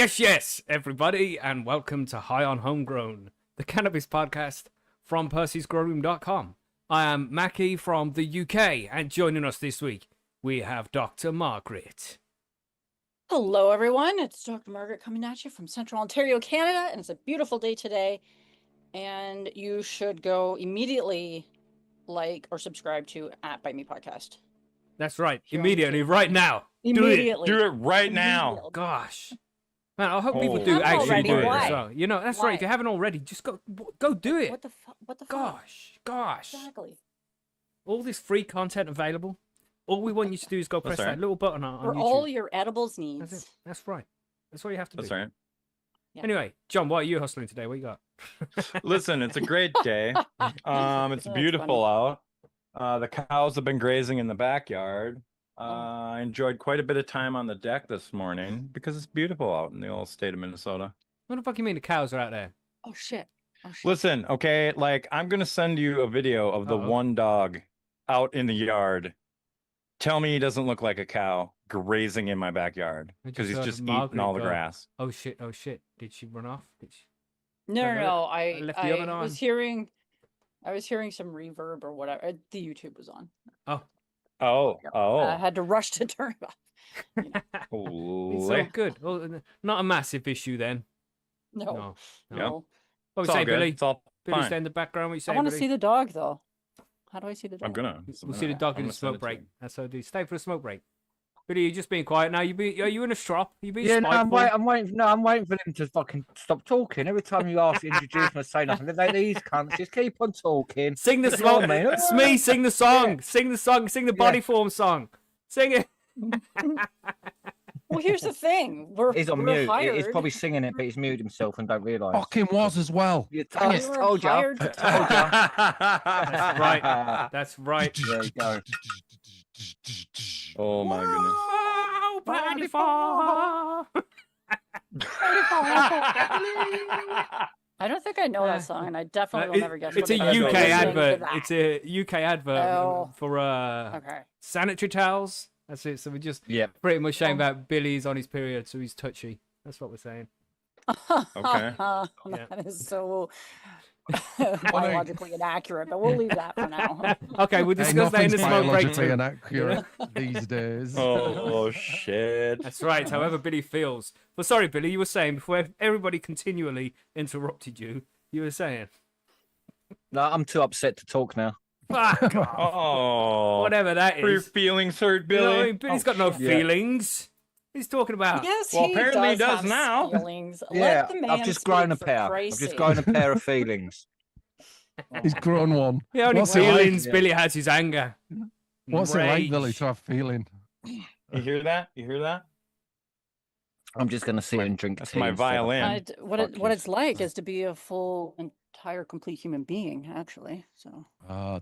Yes, everybody, and welcome to High on Homegrown, the cannabis podcast from Percy'sGrowroom.com. I am Macky from the UK, and joining us this week, we have Dr. Margaret. Hello, everyone. It's Dr. Margaret coming at you from Central Ontario, Canada, and it's a beautiful day today. And you should go immediately like or subscribe to @Bite Me Podcast. That's right, immediately, right now. Immediately. Do it right now. Gosh. Man, I hope people Oh. do If you haven't actually already, do it why? as well. You know, that's right. If you Why? haven't already, just go do it. What the fuck? What the fuck? Gosh. Exactly. All this free content available. All we want you to do is go press that little button on For YouTube. all your edibles That's needs. it. That's right. That's what you have to That's do. right. Yeah. Anyway, John, what are you hustling today? What you got? Listen, it's a great day. It's That's beautiful funny. out. The cows have been grazing in the backyard. I enjoyed quite a bit of time on the deck this morning because it's beautiful out in the old state of Minnesota. What the fuck you mean the cows are out there? Oh, shit. Oh, shit. Listen, okay, like I'm gonna send you a video of the one dog out in the yard. Tell me he doesn't look like a cow grazing in my backyard because he's just eating all the grass. Oh shit! Did she run off? Did she... No. I left the oven on. I was hearing some reverb or whatever. The YouTube was on. Oh. I had to rush to turn it off. It's all good. Well, not a massive issue then. No. Yeah. What It's we all say, good. Billy? It's all Billy's fine. there in the background. What you say, I want to Billy? see the dog, though. How do I see the dog? I'm gonna. We'll see the dog in I'm the gonna send smoke it to break. you. That's what I do. Stay for a smoke break. Billy, you're just being quiet now. Are you in a strop? You being Yeah, no, spiteful? I'm waiting for them to fucking stop talking. Every time you ask to introduce them or say nothing, these cunts just keep on talking. Sing the You know song, what I mean? Smee. Sing the song. Sing the song. Sing the body form song. Sing it. Well, here's the thing. He's on we're mute. Hired. He's probably singing it, but he's muted himself and don't realise. Fucking was as well. You We were told ya. hired to talk. That's right. That's right. There you go. Oh my goodness. Oh, body form. I don't think I know that song, and I definitely will never guess It's what a it is. UK Listening to advert. that. It's a UK advert Oh. for Okay. sanitary towels. That's it. So we're just Yeah. pretty much saying that Billy's on his period, so he's touchy. That's what we're saying. Okay. That is so biologically inaccurate, but we'll leave that for now. Okay, we'll discuss that in the smoke break biologically too. inaccurate these days. Oh shit. That's right. It's however Billy feels. Well, sorry, Billy, you were saying before everybody continually interrupted you. You were saying. No, I'm too upset to talk now. Fuck off. Oh. Whatever that Were your is. feelings hurt, You know what I Billy? mean? Billy's got no Yeah. feelings. He's talking about. Yes, Well, he apparently he does have now. Feelings. Yeah, Let the man I've just grown a speak, for pair. I've Christ's just sake. grown a pair of feelings. He's grown one. The only What's it like? feelings Billy has is anger. What's it like, Rage. Billy, to have feeling? You hear that? You hear that? I'm just gonna sit and drink That's tea. my instead of- violin. What it's like is to be a full, entire, complete human being, actually. So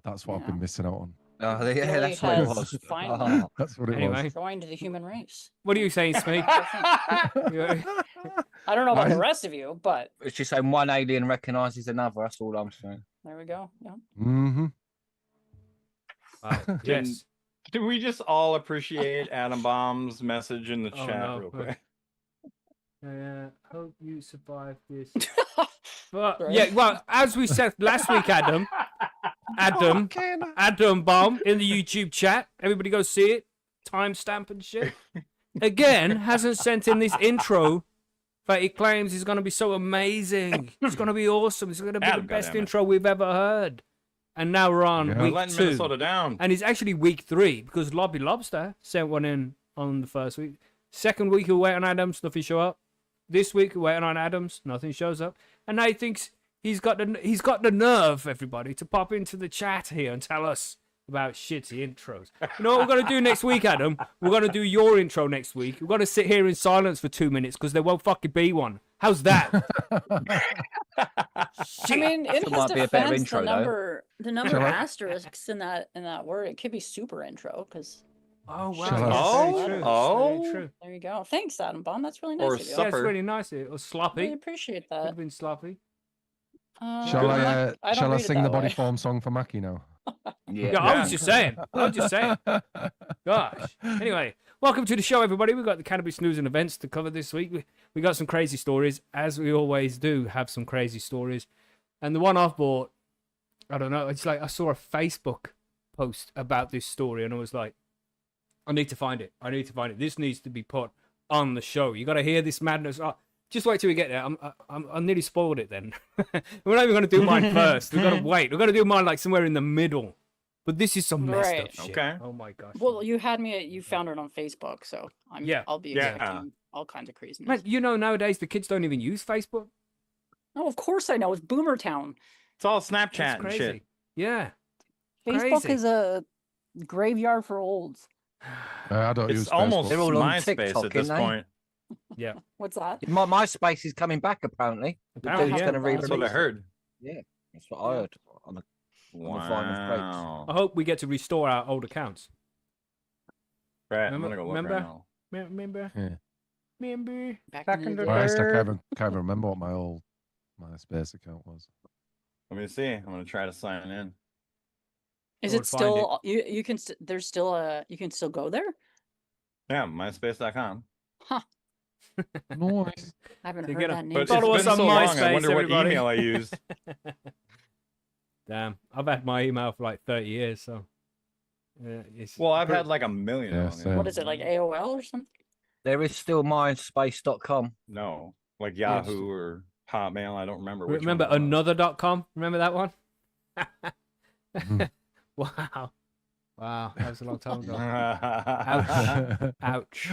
That's what I've been Yeah. missing out on. Oh, yeah, Billy that's what it has was. finally Oh. That's what it Anyway, joined the human race. what are you saying, Smee? I don't know about the I- rest of you, but It's just saying one alien recognises another. That's all I'm saying. there we go. Yeah. Mm-hmm. Yes. Do we just all appreciate Adam Bomb's message in the Oh, chat no. real quick? Hope you survive this. But Sorry. yeah, well, as we said last week, Adam Bomb in the YouTube chat. Everybody go see it. Timestamp and shit. Again, hasn't sent in this intro that he claims is going to be so amazing. It's going to be awesome. It's going to be Adam, the best goddammit. intro we've ever heard. And now we're on Yeah. We're week letting 2. Minnesota down. And it's actually week 3 because Lobby Lobster sent one in on the first week. Second week, we wait on Adams, nothing show up. This week, we wait on Adams, nothing shows up. And now he thinks he's got the nerve, everybody, to pop into the chat here and tell us about shitty intros. You know what we're going to do next week, Adam? We're going to do your intro next week. We're going to sit here in silence for 2 minutes because there won't fucking be one. How's that? I mean, in That his might be a better defense, intro, though. the number Shall of I- asterisks in that word, it could be super intro because Oh, wow. Shall I- That's very true. Oh. Very true. there you go. Thanks, Adam Bomb. That's really nice Or of you. Yeah, it's supper. really nice. It was sloppy. Really appreciate Could that. have been sloppy. Shall I'm I? not- don't Shall I read it sing the that body way. form song for Macky now? Yeah, I was just saying. Gosh. Anyway, Welcome to the show, everybody. We've got the cannabis news and events to cover this week. We got some crazy stories, as we always do have some crazy stories. And the one I've bought, I don't know, it's like I saw a Facebook post about this story and I was like, I need to find it. This needs to be put on the show. You got to hear this madness. Oh, just wait till we get there. I nearly spoiled it then. We're not even going to do mine first. We've got to wait. We've got to do mine like somewhere in the middle. But this is some messed up shit. Okay. Oh my gosh. Well, you had me you found it on Facebook, so I'll be Yeah. expecting all kinds of craziness. Man, you know, nowadays the kids don't even use Facebook. Oh, of course I know. It's Boomer Town. It's all That's Snapchat and crazy. shit. Yeah. Facebook Crazy. is a graveyard for olds. I don't use It's almost Facebook. They're all on MySpace TikTok, at this aren't they? point. Yeah. What's that? My MySpace is coming back apparently. Apparently, It's yeah. going to That's That's what I re-release it. heard. Yeah, that's what I heard on the vinyl Wow. I hope we get to restore our old accounts. Right, I'm Remember- gonna go look remember? right now. Remember? Yeah. Remember? Back in the day. Christ, I can't even remember what my old MySpace account was. Let me see. I'm gonna try to sign in. Is I it would find still you can there's still you can still go there? Yeah, myspace.com. Nice. I haven't To heard get a- that name. But it's Follow been us on so long, I MySpace, wonder what everybody. email I used. Damn. I've had my email for like 30 years, so. It's Well, I've pretty- had like a million. Yeah, on same. it. What is it, like AOL or something? There is still myspace.com. No, like Yeah, it's- Yahoo or Hotmail. I don't remember. Which Remember one it was. another.com? Remember that one? Mhm. Wow. Wow. That was a long time ago. Ouch. Ouch.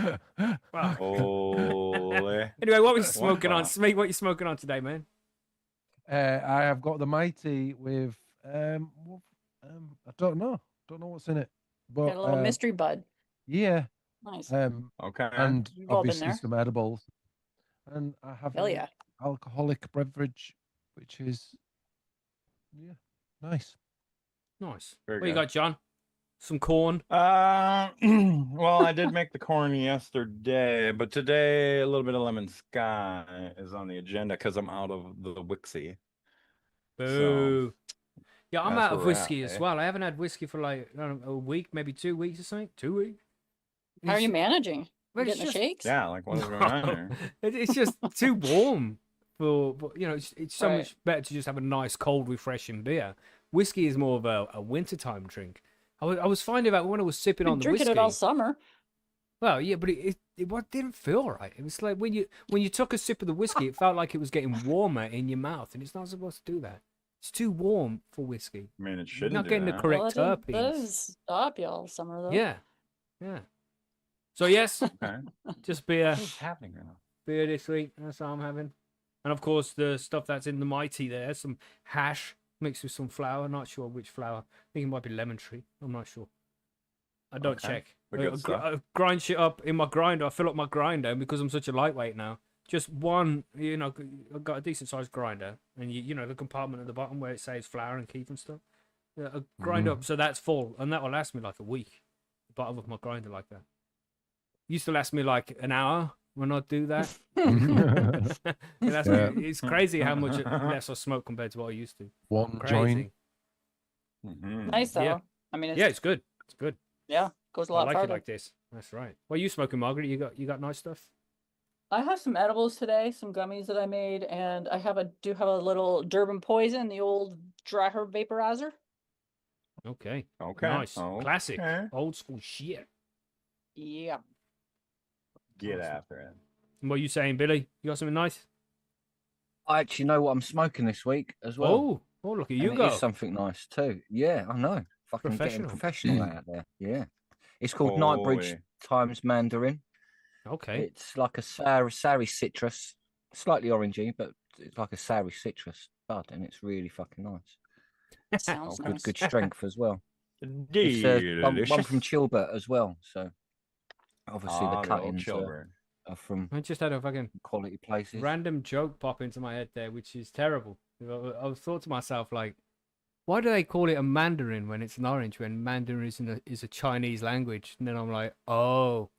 Fuck. Holy. Anyway, what we One smoking on? bar. Smee, what you smoking on today, man? I have got the Mighty with I don't know what's in it, but Got a little mystery bud. yeah, Nice. Okay. and We've all been obviously there. some edibles, and I have Hell an yeah. alcoholic beverage, which is nice. Nice. Very What you good. got, John? Some corn. Well, I did make the corn yesterday, but today a little bit of lemon sky is on the agenda because I'm out of the Wixie. Boo. Yeah, I'm that's out of where we're at, whiskey as eh? well. I haven't had whiskey for like I don't know, a week, maybe 2 weeks or something. 2 weeks. How are you managing? But You it's getting the just- shakes? Yeah, like what is going on here? It's just too warm for, but you know, it's so Right. much better to just have a nice, cold, refreshing beer. Whiskey is more of a wintertime drink. I was finding out when I was sipping Been on the drinking whiskey. it all summer. Well, yeah, but didn't feel right. It was like when you took a sip of the whiskey, it felt like it was getting warmer in your mouth, and it's not supposed to do that. It's too warm for whiskey. I mean, it You're shouldn't not do getting the that. correct That terpenes. does stop you all summer though. Yeah, yeah. So yes, Okay. just beer, What's happening right now? beer this week. That's all I'm having, and of course the stuff that's in the Mighty there, some hash mixed with some flour. Not sure which flour. I think it might be lemon tree. I'm not sure. I don't Okay. check. The good stuff. I grind shit up in my grinder. I fill up my grinder, and because I'm such a lightweight now, just one, I've got a decent sized grinder, and you know the compartment at the bottom where it says flour and keef and stuff. Yeah, I grind up so that's full, and that will last me like a week. The bottom of my grinder like that. Used to last me like an hour when I do that. Yeah. It's crazy how much less I smoke compared to what I used to. One Crazy. joint. Mhm. Nice though. Yeah. I mean, Yeah, it's good. It's good. goes a I lot like farther. it like this. That's right. What are you smoking, Margaret? You got nice stuff? I have some edibles today, some gummies that I made, and I do have a little Durban Poison, the old dry herb vaporizer. Okay. Okay. Nice. Classic. Okay. Old school shit. Yeah. Get Awesome. after it. And what are you saying, Billy? You got something nice? I actually know what I'm smoking this week as well. Oh, look at And you it go. is something nice too. Yeah, I know. Fucking getting professional out there. Yeah. It's called Nightbridge Holy. times Mandarin. Okay. It's like a sour citrus, slightly orangey, but it's like a sour citrus bud, and it's really fucking nice. Sounds Okay. nice. Good strength as well. It's Delicious. one from Chilbert as well. So obviously Ah, the the old cuttings Chilbert. are from I just had a fucking quality places. random joke pop into my head there, which is terrible. I thought to myself, like, why do they call it a Mandarin when it's an orange, when Mandarin is a Chinese language? And then I'm like, oh,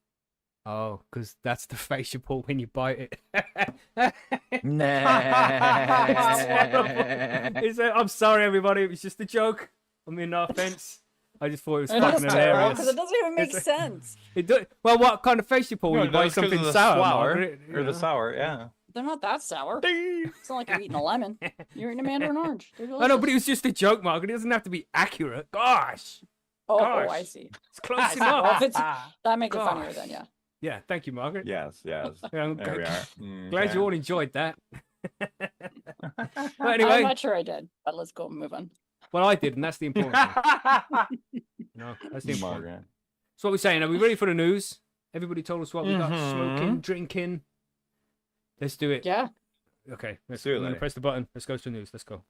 because that's the face you pull when you bite it. Nah. I'm sorry, everybody. It was just a joke. I mean, no offense. I just thought it was It fucking is terrible hilarious. because it doesn't even make It's- sense. Well, what kind of face you pull when No, you buy that's 'cause of something the sour, sour, Margaret? or You the know? sour, yeah. They're not that sour. It's not like you're eating a lemon. You're eating a mandarin orange. They're I know, but it delicious. was just a joke, Margaret. It doesn't have to be accurate. Gosh, Oh, gosh. I see. it's close Well, enough. if it's that makes it funnier Gosh. then, yeah. Yeah, thank you, Margaret. Yes, yes. Yeah, I'm There we glad- are. Glad you all enjoyed that. But I'm anyway, not sure I did, but let's go move on. well, I did, and that's the important thing. No, that's the important. Margaret. So what we're saying, are we ready for the news? Everybody told us what we got. Mhm. Smoking, drinking. Let's do it. Yeah. Okay, Let's do it, I'm gonna laddie. press the button. Let's go to the news. Let's go.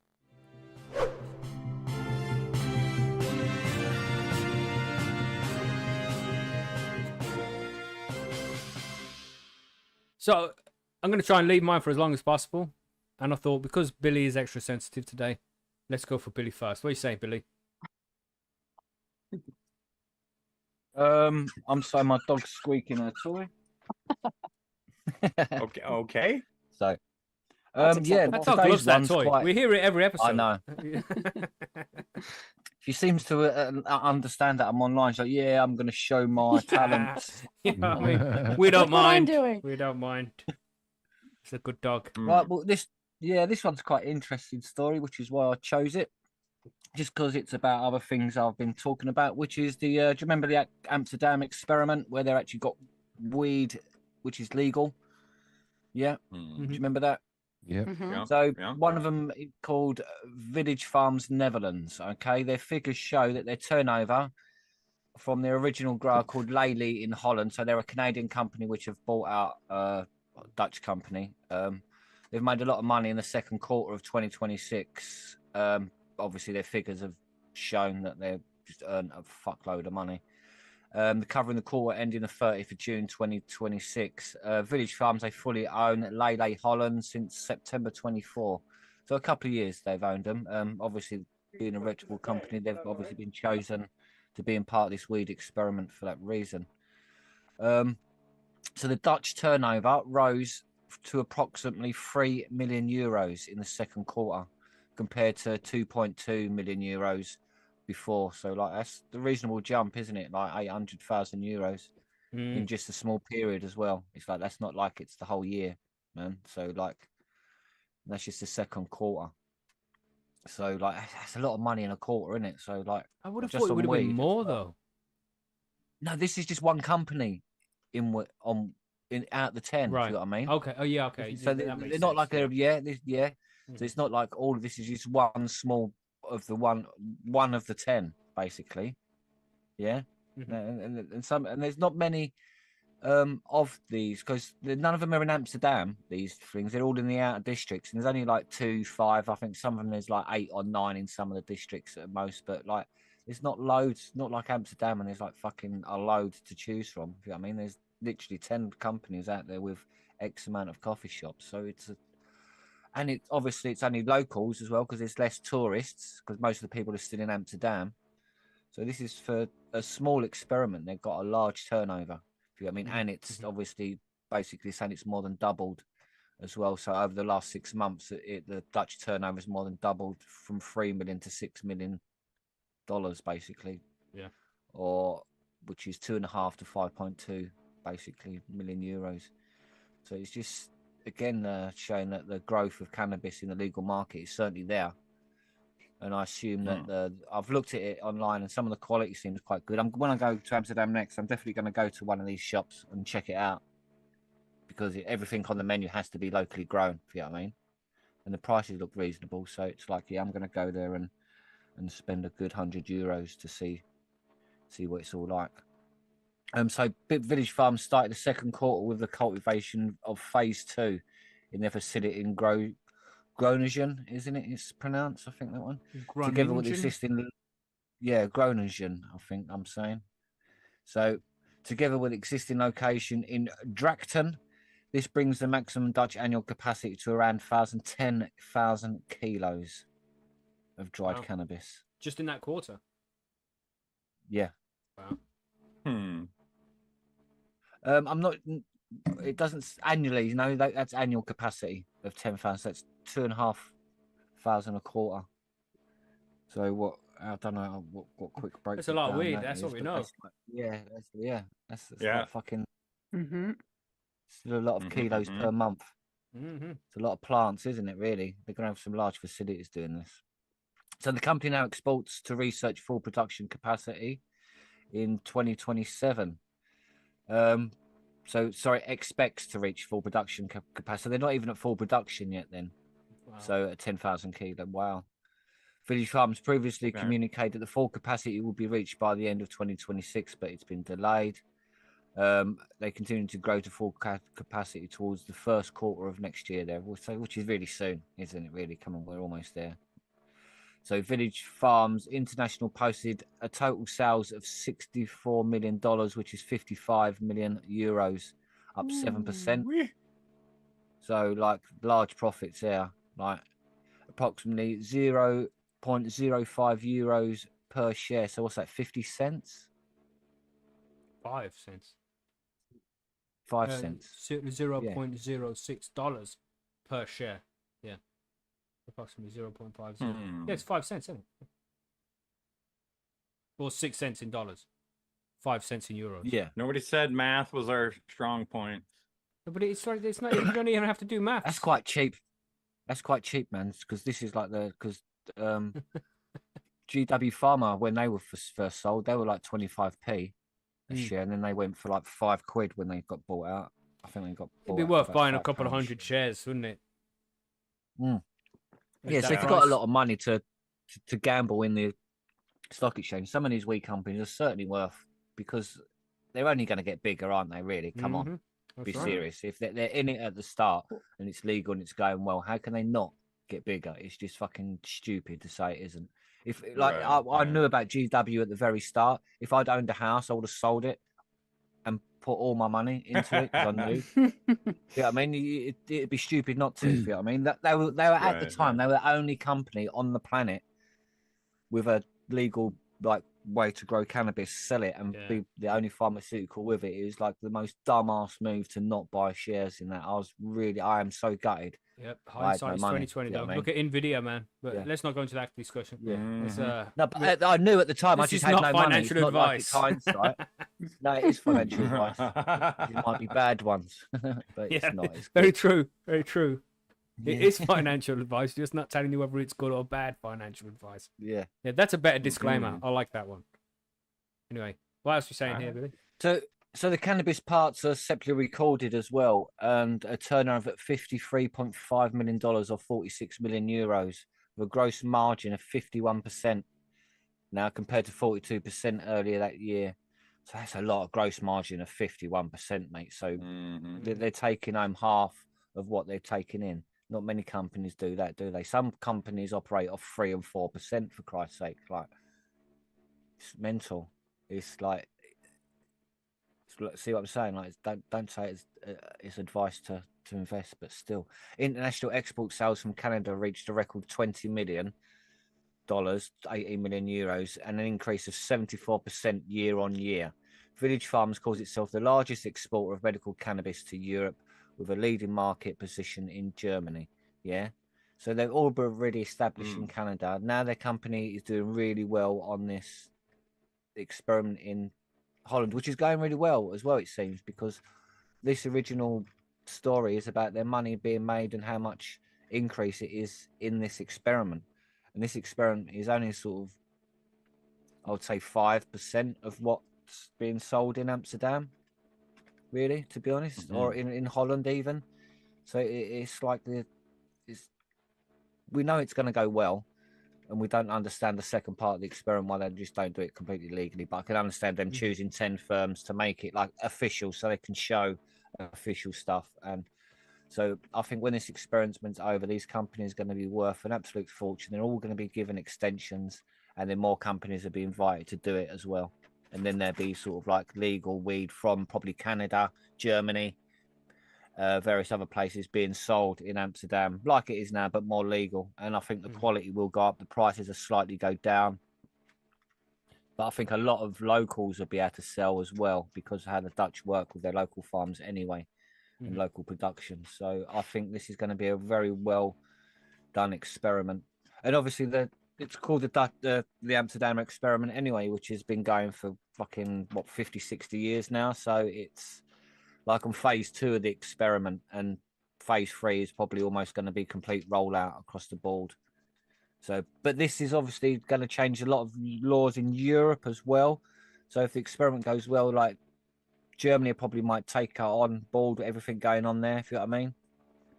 So I'm going to try and leave mine for as long as possible. And I thought because Billy is extra sensitive today, let's go for Billy first. What do you say, Billy? I'm sorry, my dog's squeaking her toy. Okay. So, That's yeah, acceptable. That dog today's loves that one's toy. quite- We hear it every episode. I know. She seems to understand that I'm online. She's like, yeah, I'm going to show my talents. You know what I mean? We don't Look what I'm mind. doing. We don't mind. It's a good dog. Right, well, this one's quite an interesting story, which is why I chose it. Just because it's about other things I've been talking about, which is the, do you remember the Amsterdam experiment where they actually got weed, which is legal? Yeah, do you remember that? Yep. Mhm. Yeah. So yeah. one of them called Village Farms Netherlands. Okay, their figures show that their turnover from their original grower called Lely in Holland. So they're a Canadian company which have bought out a Dutch company. They've made a lot of money in the second quarter of 2026. Obviously, their figures have shown that they've just earned a fuckload of money. The covering the quarter ending the 30th of June 2026. Village Farms, they fully own Lele Holland since September 24. So a couple of years they've owned them. Obviously, being a reputable company, they've obviously been chosen to be in part of this weed experiment for that reason. So the Dutch turnover rose to approximately 3 million euros in the second quarter, compared to 2.2 million euros before. So like that's the reasonable jump, isn't it? Like 800,000 euros in just a small period as well. It's like that's not like it's the whole year, man. So like that's just the second quarter. So like that's a lot of money in a quarter, isn't it? So like I would have just thought it on would have been weed. more though. No, this is just one company in out the 10. Right. Do you know what I mean? Okay. Oh yeah. Okay. So That makes they're not sense, like yeah. yeah. So it's not like all of this is just one small of the one of the 10, basically. Yeah. Mhm. And there's not many of these because none of them are in Amsterdam. These things, they're all in the outer districts, and there's only like 2, 5. I think some of them there's like 8 or 9 in some of the districts at most, but like there's not loads, not like Amsterdam, and there's like fucking a load to choose from. You know what I mean? There's literally 10 companies out there with X amount of coffee shops, so and it obviously it's only locals as well because there's less tourists because most of the people are still in Amsterdam. So this is for a small experiment. They've got a large turnover. You know what I mean? And it's obviously basically saying it's more than doubled as well. So over the last 6 months, the Dutch turnover has more than doubled from 3 million to $6 million, basically. Yeah. Or which is 2.5 to 5.2 basically million euros. So it's just again showing that the growth of cannabis in the legal market is certainly there. And I assume that I've looked at it online, and some of the quality seems quite good. When I go to Amsterdam next, I'm definitely going to go to one of these shops and check it out because everything on the menu has to be locally grown. If you know what I mean, and the prices look reasonable, so it's like, yeah, I'm going to go there and spend a good €100 to see what it's all like. So Village Farm started the second quarter with the cultivation of phase 2 in their facility in Groningen, isn't it? It's pronounced, I think that one. Together with existing, Groningen, I think I'm saying. So, together with existing location in Drachten, this brings the maximum Dutch annual capacity to around 10,000 kilos of dried cannabis. Just in that quarter. Yeah. Wow. I'm not. It doesn't annually. You know, that's annual capacity of 10,000. That's 2,500 a quarter. So what? I don't know what quick break. That's a lot of weed. That's what we know. That's Yeah. like fucking. Mm-hmm. Still a lot of kilos per month. Mm-hmm. It's a lot of plants, isn't it? Really, they're going to have some large facilities doing this. So the company now exports to research full production capacity in 2027. Expects to reach full production capacity. They're not even at full production yet then. Wow. So at 10,000 kilo. Wow. Village Farms previously communicated the full capacity will be reached by the end of 2026, but it's been delayed. They continue to grow to full capacity towards the first quarter of next year there, which is really soon, isn't it? Really, come on, we're almost there. So Village Farms International posted a total sales of $64 million, which is 55 million euros, up 7%. So like large profits there, like approximately 0.05 euros per share. So what's that, 50 cents? 5 cents. 5 cents. $0.06 per share. Yeah. Approximately 0.50. Yeah, it's 5 cents, isn't it? Or 6 cents in dollars. 5 cents in euros. Yeah. Nobody said math was our strong point. But it's not. You don't even have to do math. That's quite cheap. That's quite cheap, man. Because this is like GW Pharma, when they were first sold, they were like 25p a share, and then they went for like £5 when they got bought out. I think they got bought. It'd be worth buying a £5 couple of hundred shares, wouldn't it? Yeah, so if you've got a lot of money to gamble in the stock exchange, some of these weed companies are certainly worth, because they're only going to get bigger, aren't they? Really, come on, be serious. If they're in it at the start and it's legal and it's going well, how can they not get bigger? It's just fucking stupid to say it isn't. If I knew about GW at the very start, if I'd owned a house, I would have sold it and put all my money into it because I knew. Yeah, I mean, it'd be stupid not to. You know what I mean? They were at the time they were the only company on the planet with a legal way to grow cannabis, sell it, and be the only pharmaceutical with it. It was like the most dumbass move to not buy shares in that. I am so gutted. Yep, hindsight is 2020 though. Look at Nvidia, man. But let's not go into that discussion. No, but I knew at the time. I just had no money. It's not like it's hindsight. No, it is financial advice. It might be bad ones, but it's not. It's very true. Very true. It is financial advice, just not telling you whether it's good or bad financial advice. Yeah, that's a better disclaimer. I like that one. Anyway, what else are you saying here, Billy? So the cannabis parts are separately recorded as well, and a turnover at $53.5 million or 46 million euros, with a gross margin of 51% now compared to 42% earlier that year. So that's a lot of gross margin of 51%, mate. So they're taking home half of what they're taking in. Not many companies do that, do they? Some companies operate off 3 and 4%, for Christ's sake. Like, it's mental. It's like, see what I'm saying? Like, don't say it's advice to invest, but still, international export sales from Canada reached a record $20 million, 18 million euros, and an increase of 74% year on year. Village Farms calls itself the largest exporter of medical cannabis to Europe, with a leading market position in Germany. Yeah, so they've all been already established in Canada. Now their company is doing really well on this experiment in Holland, which is going really well as well, it seems, because this original story is about their money being made and how much increase it is in this experiment. And this experiment is only sort of, I would say, 5% of what's being sold in Amsterdam, really, to be honest, or in Holland even. So it's like we know it's going to go well, and we don't understand the second part of the experiment, why they just don't do it completely legally. But I can understand them choosing 10 firms to make it like official, so they can show official stuff. And so I think when this experiment's over, these companies are going to be worth an absolute fortune. They're all going to be given extensions, and then more companies will be invited to do it as well. And then there'll be sort of like legal weed from probably Canada, Germany, various other places being sold in Amsterdam, like it is now, but more legal. And I think the quality will go up. The prices will slightly go down. But I think a lot of locals will be able to sell as well, because of how the Dutch work with their local farms anyway, and local production. So I think this is going to be a very well done experiment. And obviously it's called the Amsterdam experiment anyway, which has been going for fucking 50, 60 years now. So it's like on phase 2 of the experiment, and phase 3 is probably almost going to be complete rollout across the board. So, but this is obviously going to change a lot of laws in Europe as well. So if the experiment goes well, like Germany probably might take on board everything going on there, if you know what I mean,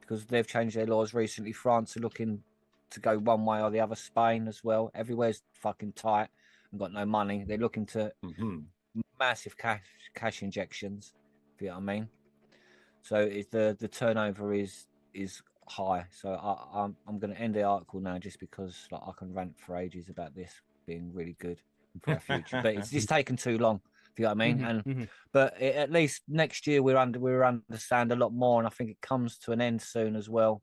because they've changed their laws recently. France are looking to go one way or the other. Spain as well. Everywhere's fucking tight and got no money. They're looking to massive cash injections, if you know what I mean. So it's the turnover is high. So I'm going to end the article now, just because like I can rant for ages about this being really good for our future. But it's just taken too long, if you know what I mean. But at least next year we're understand a lot more, and I think it comes to an end soon as well.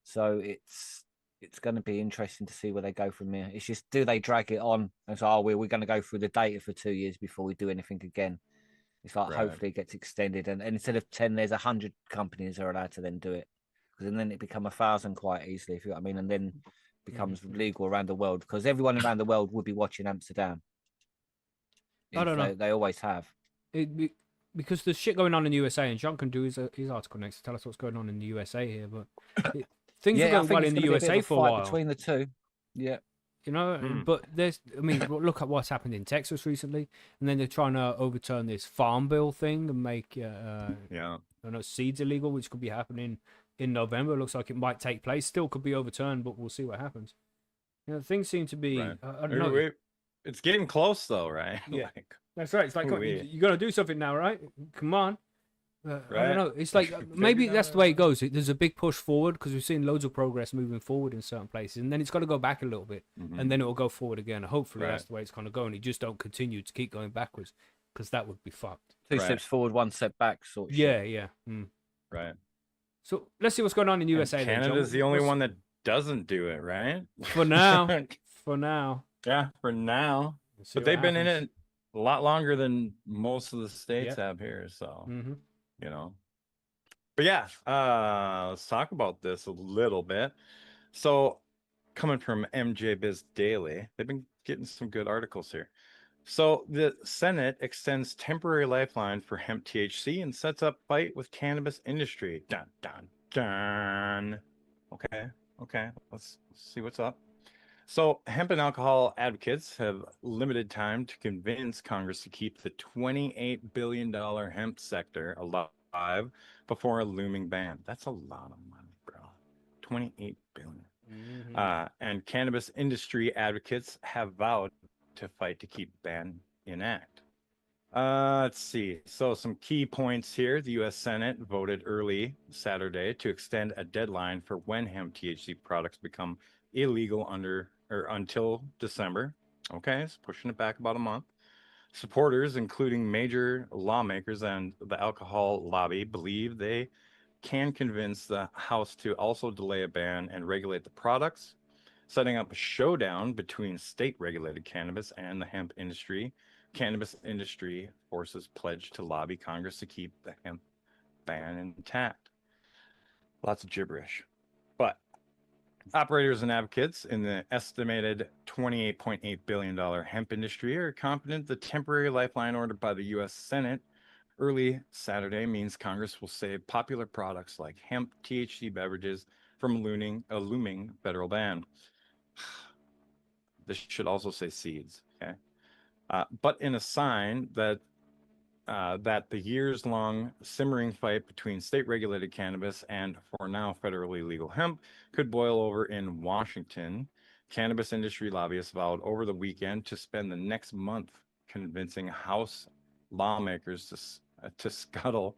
So it's going to be interesting to see where they go from here. It's just, do they drag it on and say, we're going to go through the data for 2 years before we do anything again? It's like, hopefully it gets extended, and instead of 10, there's 100 companies that are allowed to then do it, because then it become 1,000 quite easily, if you know what I mean, and then becomes legal around the world, because everyone around the world would be watching Amsterdam. I don't know. They always have. Because there's shit going on in the USA, and John can do his article next to tell us what's going on in the USA here. But things are going well in the USA for a while. Between the two, yeah. You know, but look at what's happened in Texas recently, and then they're trying to overturn this farm bill thing and make seeds illegal, which could be happening in November. It looks like it might take place. Still could be overturned, but we'll see what happens. You know, things seem to be. I don't know. It's getting close, though, right? Yeah, that's right. It's like you got to do something now, right? Come on. I don't know. It's like maybe that's the way it goes. There's a big push forward because we've seen loads of progress moving forward in certain places, and then it's got to go back a little bit, and then it will go forward again. Hopefully, that's the way it's kind of going. You just don't continue to keep going backwards, because that would be fucked. 2 steps forward, 1 step back, sort of. Yeah. Right. So let's see what's going on in USA. Canada's the only one that doesn't do it, right? For now. For now. Yeah, for now. But they've been in it a lot longer than most of the states have here, so you know. But yeah, let's talk about this a little bit. So coming from MJ Biz Daily, they've been getting some good articles here. So the Senate extends temporary lifeline for hemp THC and sets up fight with cannabis industry. Dun, dun, dun. Okay, let's see what's up. So hemp and alcohol advocates have limited time to convince Congress to keep the $28 billion hemp sector alive before a looming ban. That's a lot of money, bro. $28 billion. And cannabis industry advocates have vowed to fight to keep ban enact. Let's see. So some key points here. The U.S. Senate voted early Saturday to extend a deadline for when hemp THC products become illegal until December. Okay, it's pushing it back about a month. Supporters, including major lawmakers and the alcohol lobby, believe they can convince the House to also delay a ban and regulate the products, setting up a showdown between state-regulated cannabis and the hemp industry. Cannabis industry forces pledge to lobby Congress to keep the hemp ban intact. Lots of gibberish. But operators and advocates in the estimated $28.8 billion hemp industry are confident the temporary lifeline ordered by the U.S. Senate early Saturday means Congress will save popular products like hemp THC beverages from a looming federal ban. This should also say seeds, okay? But in a sign that the years-long simmering fight between state-regulated cannabis and, for now, federally legal hemp could boil over in Washington, cannabis industry lobbyists vowed over the weekend to spend the next month convincing House lawmakers to scuttle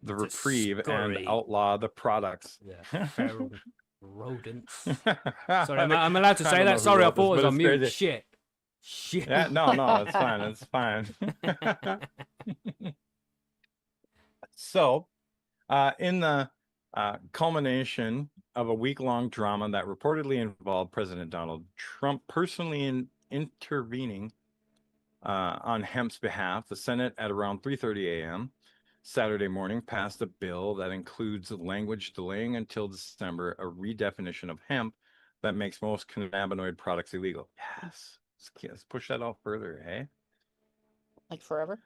the reprieve and outlaw the products. Yeah, feral rodents. Sorry, I'm allowed to say that? Sorry, I thought it was on mute. Crazy. Shit. Yeah, no, it's fine. It's fine. So, in the culmination of a week-long drama that reportedly involved President Donald Trump personally intervening on hemp's behalf, the Senate at around 3:30 a.m. Saturday morning passed a bill that includes language delaying until December a redefinition of hemp that makes most cannabinoid products illegal. Yes. Let's push that out further, hey? Like forever?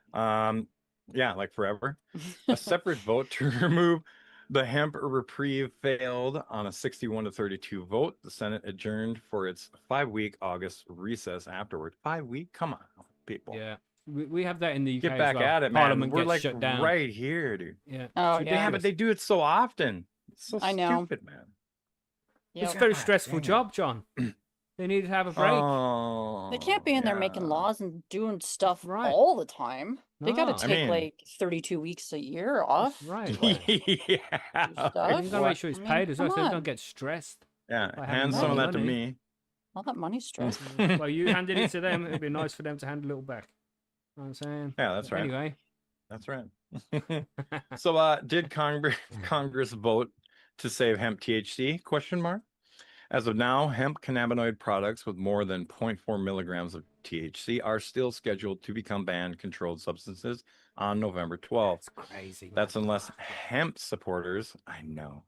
Yeah, like forever. A separate vote to remove the hemp reprieve failed on a 61-32 vote. The Senate adjourned for its 5-week August recess afterward. 5-week? Come on, people. Yeah. We have that in the UK Get as back well. at it, man. Parliament We're gets like shut down. right here, dude. Yeah. Oh, It's yeah. Yeah, but they do it so often. It's so I know. stupid, man. It's a Yep. very God stressful dang it. job, John. They need to have a break. Oh, They can't be in there making yeah. laws and doing stuff right. all the time. They got No. to I take mean- like 32 weeks a year off. Right. Do Yeah. stuff. You gotta make sure it's I mean, paid as well, come so they on. don't get stressed. Yeah, By hand having some of money. that to money. me. All that money stress. Well, you handed it to them. It'd be nice for them to hand a little back. You know what I'm saying? Yeah, that's right. Anyway. That's right. So, did Congress vote to save hemp THC? Question mark. As of now, hemp cannabinoid products with more than 0.4 milligrams of THC are still scheduled to become banned controlled substances on November 12th. That's crazy. That's man. unless hemp supporters, I know,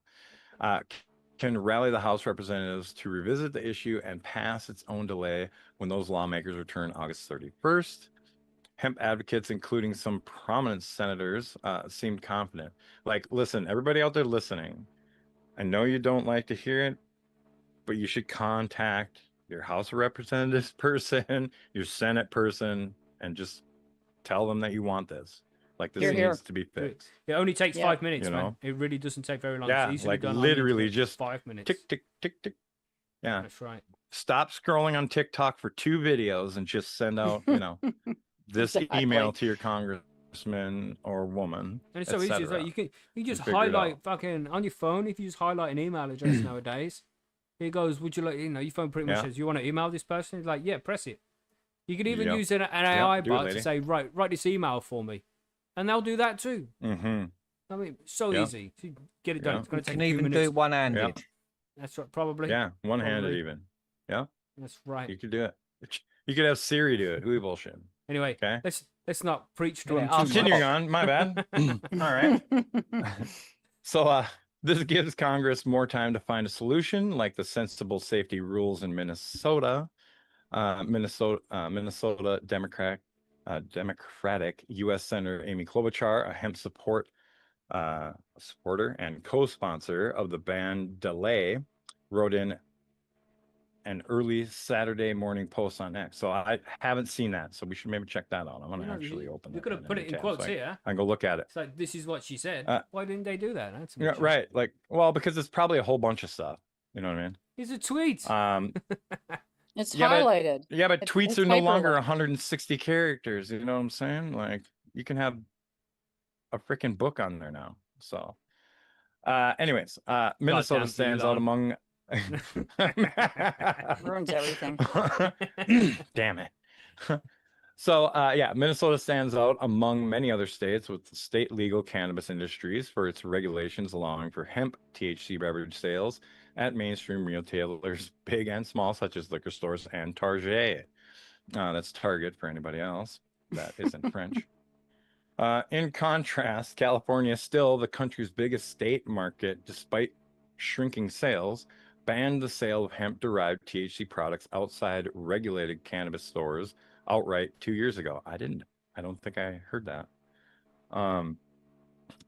can rally the House representatives to revisit the issue and pass its own delay when those lawmakers return August 31st. Hemp advocates, including some prominent senators, seemed confident. Like, listen, everybody out there listening, I know you don't like to hear it, but you should contact your House of Representatives person, your Senate person, and just tell them that you want this. Like, this Hear, hear. needs to be fixed. It only takes Yeah. 5 minutes, You man. know? It really doesn't take very long. Yeah, it's easily like done on literally the internet. just 5 minutes. Tick, tick, tick, tick. Yeah. That's right. Stop scrolling on TikTok for 2 videos and just send out, this Exactly. email to your congressman or woman. And it's so easy. It's etc. like you can just figure it highlight out. fucking on your phone. If you just highlight an email address nowadays, it goes, "Would you like?" Your phone pretty much Yeah. says, "You want to email this person?" It's like, yeah, press it. You could even Yep. use an AI do it, bot lady. to say, write this email for me, and they'll do that too. Mm-hmm. I mean, so Yeah. easy to get it done. Yeah. It's going to You take can a few even do minutes. it one-handed. Yeah. That's right, probably. Yeah, one-handed Probably. even. Yeah, That's right. you could do it. You could have Siri do it. Who bullshit. Anyway, Okay. let's not preach to Yeah, them I'll too Continuing much. on, my bad. All right. So this gives Congress more time to find a solution, like the sensible safety rules in Minnesota. Minnesota Democratic U.S. Senator Amy Klobuchar, a hemp supporter and co-sponsor of the ban delay, wrote in an early Saturday morning post on X. So I haven't seen that, so we should maybe check that out. I'm gonna actually open You it. could have put it in quotes here. I can go look at it. It's like, this is what she said. Why didn't they do that? That's Yeah, right. Like, well, because it's probably a whole bunch of stuff. You know what I mean? It's a tweet. It's Yeah, but- highlighted. Yeah, but It's tweets are no longer hyperlinked. 160 characters. You know what I'm saying? Like, you can have a freaking book on there now. So, anyways, Minnesota Goddamn stands Elon. out among. Ruins everything. Damn it. So, yeah, Minnesota stands out among many other states with state legal cannabis industries for its regulations allowing for hemp THC beverage sales at mainstream retailers, big and small, such as liquor stores and Target. That's Target for anybody else that isn't French. In contrast, California, still the country's biggest state market, despite shrinking sales, banned the sale of hemp-derived THC products outside regulated cannabis stores outright 2 years ago. I don't think I heard that.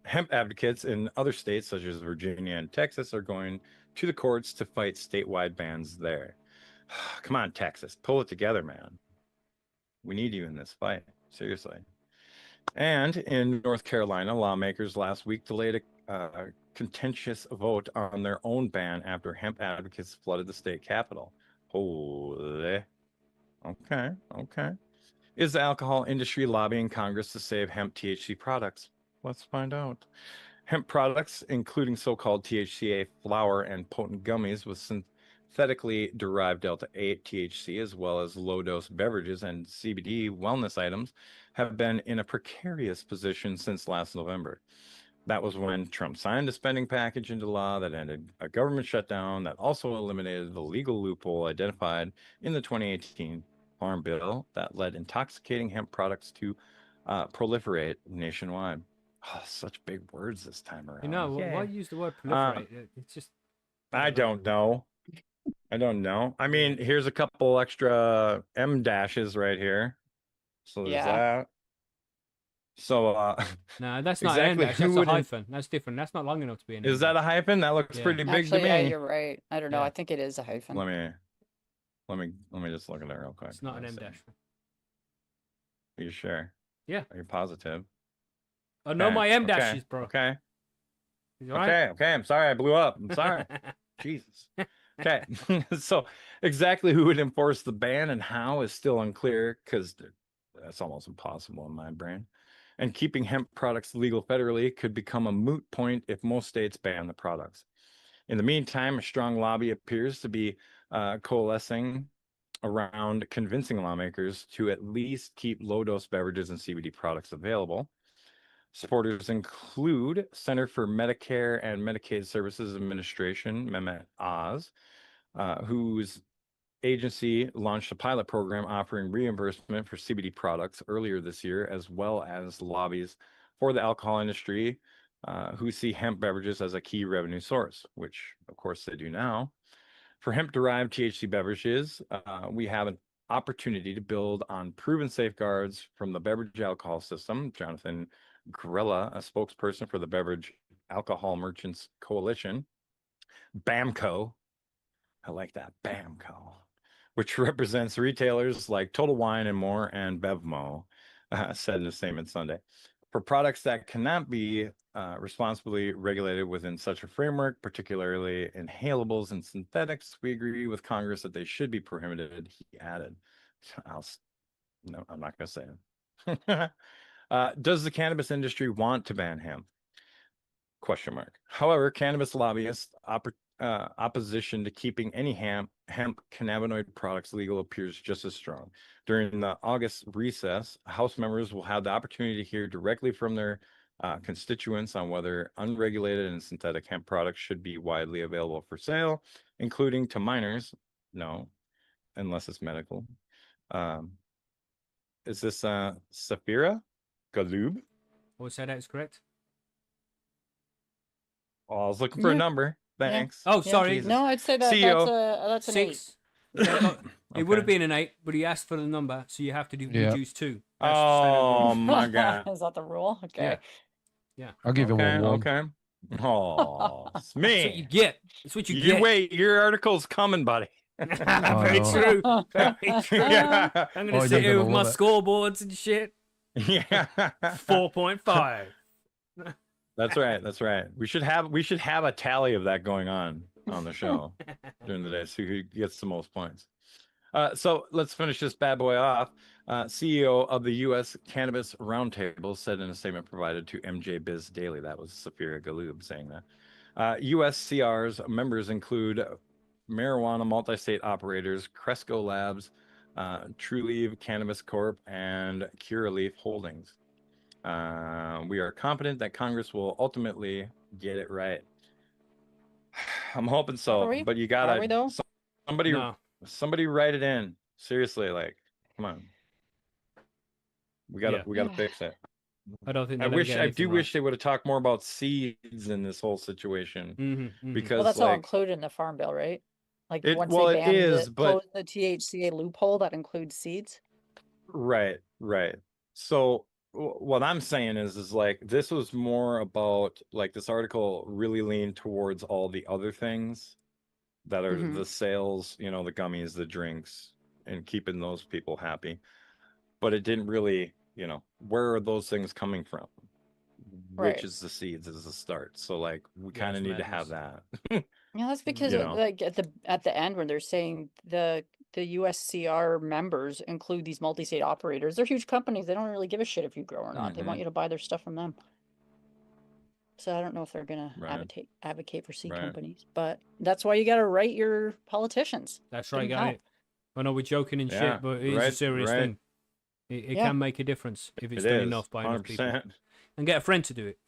Hemp advocates in other states such as Virginia and Texas are going to the courts to fight statewide bans there. Come on, Texas, pull it together, man. We need you in this fight, seriously. And in North Carolina, lawmakers last week delayed a contentious vote on their own ban after hemp advocates flooded the state capitol. Holy. Okay. Is the alcohol industry lobbying Congress to save hemp THC products? Let's find out. Hemp products, including so-called THCA flower and potent gummies with synthetically derived Delta-8 THC, as well as low-dose beverages and CBD wellness items, have been in a precarious position since last November. That was when Trump signed a spending package into law that ended a government shutdown that also eliminated the legal loophole identified in the 2018 Farm Bill that led intoxicating hemp products to proliferate nationwide. Oh, such big words this time around. You know, Yay. why use the word proliferate? It's just. I don't know. I don't know. I mean, here's a couple extra M dashes right here. So there's that. So No, that's not exactly an dash. who That's a would hyphen. That's different. That's not long enough to be an is that a hyphen? That looks pretty big Actually, to yeah, me. you're right. I don't know. Yeah. I think it is a hyphen. Let me just look at it real quick. It's not an M dash. Are you sure? Yeah. Are you positive? I know my M dashes, bro. Okay. Right? Okay. I'm sorry I blew up. I'm sorry. Jesus. Okay. So exactly who would enforce the ban and how is still unclear because that's almost impossible in my brain. And keeping hemp products legal federally could become a moot point if most states ban the products. In the meantime, a strong lobby appears to be coalescing around convincing lawmakers to at least keep low-dose beverages and CBD products available. Supporters include Center for Medicare and Medicaid Services Administration, Mehmet-Oz, whose agency launched a pilot program offering reimbursement for CBD products earlier this year, as well as lobbies for the alcohol industry, who see hemp beverages as a key revenue source, which of course they do now. For hemp-derived THC beverages, we have an opportunity to build on proven safeguards from the beverage alcohol system. Jonathan Grella, a spokesperson for the Beverage Alcohol Merchants Coalition, BAMCO, I like that, BAMCO, which represents retailers like Total Wine and More and Bevmo, said in a statement Sunday. For products that cannot be responsibly regulated within such a framework, particularly inhalables and synthetics, we agree with Congress that they should be prohibited, he added. No, I'm not going to say it. Does the cannabis industry want to ban hemp? Question mark. However, cannabis lobbyists' opposition to keeping any hemp cannabinoid products legal appears just as strong. During the August recess, House members will have the opportunity to hear directly from their constituents on whether unregulated and synthetic hemp products should be widely available for sale, including to minors. No, unless it's medical. Is this Safira Galoob? Or say that is correct. Oh, I was looking for a number. Thanks. Oh, sorry. Jesus. No, I'd say that CEO. that's an 8. 6. It would have been an 8, but he asked for the number, so you have to do reduce 2. That's Oh my god. Is that the rule? Okay. Yeah. I'll give it 1-1. Okay. Oh, Smee. That's what you get. That's what you You get. wait, your article's coming, buddy. Very true. Very true. Yeah. I'm gonna sit here with my love it. scoreboards and shit. Yeah. 4.5. That's right. We should have a tally of that going on the show during the day, so who gets the most points. So let's finish this bad boy off. CEO of the U.S. Cannabis Roundtable said in a statement provided to MJ Biz Daily, that was Safira Galoob saying that. USCR's members include marijuana multi-state operators, Cresco Labs, Trulieve Cannabis Corp, and Curaleaf Holdings. We are confident that Congress will ultimately get it right. I'm hoping so, but you gotta Are we though? somebody write it in. Seriously, like, come on. We gotta fix it. I don't think I do wish they would have talked more about seeds in this whole situation. Because that's all included in the Farm Bill, right? Like once they it ban is, but the THCA loophole that includes seeds. Right. So what I'm saying is like this was more about like this article really leaned towards all the other things that are the sales, the gummies, the drinks, and keeping those people happy. But it didn't really, where are those things coming from? Right. Which is the seeds as a start. So like we kind of need to have that. Yeah, that's because like at the end when they're saying the USCR members include these multi-state operators. They're huge companies. They don't really give a shit if you grow or not. They want you to buy their stuff from them. So I don't know if they're gonna advocate for seed companies, but that's why you got to write your politicians. That's right, guy. I know we're joking and shit, but it is a serious thing. It can make a difference if it's done enough by enough people. And get a friend to do it,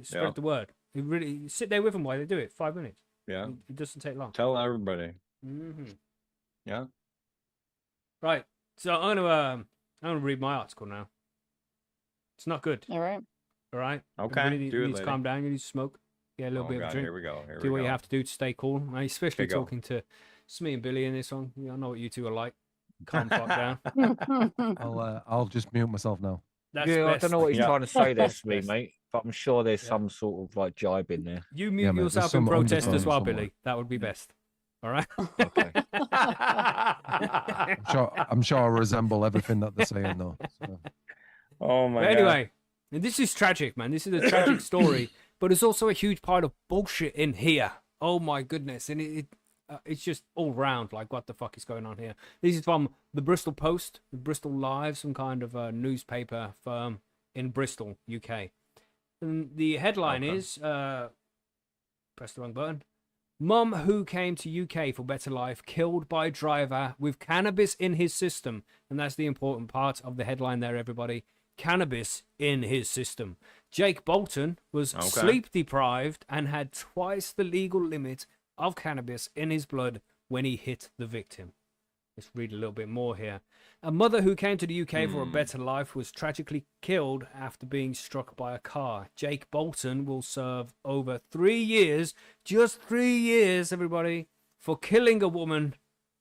spread the word. You really sit there with them while they do it. 5 minutes. Yeah. It doesn't take long. Tell everybody. Yeah. Right. So I'm gonna read my article now. It's not good. All right. Okay. Everybody needs to calm down. You need to smoke. Get a little bit of a drink. Here we go. Do what you have to do to stay cool. Especially talking to Smee and Billy in this one. I know what you two are like. Calm fuck down. I'll just mute myself now. That's Yeah, I best. don't know what he's trying to say there, That's Smee, best. mate, but I'm sure there's Yeah. some sort of like jibe in there. You mute Yeah, mate, there's yourself in some protest as undertone well, somewhere. Billy. That would be best. All right. Okay. I'm sure I resemble everything that they're saying though. So. Oh my But god. anyway, this is tragic, man. This is a tragic story, but there's also a huge pile of bullshit in here. Oh my goodness, and it's just all round like what the fuck is going on here. This is from the Bristol Post, the Bristol Live, some kind of newspaper firm in Bristol, UK. And the headline is press the wrong button. Mum who came to UK for better life killed by driver with cannabis in his system. And that's the important part of the headline there, everybody. Cannabis in his system. Jake Bolton was sleep deprived and had twice the legal limit of cannabis in his blood when he hit the victim. Let's read a little bit more here. A mother who came to the UK for a better life was tragically killed after being struck by a car. Jake Bolton will serve over 3 years, just 3 years, everybody, for killing a woman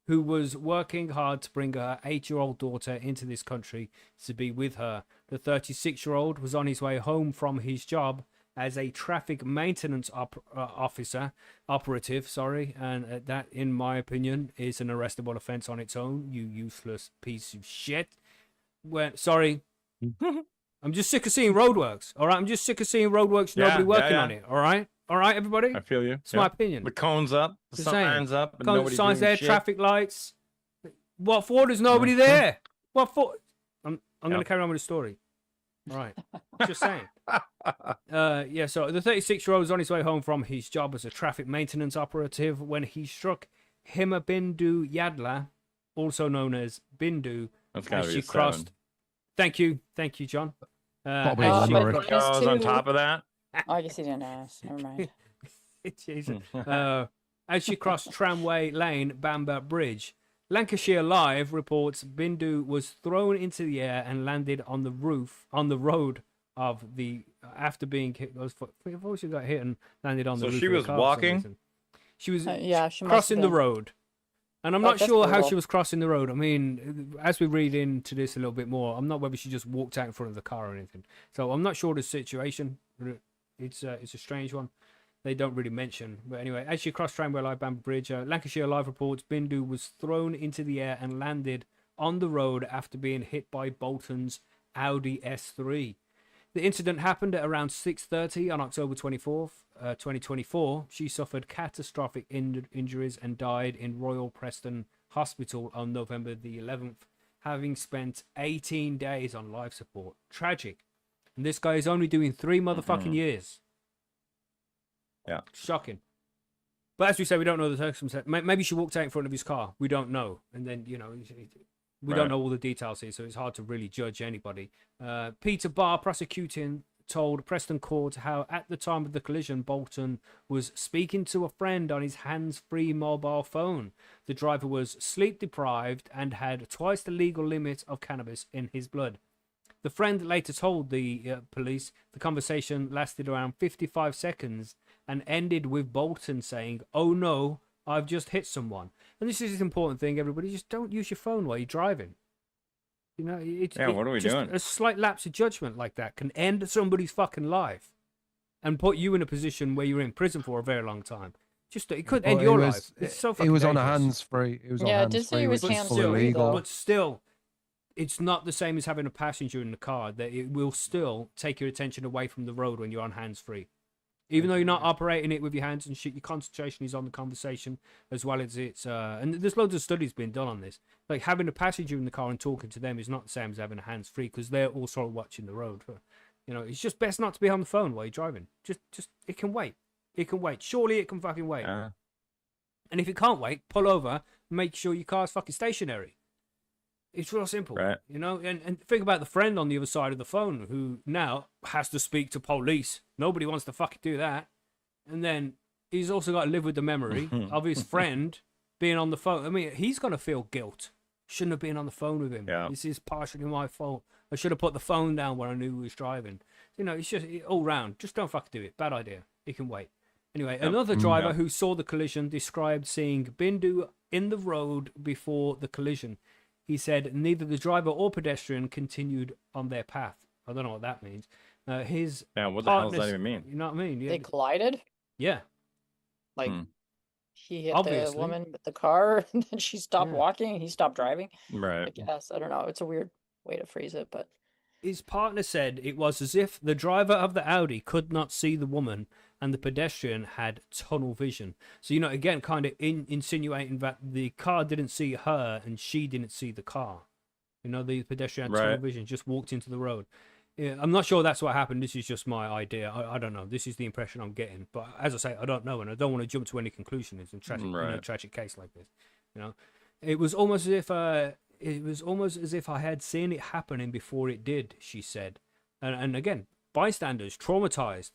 who was working hard to bring her 8-year-old daughter into this country to be with her. The 36-year-old was on his way home from his job as a traffic maintenance operative, and that, in my opinion, is an arrestable offence on its own, you useless piece of shit. I'm just sick of seeing roadworks, all right? I'm just sick of seeing roadworks, nobody working on it, all right? All right, everybody? I feel you. It's my opinion. The cone's up, the Just saying. signs up, and Signs nobody doing there, shit. traffic lights. What for? There's nobody there. What for? I'm going to carry on with the story. All right. Just saying. Yeah, so the 36-year-old was on his way home from his job as a traffic maintenance operative when he struck Himabindu Yadla, also known as Bindu, That's gotta as be she a crossed. 7. Thank you, John. Probably As a she- limerick. Yes, I was on too. top of that. Oh, I guess he didn't ask. Never mind. Jesus. As she crossed Tramway Lane, Bamber Bridge. Lancashire Live reports Bindu was thrown into the air and landed on the road of the, after being hit. Before she got hit and landed on the So roof she of the was car for some walking? reason. She was Yeah, she must crossing have the been. road. And I'm Oh, not that's sure how brutal. she was crossing the road. I mean, as we read into this a little bit more, I'm not whether she just walked out in front of the car or anything. So I'm not sure the situation. It's a strange one. They don't really mention. But anyway, as she crossed Tramway Live Bamber Bridge, Lancashire Live reports Bindu was thrown into the air and landed on the road after being hit by Bolton's Audi S3. The incident happened at around 6:30 on October 24th, 2024. She suffered catastrophic injuries and died in Royal Preston Hospital on November the 11th, having spent 18 days on life support. Tragic. And this guy is only doing 3 motherfucking years. Yeah. Shocking. But as we say, we don't know the circumstances. Maybe she walked out in front of his car. We don't know. And then, we Right. don't know all the details here, so it's hard to really judge anybody. Peter Barr, prosecuting, told Preston Court how at the time of the collision, Bolton was speaking to a friend on his hands-free mobile phone. The driver was sleep-deprived and had twice the legal limit of cannabis in his blood. The friend later told the police the conversation lasted around 55 seconds and ended with Bolton saying, "Oh no, I've just hit someone." And this is an important thing, everybody. Just don't use your phone while you're driving. What are we doing? A slight lapse of judgment like that can end somebody's fucking life and put you in a position where you're in prison for a very long time. It could end your life. It's so fucking He was on a dangerous. hands-free. He was on Yeah, it did say hands-free, he was which is hands-free, fully legal. But still, it's not the same as having a passenger in the car. That it will still take your attention away from the road when you're on hands-free. Even though you're not operating it with your hands and shit, your concentration is on the conversation as well as it's... and there's loads of studies being done on this. Like, having a passenger in the car and talking to them is not the same as having a hands-free because they're also watching the road. It's just best not to be on the phone while you're driving. Just it can wait. It can wait. Surely it can fucking wait. And if it can't wait, pull over and make sure your car's fucking stationary. It's real simple, Right. And think about the friend on the other side of the phone who now has to speak to police. Nobody wants to fucking do that. And then he's also got to live with the memory of his friend being on the phone. I mean, he's going to feel guilt. Shouldn't have been on the phone with him. Yeah. This is partially my fault. I should have put the phone down when I knew he was driving. It's just all round. Just don't fucking do it. Bad idea. It can wait. Anyway, Yep. another driver Yep. who saw the collision described seeing Bindu in the road before the collision. He said neither the driver or pedestrian continued on their path. I don't know what that means. His Yeah, what the hell does that partners- even mean? You know what I mean? They collided. Yeah. Like Hmm. he hit Obviously. the woman with the car, and then she stopped Yeah. walking, and he stopped driving. Right. I guess I don't know. It's a weird way to phrase it, but His partner said it was as if the driver of the Audi could not see the woman and the pedestrian had tunnel vision. So, you know, again, kind of insinuating that the car didn't see her and she didn't see the car. You know, the pedestrian had tunnel Right. vision, just walked into the road. Yeah, I'm not sure that's what happened. This is just my idea. I don't know. This is the impression I'm getting. But as I say, I don't know, and I don't want to jump to any conclusion. It's a tragic, Right. tragic case like this. You know, it was almost as if I had seen it happening before it did. She said, and again, bystanders traumatized.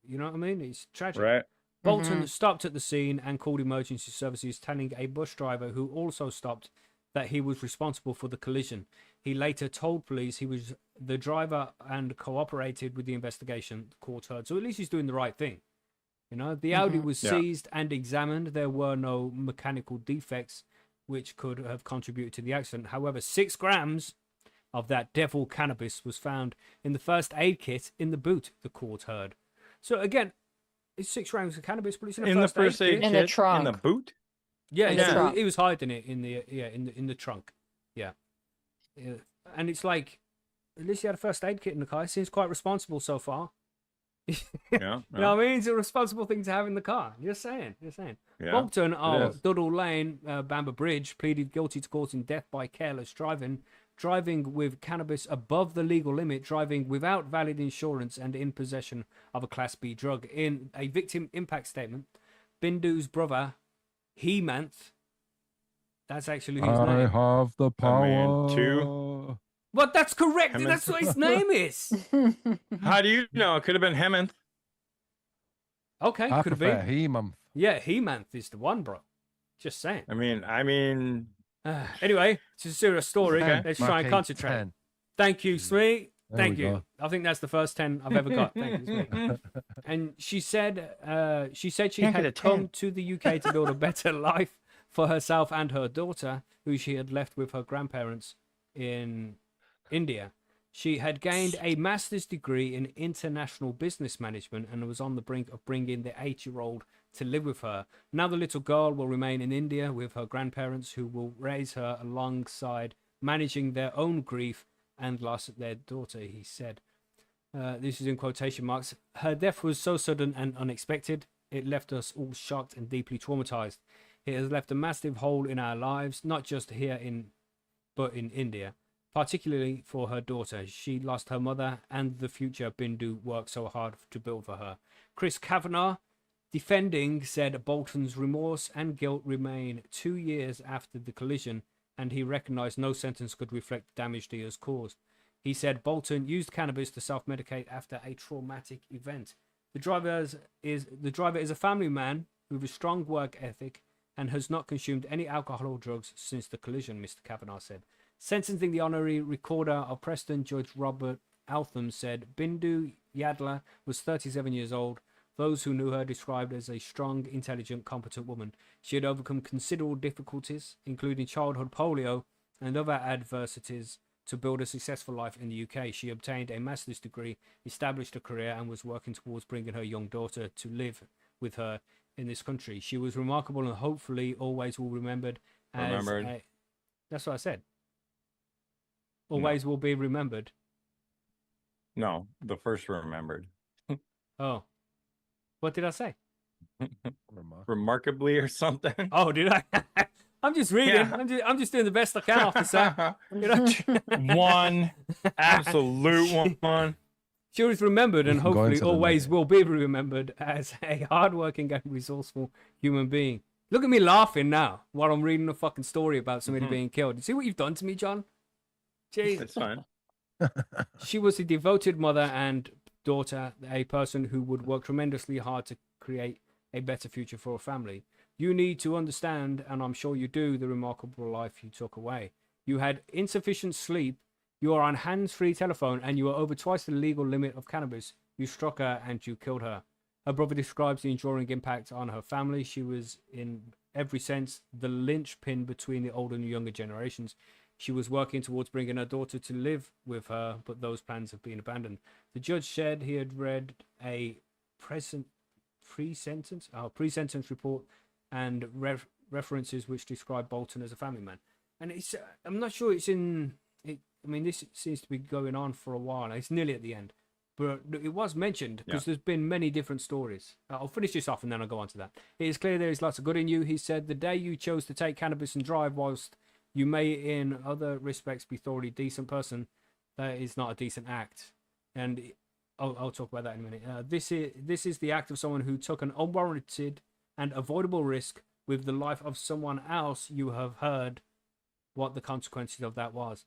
You know what I mean? It's tragic. Right. Bolton stopped at the scene and called emergency services, telling a bus driver who also stopped that he was responsible for the collision. He later told police he was the driver and cooperated with the investigation, the court heard. So at least he's doing the right thing. You know, the Audi was Yeah. seized and examined. There were no mechanical defects which could have contributed to the accident. However, 6 grams of that devil cannabis was found in the first aid kit in the boot, the court heard. So again, it's 6 grams of cannabis, but it's in In the first first aid kit. In the kit, in the trunk. boot. Yeah, In the yeah. trunk. He was hiding it in the in the trunk. Yeah. And it's like, at least he had a first aid kit in the car. He seems quite responsible so far. Yeah. You know what I mean? It's a responsible thing to have in the car. You're saying. Yeah. Bolton is. Duddle Lane, Bamber Bridge, pleaded guilty to causing death by careless driving, driving with cannabis above the legal limit, driving without valid insurance, and in possession of a Class B drug. In a victim impact statement, Bindu's brother, Hemanth, that's actually his I name. have the power. mean, two. But that's correct. Hemanth. That's what his name is. How do you know? It could have been Hemmant. Okay, I could have prefer been. He-month. Yeah, Hemanth is the one, bro. Just saying. I mean, Anyway, it's a serious story. Okay. Let's try and Macky, concentrate. 10. Thank you, Smee. There Thank we you. go. I think that's the first 10 I've ever got. Thank you, Smee. And she said she Can't get a had 10. come to the UK to build a better life for herself and her daughter, who she had left with her grandparents in India. She had gained a master's degree in international business management and was on the brink of bringing the 8-year-old to live with her. Now the little girl will remain in India with her grandparents, who will raise her alongside managing their own grief and loss of their daughter, he said. This is in quotation marks. Her death was so sudden and unexpected. It left us all shocked and deeply traumatized. It has left a massive hole in our lives, not just here but in India. Particularly for her daughter. She lost her mother and the future Bindu worked so hard to build for her. Chris Kavanagh, defending, said Bolton's remorse and guilt remain 2 years after the collision, and he recognised no sentence could reflect the damage he has caused. He said Bolton used cannabis to self-medicate after a traumatic event. The driver is a family man with a strong work ethic and has not consumed any alcohol or drugs since the collision, Mr. Kavanagh said. Sentencing the honorary recorder of Preston, Judge Robert Altham, said Bindu Yadla was 37 years old. Those who knew her described as a strong, intelligent, competent woman. She had overcome considerable difficulties, including childhood polio and other adversities, to build a successful life in the UK. She obtained a master's degree, established a career, and was working towards bringing her young daughter to live with her in this country. She was remarkable and hopefully always will be remembered as that's what I said. Always will be remembered. no, the first remembered. Oh. What did I say? Remarkably or something. Oh, did I? I'm just reading. Yeah. I'm just doing the best I can, officer. You know? One absolute one. She was remembered and You can go hopefully into the always negative. will be remembered as a hardworking and resourceful human being. Look at me laughing now while I'm reading a fucking story about somebody being killed. You see what you've done to me, John? Jeez. It's fine. She was a devoted mother and daughter, a person who would work tremendously hard to create a better future for her family. You need to understand, and I'm sure you do, the remarkable life you took away. You had insufficient sleep, you are on hands-free telephone, and you are over twice the legal limit of cannabis. You struck her and you killed her. Her brother describes the enduring impact on her family. She was, in every sense, the linchpin between the older and younger generations. She was working towards bringing her daughter to live with her, but those plans have been abandoned. The judge said he had read a pre-sentence report and references which describe Bolton as a family man. And I'm not sure it's in it. I mean, this seems to be going on for a while. It's nearly at the end, but it was mentioned because there's been many different stories. I'll finish this off and then I'll go on to that. It is clear there is lots of good in you. He said, the day you chose to take cannabis and drive, whilst you may in other respects be thoroughly decent person, that is not a decent act. And I'll talk about that in a minute. This is the act of someone who took an unwarranted and avoidable risk with the life of someone else. You have heard what the consequences of that was.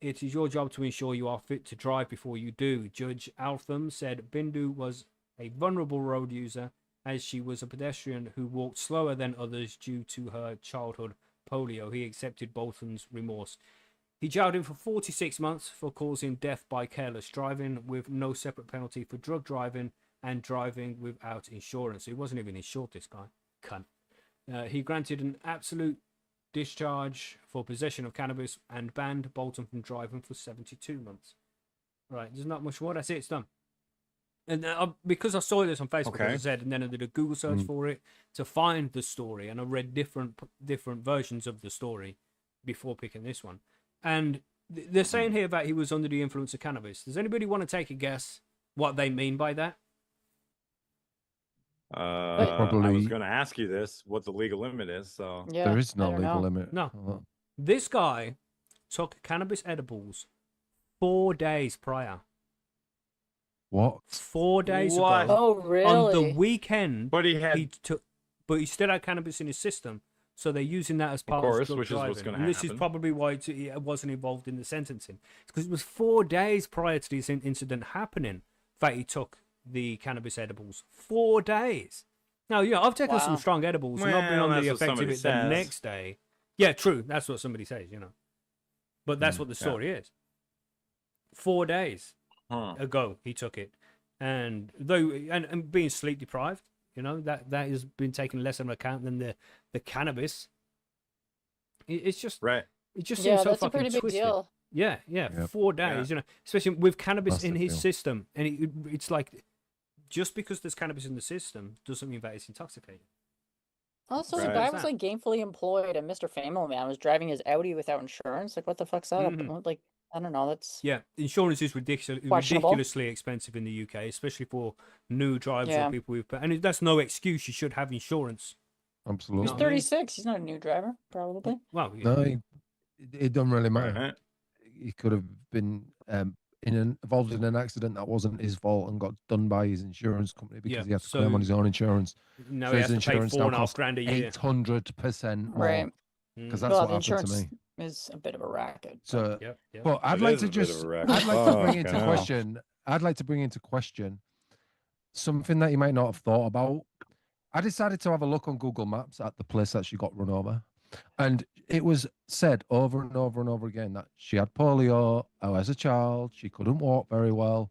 It is your job to ensure you are fit to drive before you do. Judge Altham said Bindu was a vulnerable road user, as she was a pedestrian who walked slower than others due to her childhood polio. He accepted Bolton's remorse. He jailed him for 46 months for causing death by careless driving, with no separate penalty for drug driving and driving without insurance. So he wasn't even insured, this guy. Cunt. He granted an absolute discharge for possession of cannabis and banned Bolton from driving for 72 months. Right, there's not much more. That's it, it's done. And because I saw this on Facebook, as I said, and then I did a Google search for it to find the story, and I read different versions of the story before picking this one. And they're saying here that he was under the influence of cannabis. Does anybody want to take a guess what they mean by that? I was going to ask you this, what the legal limit is. So Yeah, There is no I don't legal know. limit. No. Oh. This guy took cannabis edibles 4 days prior. What? 4 days What? ago. Oh, really? On the weekend, But he but he still had cannabis in his system, so they're using that as part of course, his drug which is what's driving. gonna And this is happen. probably why he wasn't involved in the sentencing. Because it was 4 days prior to this incident happening that he took the cannabis edibles. 4 days. Now, yeah, I've taken some Wow. strong edibles and I've been Well, on the that's what effect of somebody it the says. next day. Yeah, true. That's what somebody says, you know. But that's what the yeah. story is. 4 days Huh. ago he took it, and though and being sleep deprived, you know, that has been taken less into account than the cannabis. It's just Right. it just Yeah, seems so that's a fucking pretty big twisted. deal. Yeah, Yep. 4 days, you know, especially with cannabis in Massive his deal. system, and it's like just because there's cannabis in the system doesn't mean that it's intoxicating. Also, Right. the guy was like gainfully employed, and Mr. Family Man was driving his Audi without insurance. Like, what the fuck's that about? Like, I don't know. That's Yeah, insurance is Questionable. ridiculously expensive in the UK, especially for new drivers Yeah. or people who've. And that's no excuse. You should have insurance. Absolutely. he's No, I mean- 36. He's not a new driver, probably. Well, No, it doesn't really matter. Right. He could have been involved in an accident that wasn't his fault and got done by his insurance company because Yeah, he had to so- claim on his own insurance. now So he his has to pay insurance now $4.5 costs grand a year. 800% more. Right. Because Mm. that's Well, what the happened insurance to me. is a bit of a racket. So, Yep, yep. but I'd It like is to a bit of just, a I'd wreck. like to bring into Fucking hell. question. I'd like to bring into question something that you might not have thought about. I decided to have a look on Google Maps at the place that she got run over, and it was said over and over and over again that she had polio as a child. She couldn't walk very well.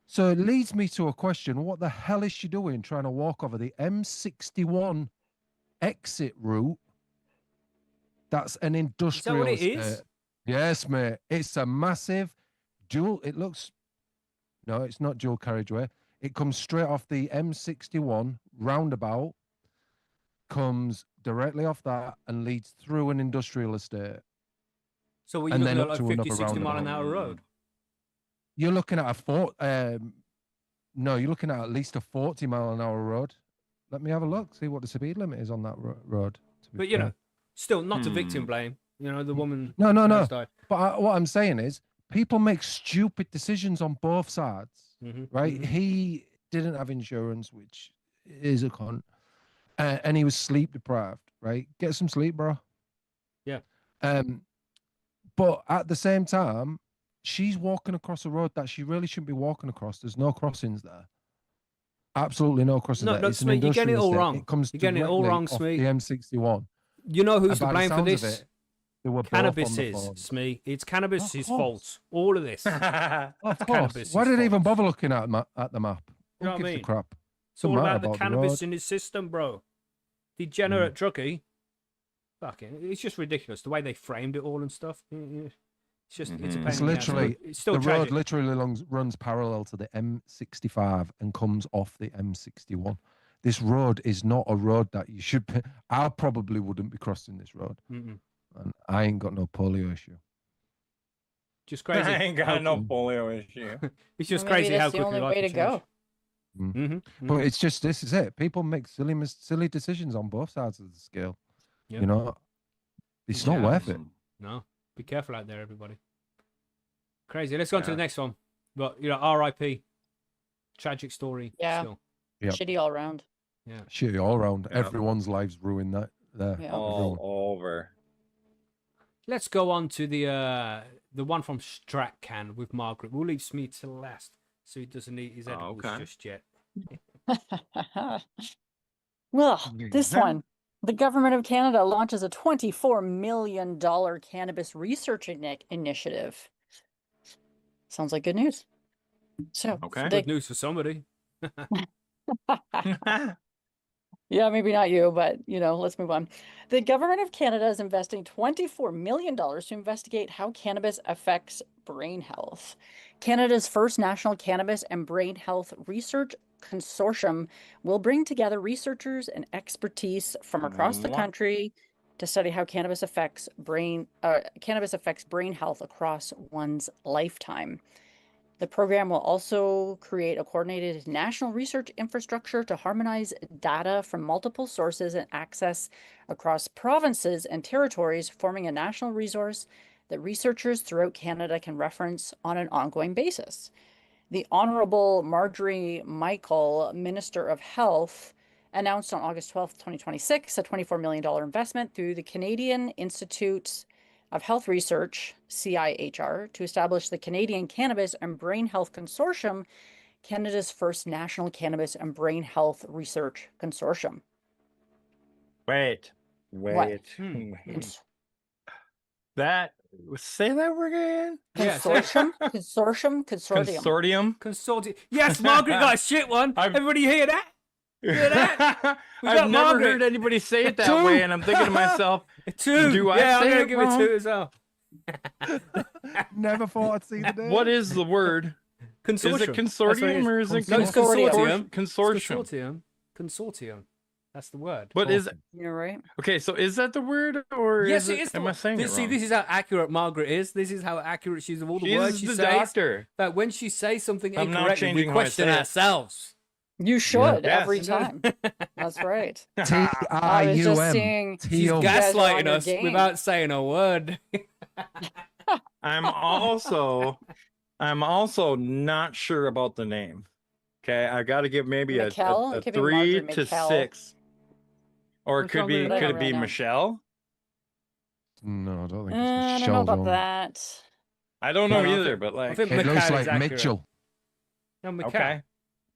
So it leads me to a question: what the hell is she doing trying to walk over the M61 exit route? That's an industrial. what it is? estate. Yes, mate. It's a massive dual. It looks. No, it's not dual carriageway. It comes straight off the M61 roundabout, comes directly off that, and leads through an industrial estate. So we're and looking then at up like to 50, another 60 mile an roundabout. hour road. You're looking at no, you're looking at least a 40-mile-an-hour road. Let me have a look, see what the speed limit is on that road. to be But you fair. know, still not to victim blame. You know, the woman. No. has died. But what I'm saying is, people make stupid decisions on both sides, Mhm, right? mhm. He didn't have insurance, which is a con, and he was sleep deprived, right? Get some sleep, bro. Yeah. But at the same time, she's walking across a road that she really shouldn't be walking across. There's no crossings there. Absolutely no crossings No, there. no, It's an Smee, you're getting it industrial all estate. wrong. It comes You're getting it all directly wrong, off Smee. the M61. You know who's And to by the blame for sounds of this? it, they were both Cannabis on the is, phone. Smee. It's cannabis' Of course. fault. All of this. Of course. Cannabis Why is did they even false. bother looking at the map? You know Who what I gives a mean? crap? It's all Doesn't matter about the about the cannabis road. in his system, bro. Degenerate druggie. Fucking, it's just ridiculous the way they framed it all and stuff. It's just, it's a pain It's in the ass, but literally it's still the tragic. road literally runs parallel to the M65 and comes off the M61. This road is not a road that you should. I probably wouldn't be crossing this road, and I ain't got no polio issue. Just crazy. I ain't got no polio issue. It's just Well, maybe crazy how that's the quickly only life way can to change. go. But it's just, this is it. People make silly decisions on both sides of the scale. Yep. You know, it's not worth it. No, be careful out there, everybody. Crazy. Let's go on to the next one. But R.I.P. Tragic story. Yeah. Still. Yep. Shitty all around. Yeah. Shitty all around. Yeah. Everyone's lives ruined that there. Yeah. All over. Let's go on to the one from Stratcan with Margaret. We'll leave Smee to last, so he doesn't eat his edibles just yet. Well, this one. The government of Canada launches a $24 million cannabis research initiative. Sounds like good news. So, Good news for somebody. yeah, maybe not you, but let's move on. The government of Canada is investing $24 million to investigate how cannabis affects brain health. Canada's first national cannabis and brain health research consortium will bring together researchers and expertise from across the country to study how cannabis affects brain health across one's lifetime. The program will also create a coordinated national research infrastructure to harmonize data from multiple sources and access across provinces and territories, forming a national resource that researchers throughout Canada can reference on an ongoing basis. The Honourable Marjorie Michael, Minister of Health, announced on August 12th, 2026, a $24 million investment through the Canadian Institute of Health Research, CIHR, to establish the Canadian Cannabis and Brain Health Consortium, Canada's first national cannabis and brain health research consortium. Wait. Say that word again? Consortium? Consortium. Yes, Margaret got a shit one. Everybody hear that? Hear that? I've never heard anybody say it that way, and I'm thinking to myself, do I say I'm gonna it give wrong? it 2 as well. Never thought I'd see the day. What is the word? Consortium. Is it consortium or is it No, it's consortium. Consortium. Consortium. That's the word. But is it? You're right. Okay, so is that the word, or yes, is it is. Am I saying it See, wrong? this is how accurate Margaret is. This is how accurate she is of all the She's words she the says. doctor. That when she says something I'm not incorrectly, we changing how I question say it. ourselves. You should Yes. every time. That's right. T-I-U-M. I was just seeing. She's You guys are on gaslighting your us game. without saying a word. I'm also not sure about the name. Okay, I got to give maybe Mikkel? a It could be 3 Margaret to Mikkel. 6, or it What's could wrong be with that? could it be I don't really know. Michelle? No, I don't think I it's don't know Michelle's about own. that. I don't know No, I either, think- but I like, think It looks Macau like is accurate. Mitchell. No, Macau. okay,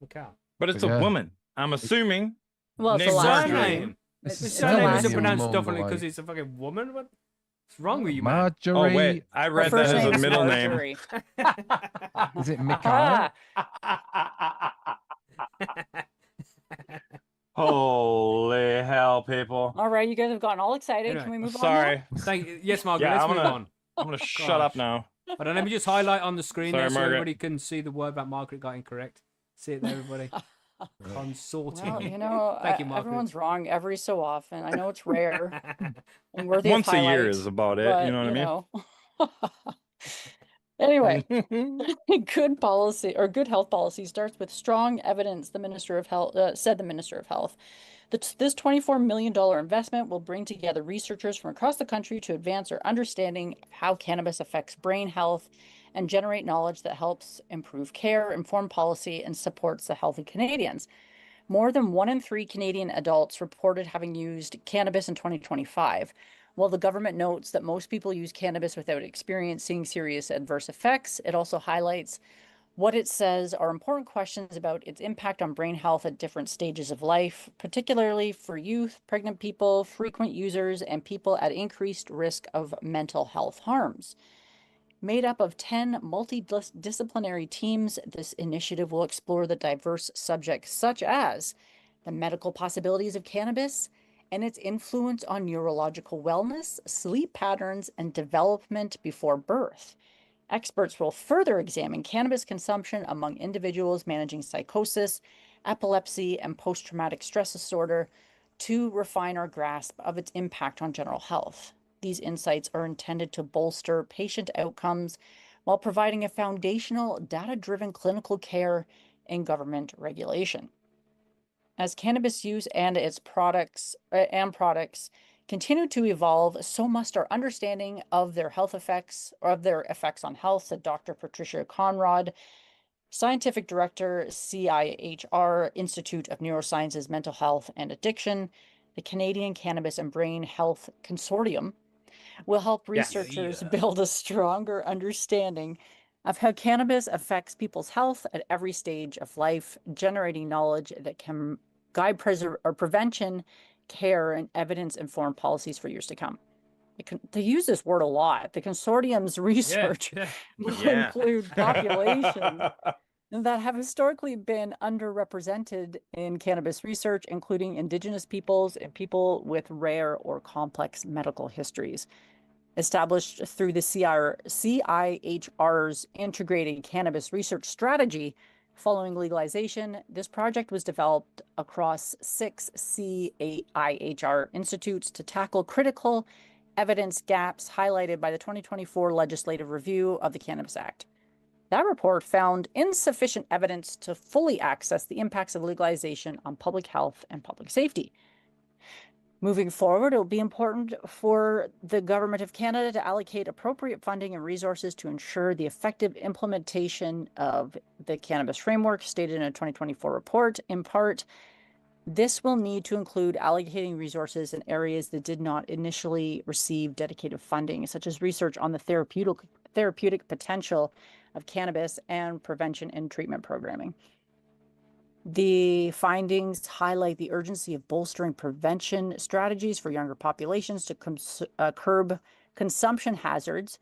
Macau. but it's But a yeah. woman. I'm assuming. Well, it's the Name's last Marjorie. name. Surname. It's The the surname last isn't name. pronounced Mumble differently because like- it's a fucking woman. What's wrong with you, man? Marjorie. Oh wait, I Her read that first as name a is middle name. Marjorie. Is it Mikhail? Holy hell, people! All right, you guys have gotten all excited. Anyway, Can we move on? Sorry. Thank you. Yes, Margaret. Yeah, Let's I'm move gonna- on. I'm gonna shut up Gosh. now. Hold on, let me just highlight on the screen Sorry, there so Margaret. everybody can see the word that Margaret got incorrect. See it there, everybody. Consortium. Well, you know, Thank you, Margaret. everyone's wrong every so often. I know it's rare and worthy of Once a year highlight, is about it. but, You know what Anyway, I mean? good policy or good health policy starts with strong evidence, the Minister of Health said the Minister of Health. This $24 million investment will bring together researchers from across the country to advance our understanding of how cannabis affects brain health and generate knowledge that helps improve care, inform policy, and supports the healthy Canadians. More than 1 in 3 Canadian adults reported having used cannabis in 2025. While the government notes that most people use cannabis without experiencing serious adverse effects, it also highlights what it says are important questions about its impact on brain health at different stages of life, particularly for youth, pregnant people, frequent users, and people at increased risk of mental health harms. Made up of 10 multidisciplinary teams, this initiative will explore the diverse subjects such as the medical possibilities of cannabis and its influence on neurological wellness, sleep patterns, and development before birth. Experts will further examine cannabis consumption among individuals managing psychosis, epilepsy, and post-traumatic stress disorder to refine our grasp of its impact on general health. These insights are intended to bolster patient outcomes while providing a foundational, data-driven clinical care and government regulation. As cannabis use and its products continue to evolve, so must our understanding of their health effects or of their effects on health, said Dr. Patricia Conrad, Scientific Director, CIHR, Institute of Neurosciences, Mental Health and Addiction. The Canadian Cannabis and Brain Health Consortium will help researchers build a stronger understanding of how cannabis affects people's health at every stage of life, generating knowledge that can guide prevention, care, and evidence-informed policies for years to come. They use this word a lot. The consortium's research will include populations that have historically been underrepresented in cannabis research, including Indigenous peoples and people with rare or complex medical histories. Established through the CIHR's integrated cannabis research strategy following legalization, this project was developed across 6 CIHR institutes to tackle critical evidence gaps highlighted by the 2024 legislative review of the Cannabis Act. That report found insufficient evidence to fully access the impacts of legalization on public health and public safety. Moving forward, it will be important for the Government of Canada to allocate appropriate funding and resources to ensure the effective implementation of the cannabis framework stated in a 2024 report. In part, this will need to include allocating resources in areas that did not initially receive dedicated funding, such as research on the therapeutic potential of cannabis and prevention and treatment programming. The findings highlight the urgency of bolstering prevention strategies for younger populations to curb consumption hazards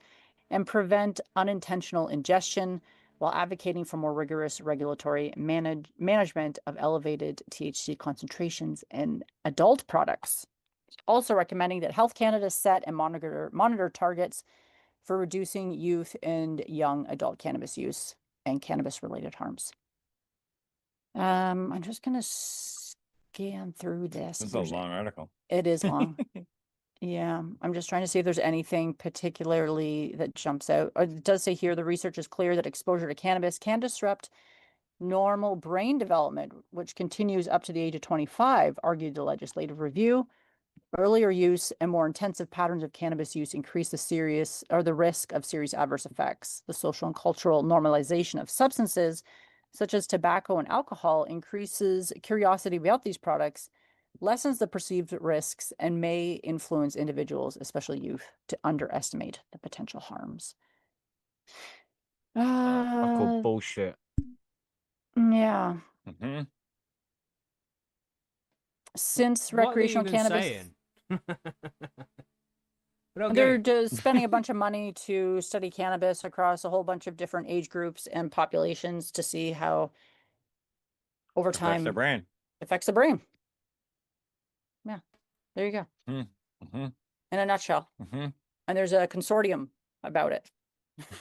and prevent unintentional ingestion, while advocating for more rigorous regulatory management of elevated THC concentrations in adult products. Also recommending that Health Canada set and monitor targets for reducing youth and young adult cannabis use and cannabis-related harms. I'm just going to scan through this. It's a long article. It is long. Yeah, I'm just trying to see if there's anything particularly that jumps out. It does say here the research is clear that exposure to cannabis can disrupt normal brain development, which continues up to the age of 25, argued the legislative review. Earlier use and more intensive patterns of cannabis use increase the risk of serious adverse effects. The social and cultural normalization of substances such as tobacco and alcohol increases curiosity about these products, lessens the perceived risks, and may influence individuals, especially youth, to underestimate the potential harms. I call bullshit. Yeah. Mm-hmm. Since recreational cannabis, they're just spending a bunch of money to study cannabis across a whole bunch of different age groups and populations to see how over time affects the brain. Yeah, there you go. Mm-hmm. In a nutshell. Mm-hmm. And there's a consortium about it.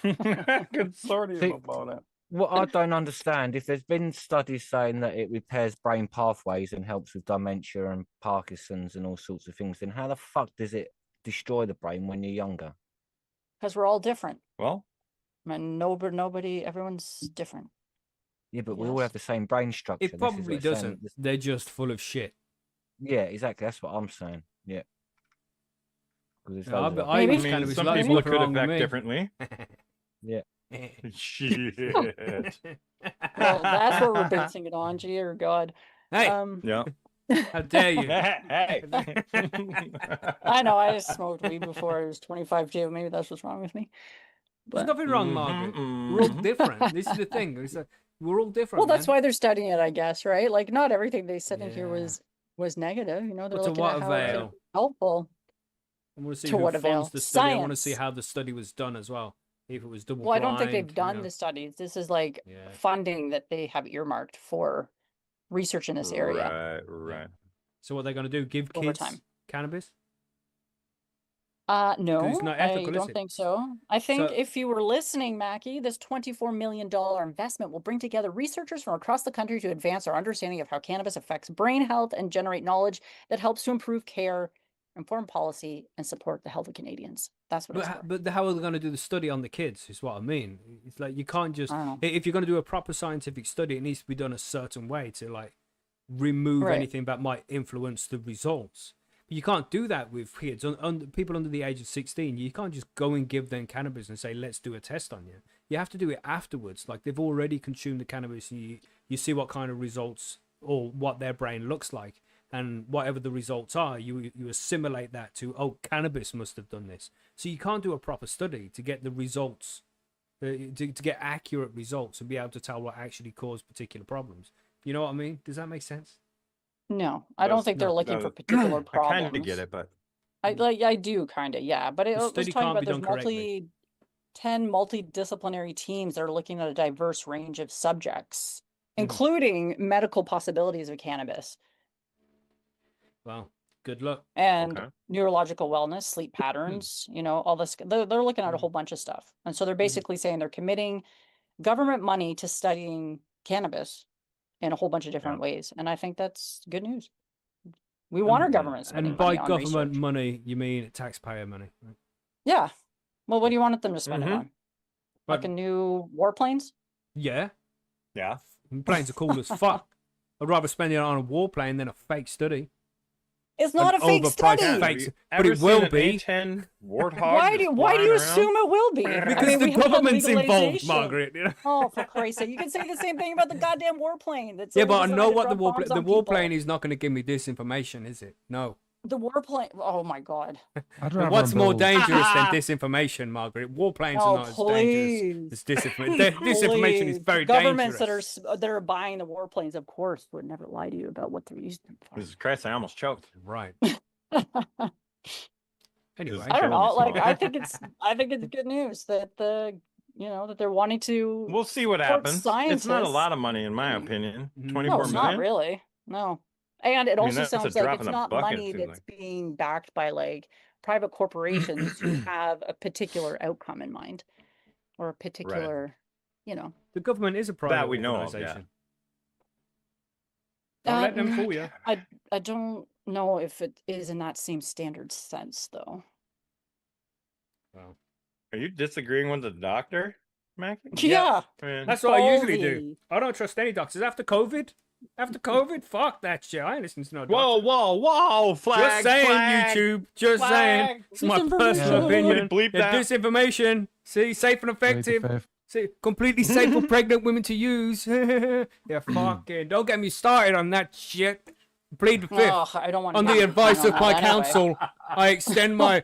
Consortium about it. What I don't understand, if there's been studies saying that it repairs brain pathways and helps with dementia and Parkinson's and all sorts of things, then how the fuck does it destroy the brain when you're younger? Because we're all different. Well, and everyone's different. Yeah, but we all have the same brain structure. It probably doesn't. They're just full of shit. Yeah, exactly. That's what I'm saying. Yeah. Some people could affect differently. Yeah. Shit. Well, that's what we're basing it on. Dear God. Hey. Yeah. How dare you? Hey. I know. I smoked weed before I was 25 too. Maybe that's what's wrong with me. There's nothing wrong, Margaret. We're all different. This is the thing. We're all different. Well, that's why they're studying it, I guess, right? Like, not everything they said in here was negative. You know, they're looking at how it's helpful. I want to see who funds the study. I want to see how the study was done as well. if it was double Well, I blind. don't think they've done the studies. This is like funding that they have earmarked for research in this area. Right. So what are they going to do? Give Over kids time. cannabis? No, it's not ethical, I is don't it? think so. I think So- if you were listening, Macky, this $24 million investment will bring together researchers from across the country to advance our understanding of how cannabis affects brain health and generate knowledge that helps to improve care, inform policy, and support the health of Canadians. That's what it's for. But how are they going to do the study on the kids is what I mean. It's like you can't just, I don't know. if you're going to do a proper scientific study, it needs to be done a certain way to like remove Right. anything that might influence the results. You can't do that with kids, people under the age of 16. You can't just go and give them cannabis and say, let's do a test on you. You have to do it afterwards. Like they've already consumed the cannabis and you see what kind of results or what their brain looks like. And whatever the results are, you assimilate that to, oh, cannabis must have done this. So you can't do a proper study to get the results, to get accurate results and be able to tell what actually caused particular problems. You know what I mean? Does that make sense? No, I don't think they're looking for particular I problems. kind of get it, but I do kind of, yeah. But it was study talking can't about be there's done correctly. 10 multidisciplinary teams that are looking at a diverse range of subjects, Mhm. including medical possibilities of cannabis Well, good luck. and Okay. neurological wellness, sleep patterns, all this. They're looking at a whole bunch of stuff. And so they're basically saying they're committing government money to studying cannabis in a whole bunch of different ways. And I think that's good news. We want our government spending And by money on government research. money, you mean taxpayer money. Right? Yeah. Well, what do you want them to spend it Mhm. on? Fucking new warplanes? Yeah, yeah. planes are cool as fuck. I'd rather spend it on a warplane than a fake study. It's not An a fake overpriced study. fake- Have but you it ever will seen an be. A10 Warthog Why just do you flying around? assume it will be? I Because mean, the we have had government's involved, legalization. Margaret. You know? Oh, for Christ's sake! You can say the same thing about the goddamn warplane. That's Yeah, only but I designed know to what the drop bombs warplane. The on people. warplane is not going to give me disinformation, is it? No. The warplane. Oh my god. I'd And rather what's them more build- dangerous than disinformation, Margaret? Warplanes Oh, are not as dangerous as disinformation. Disinformation is Please. very Governments dangerous. that are buying the warplanes, of course, would never lie to you about what they're using them for. Jesus Christ, I almost choked. Right. I Anyway. don't know. Killing Like, me. I think it's good news that that they're wanting to. We'll see what Support happens. It's not a scientists. lot of money, in my opinion. Mhm. 24 No, it's million. not really. No. And it I mean, also that's a sounds drop like in it's the not bucket, it money seems that's being backed by like private corporations who have a particular outcome in mind or a particular, The government is a private we know of, organization. Don't let them Um, fool you. I don't know if it is in that same standard sense though. Well, Are you disagreeing with the doctor, Macky? Yeah. I mean, that's what I usually do. Ballsy. I don't trust any doctors. After COVID, fuck that shit. I ain't listening to no doctor. whoa, flag, Just saying, flag. YouTube. Just saying. flag. It's my Disinformation. personal opinion. Bleep Yeah, that. disinformation. See, safe and effective. 25th. See, completely safe for pregnant women to use. Yeah, fucking. Don't get me started on that shit. Plead the fifth. Oh, I don't want to On the advice of my counsel, I extend my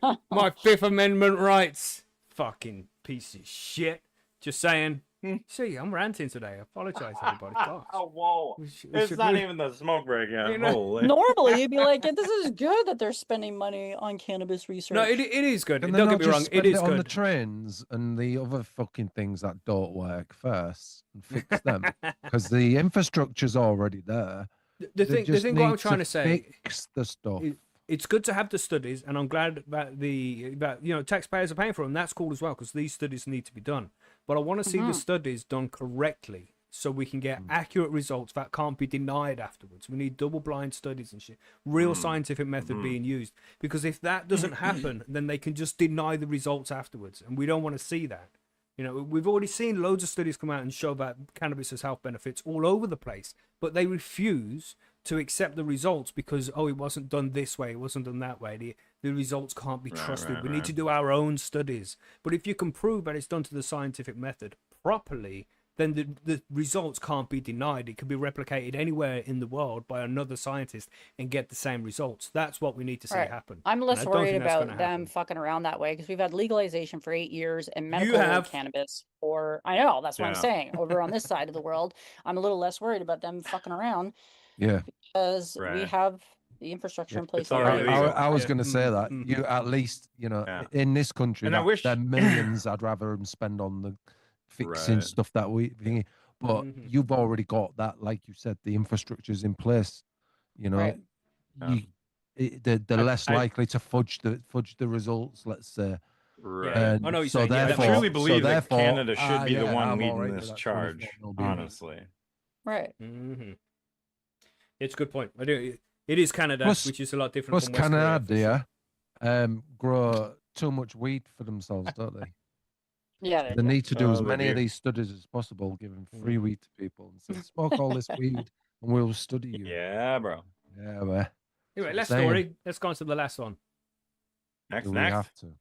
Fifth Amendment rights. Fucking piece of shit. Just saying. See, I'm ranting today. I apologize, everybody. Fuck. Oh, whoa. We It's should not really- even the smoke break yet. You know- Holy. Normally, you'd be like, "This is good that they're spending money on cannabis research." No, it is good. Can they Don't not get me just wrong. spend It is on the good. trains and the other fucking things that don't work first and fix them? Because the infrastructure's already there. The They thing just what I'm need trying to say, fix the stuff. it's good to have the studies, and I'm glad that taxpayers are paying for them. That's cool as well, because these studies need to be done. But I want to see the studies done correctly, so we can get accurate results that can't be denied afterwards. We need double-blind studies and shit, real scientific method being used. Because if that doesn't happen, then they can just deny the results afterwards, and we don't want to see that. We've already seen loads of studies come out and show that cannabis has health benefits all over the place, but they refuse to accept the results because, it wasn't done this way, it wasn't done that way. The results can't be trusted. We need to do our own studies. But if you can prove that it's done to the scientific method properly, then the results can't be denied. It can be replicated anywhere in the world by another scientist and get the same results. That's what we need to see Right. happen. I'm less And I don't worried think that's about gonna them happen. fucking around that way because we've had legalization for 8 years and medical have. cannabis for. I know that's what I'm Yeah. saying. Over on this side of the world, I'm a little less worried about them fucking around Yeah. because we Right. have the infrastructure in It's place. already legal. I was Yeah. going to say that Mm. you at least, Yeah. in this country, And I wish- they're millions. I'd rather them spend on the fixing Right. stuff that we thingy. But Mhm. you've already got that, like you said, the infrastructure's in place. Right. They're less I- likely to fudge the results. Let's say. Right. And I know what you're so saying. Yeah, that therefore, I makes truly sense. believe that therefore, Canada should be the yeah, one I'm leading alright with this that charge. 24 mil. Honestly. Right. Mhm. It's a good point. I do. It is Canada, Plus- which is a lot different Plus, from West Korea. for Canada sure. grow too much weed for themselves, don't they? Yeah. They need to do as Oh, they many of do. these studies as possible, giving free Mm. weed to people and say, smoke all this weed and we'll study you. Yeah, bro. Yeah, well, Anyway, I'm last saying. story. Let's go on to the last one. Next, do we next. have to?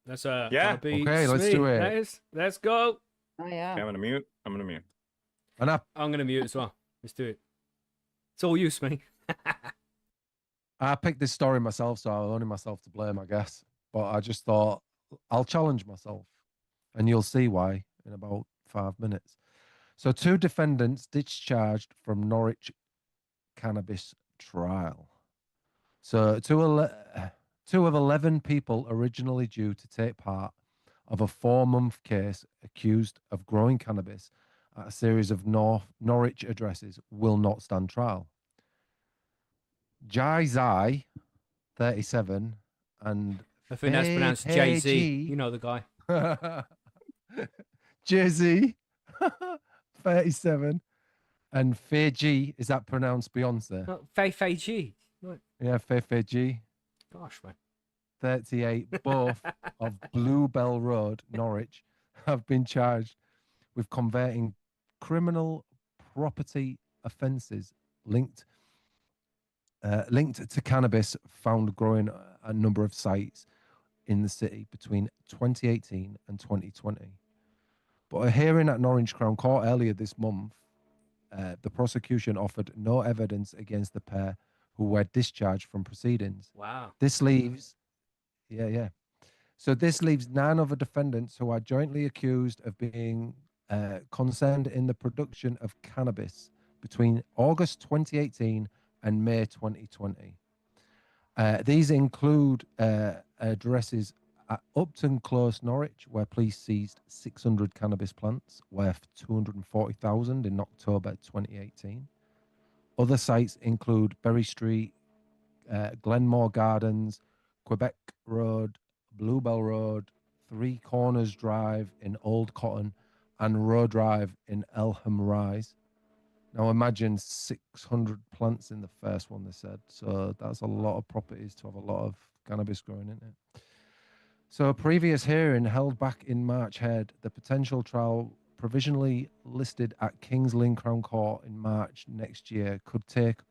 That's Yeah. that'll be Okay, let's Smee. do it. That is. Let's go. Oh yeah. Okay, I'm gonna mute. And I'm gonna mute as well. Let's do it. It's all you, Smee. I picked this story myself, so I'll only myself to blame, I guess. But I just thought I'll challenge myself, and you'll see why in about 5 minutes. So, 2 defendants discharged from Norwich cannabis trial. So, two of 11 people originally due to take part of a 4-month case accused of growing cannabis at a series of Norwich addresses will not stand trial. Jai Zai, 37, and I think that's pronounced Fei Jay-Z. Ji. You know the guy. Jay-Z, 37, and Fei Ji, is that pronounced Beyonce? Oh, Fei G. Right. Yeah, Fei Ji, Gosh, man. 38, both of Bluebell Road, Norwich, have been charged with converting criminal property offences linked to cannabis found growing a number of sites in the city between 2018 and 2020. But a hearing at Norwich Crown Court earlier this month, the prosecution offered no evidence against the pair who were discharged from proceedings. Wow. This leaves, So this leaves 9 other defendants who are jointly accused of being concerned in the production of cannabis between August 2018 and May 2020. These include addresses at Upton Close, Norwich, where police seized 600 cannabis plants worth 240,000 in October 2018. Other sites include Berry Street, Glenmore Gardens, Quebec Road, Bluebell Road, Three Corners Drive in Old Cotton, and Roe Drive in Eltham Rise. Now imagine 600 plants in the first one, they said. So that's a lot of properties to have a lot of cannabis growing in it. So a previous hearing held back in March had the potential trial provisionally listed at King's Lynn Crown Court in March next year could take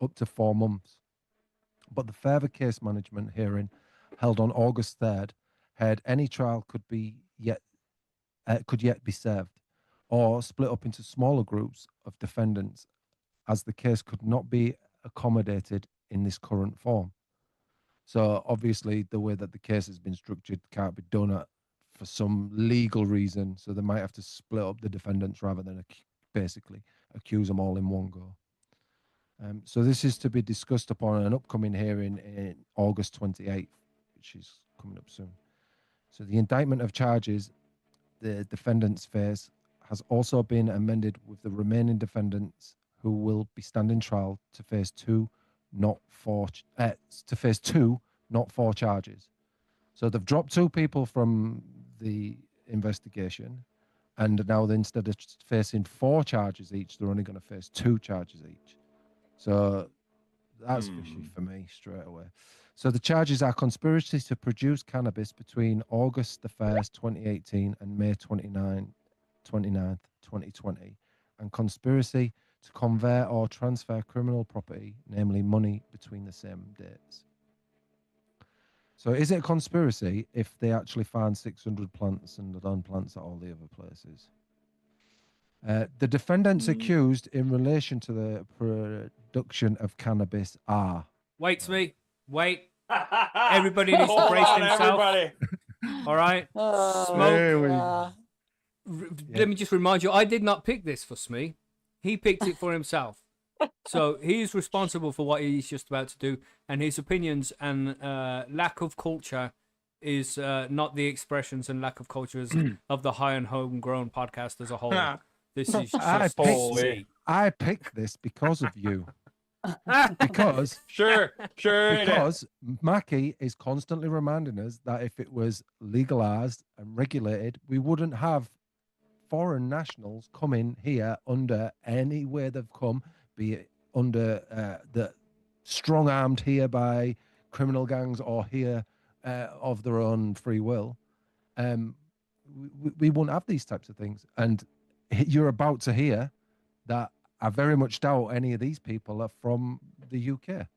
up to 4 months. But the further case management hearing held on August 3rd heard any trial could yet be served or split up into smaller groups of defendants as the case could not be accommodated in this current form. So obviously the way that the case has been structured can't be done for some legal reason. So they might have to split up the defendants rather than basically accuse them all in one go. So this is to be discussed upon an upcoming hearing in August 28th, which is coming up soon. So the indictment of charges the defendants face has also been amended with the remaining defendants who will be standing trial to face two, not four charges. So they've dropped 2 people from the investigation, and now instead of facing 4 charges each, they're only going to face 2 charges each. So that's fishy for me straight away. So the charges are conspiracy to produce cannabis between August the 1st, 2018 and May 29th, 2020, and conspiracy to convert or transfer criminal property, namely money, between the same dates. So is it a conspiracy if they actually find 600 plants and done plants at all the other places? The defendants accused in relation to the production of cannabis are... Wait, Smee. Wait. Everybody needs to Hold brace on, themselves. everybody. All right. Smoke. Let me just remind you, I did not pick this for Smee. He picked it for himself. So he's responsible for what he's just about to do, and his opinions and lack of culture is not the expressions and lack of culture of the high and homegrown podcast as a whole. This is just I picked this because of you. Because because Macky is constantly reminding us that if it was legalized and regulated, we wouldn't have foreign nationals coming here under any way they've come, be it under the strong-armed here by criminal gangs or here of their own free will. We wouldn't have these types of things. And you're about to hear that I very much doubt any of these people are from the UK.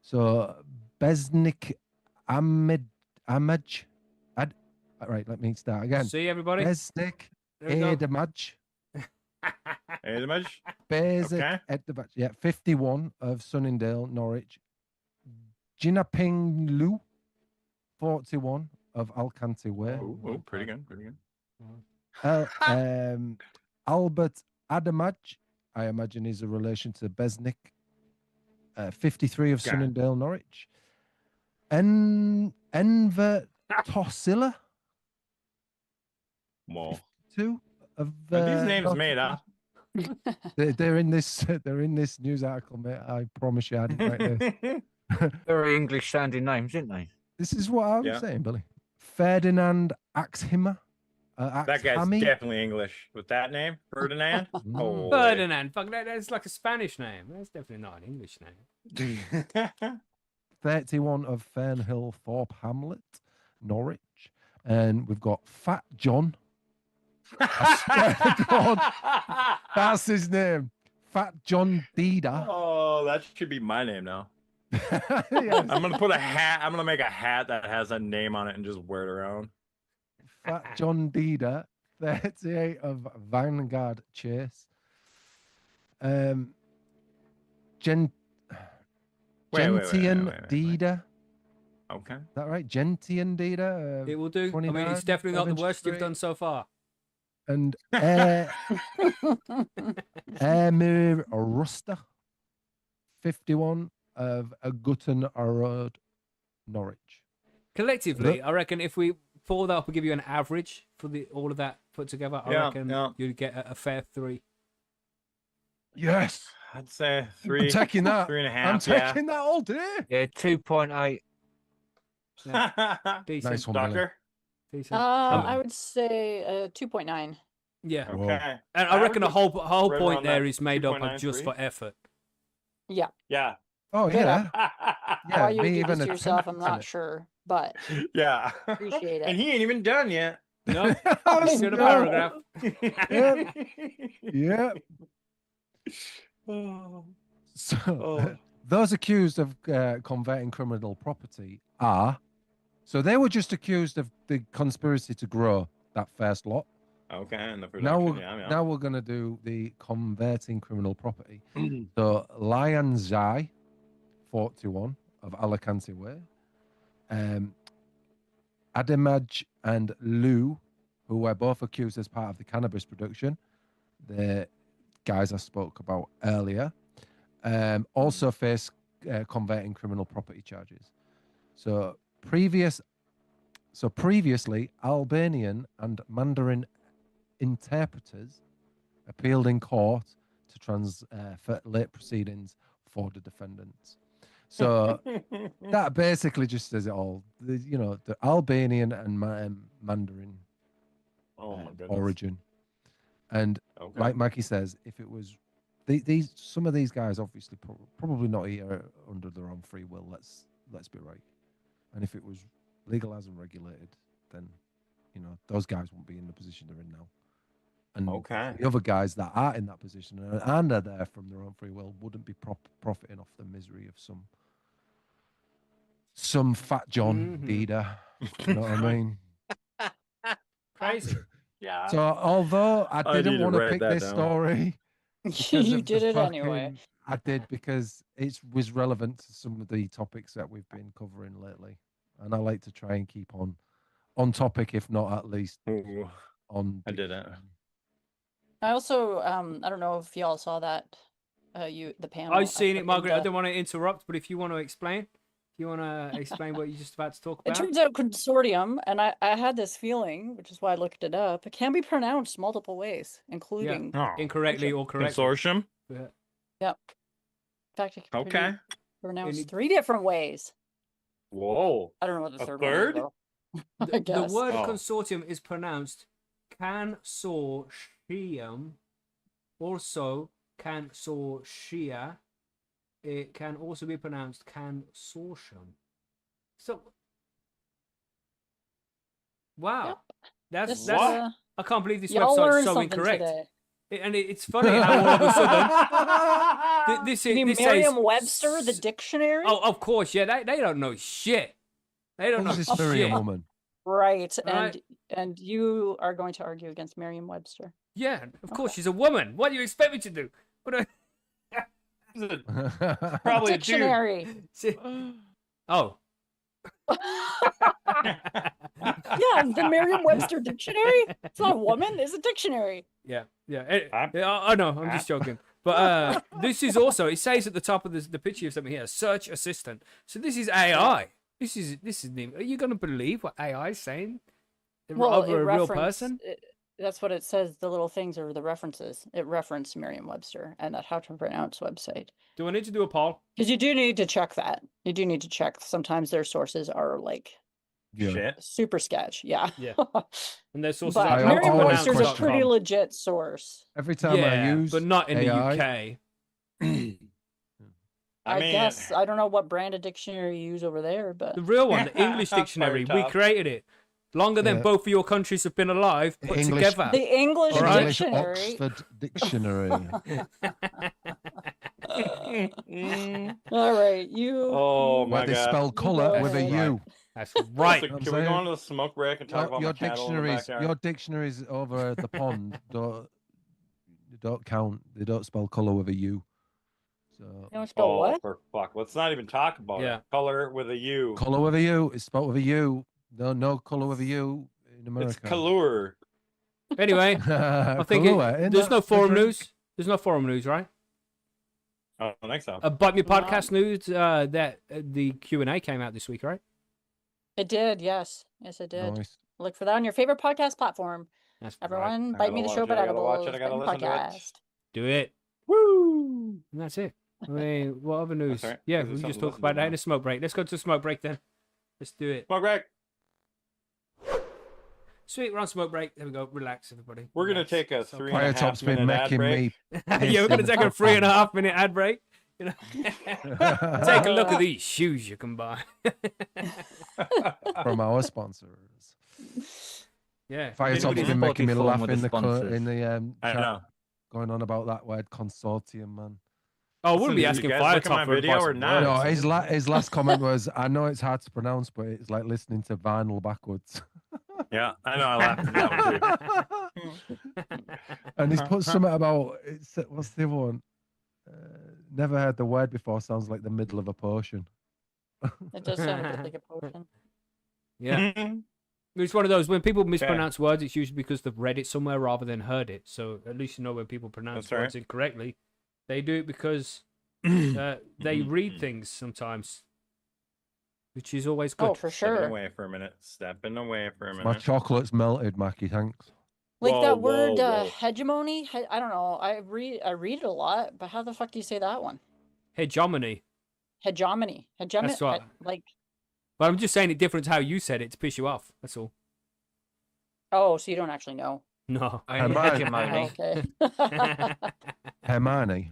So Besnik Ahmed, right, let me start again. See everybody? Besnik Edemaj. Basic at the back. Yeah, 51 of Sunningdale, Norwich. Jinaping Lu, 41 of Alcante Way. Oh, pretty good, pretty good. Albert Adamaj, I imagine is a relation to Besnik. 53 of Sunningdale, Norwich. Enver Tosilla. Whoa. 2 of Are these names made up? They're in this news article, mate. I promise you I didn't write this. Very English sounding names, didn't they? This is what I'm saying, Billy. Ferdinand Axhima. That guy's definitely English with that name, Ferdinand. Oh, Ferdinand. Fuck that. That's like a Spanish name. That's definitely not an English name. 31 of Fernhill Thorpe Hamlet, Norwich, and we've got Fat John. I swear to God, that's his name. Fat John Dida. Oh, that should be my name now. Yes. I'm gonna put a hat. I'm gonna make a hat that has a name on it and just wear it around. Fat John Dida, 38 of Vanguard Chase. Gentian Dida. Okay. Is that right? Gentian Dida. It will do. I mean, it's definitely not the worst you've done so far. And Emir Ruster, 51 of Gutton Road, Norwich. Collectively, I reckon if we pull that up and give you an average for all of that put together, I reckon you'd get a fair 3. Yes. I'd say 3. I'm taking that. 3.5. I'm taking that all day. Yeah, 2.8. Decent. Nice one, Doctor. Decent. I would say 2.9. Yeah. Okay. And I reckon the whole right point there that is made up of 2.93. just for effort. Yeah. Yeah. Oh, yeah. Why you would me do even this to yourself, I'm attempting not it. sure, but Yeah. appreciate it. And he ain't even done yet. No. Oh, It's in a no. paragraph. Yeah. Oh. So, those accused of converting criminal property are, so they were just accused of the conspiracy to grow that first lot. Okay, and the Now production, now we're going to do the converting criminal property. So Lion Zai, 41 of Alicante Way, Ademaj and Lou, who were both accused as part of the cannabis production, the guys I spoke about earlier, also face converting criminal property charges. So previously, Albanian and Mandarin interpreters appealed in court to translate proceedings for the defendants. So that basically just says it all. The Albanian and Mandarin origin. And like Macky says, if it was some of these guys obviously probably not here under their own free will. Let's be right. And if it was legalized and regulated, then those guys won't be in the position they're in now. And the other guys that are in that position and are there from their own free will wouldn't be profiting off the misery of some fat John Dida. You know what I mean? Crazy. Yeah. So although I didn't want to pick this story, you did it anyway. I did because it was relevant to some of the topics that we've been covering lately, and I like to try and keep on topic, if not at least on. I did it. I also I don't know if y'all saw that the panel. I've seen it, put Margaret. I into- don't want to interrupt, but if you want to explain, what you're just about to talk It about. turns out consortium, and I had this feeling, which is why I looked it up. It can be pronounced multiple ways, including Oh, Incorrectly or correctly. consortium. Yeah. Yep. In fact, it can Okay. be pronounced it- 3 different ways. Whoa. I don't know what the A third third? one is, though. I The guess. word Oh. consortium is pronounced consortium, also consortia. It can also be pronounced consortium. So, wow, Yep. that's This, I can't believe this y'all website's learned so something incorrect. today. And it's funny how all of a sudden this You mean this says Merriam-Webster, the dictionary? Oh, of course, yeah. They don't know shit. They don't know What was this shit. Miriam woman? Right. Right. And you are going to argue against Merriam-Webster. Yeah, of course, she's a woman. What do you expect me to do? What Probably a dude. Dictionary. Oh. Yeah, the Merriam-Webster dictionary. It's not a woman, it's a dictionary. Yeah. I'm- I know, I'm just joking. But this is also, it says at the top of the picture of something here, search assistant. So this is AI. This is are you going to believe what AI is saying? Over a real person? That's what it says. The little things are the references. It referenced Merriam-Webster and that How to Pronounce website. Do I need to do a poll? Because you do need to check that. You do need to check. Sometimes their sources are like Yeah. Shit. super sketch. Yeah. Yeah. And their sources But I are always Merriam-Webster's a question. pretty legit source. Every time I Yeah, use but not in AI, the UK. I mean, guess I don't know what brand of dictionary you use over there, but The real one, the English dictionary, we top. created it. Longer than Yeah. both of your countries have been alive, put English- together. the English All right. English dictionary. Oxford Dictionary. All right, you. Oh my Where they god. spell colour go with a ahead. U. That's right. So, I'm can we go saying- on to the smoke break and talk about Your my cattle in the dictionaries, backyard? your dictionaries over the pond don't count. They don't spell colour with a U. So You don't spell Oh, what? for fuck. Let's not even talk about Yeah. it. Color with a U. colour with a U is spelled with a U. No colour with a U in America. It's color. Anyway, I think there's no forum news. There's no forum news, right? I don't think so. Bite Me No. podcast news. That the Q&A came out this week, right? It did, yes. Yes, it did. Nice. Look for that on your favorite podcast platform. That's Everyone, I bite gotta me the watch show, it, but I gotta watch it, I edibles. gotta Bite me listen to it. podcast. Do it. Woo! And that's it. I mean, what other news? right. Yeah, Gives we us can just something to talk listen about to that in now. a smoke break. Let's go to the smoke break then. Let's do it. Smoke break. Sweet, we're on smoke break. There we go. Relax, everybody. We're gonna Relax. take a It's okay. 3.5 Fire Top's been minute ad making break. me Yeah, we're gonna take a 3.5 minute ad break. You know, take a look at the these shoes you can buy. from our sponsors. Yeah. Fire Anybody- Top's been Spotty making me form laugh with in the the sponsors. I chat, know. going on about that word consortium, man. Oh, I wouldn't be Listen, asking did you guys Fire look at my Top for video advice or on not? words. No, his last comment was, "I know it's hard to pronounce, but it's like listening to vinyl backwards." Yeah, I know. I laughed at that one too. And he's put something about what's the other one? Never heard the word before. Sounds like the middle of a potion. It does sound a bit like a potion. Yeah. It's one of those, when people mispronounce words, it's usually because they've read it somewhere rather than heard it. So at least you know when people pronounce That's right. words incorrectly. They do it because they read things sometimes, which is always good. Oh, for Stepping sure. away for a minute. Stepping away for a My minute. chocolate's melted, Macky. Thanks. Like Whoa, that word whoa, whoa. hegemony. I don't know. I read it a lot, but how the fuck do you say that one? Hegemony. Hegemony. That's right. Like, But I'm just saying it different to how you said it to piss you off. That's all. oh, so you don't actually know. No. Only Hermione. hegemony. Okay. Hermione.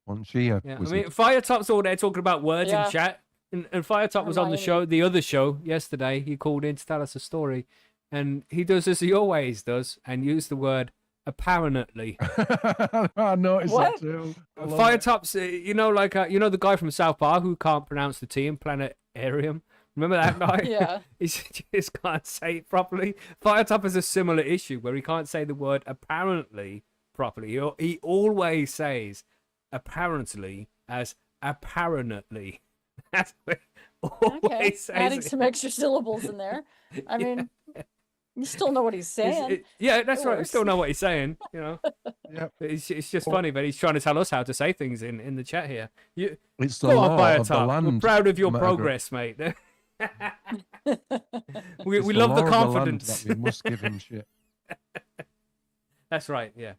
Wasn't she a Yeah, I wizard? mean, Firetop's all there talking about words Yeah. in chat. And Firetop was on the Hermione. show, the other show, yesterday. He called in to tell us a story. And he does as he always does and used the word apparently. I noticed What? that too. I love it. Firetop's, you know, like, you know, the guy from South Park who can't pronounce the T in Planetarium? Remember that guy? Yeah. He just can't say it properly. Firetop has a similar issue where he can't say the word apparently properly. He always says apparently as apparently. That's what he always Okay. says Adding it. some extra syllables in there. I mean, You still know what he's saying. Yeah, that's It right. We works. still know what he's saying, you know. Yep. It's just funny, but he's trying to tell us how to say things in the chat here. It's the Go on, law Fire of the Top. land. We're proud of your Matter. progress, mate. we It's we the love the law of land confidence. that we must give him shit. That's right. Yeah.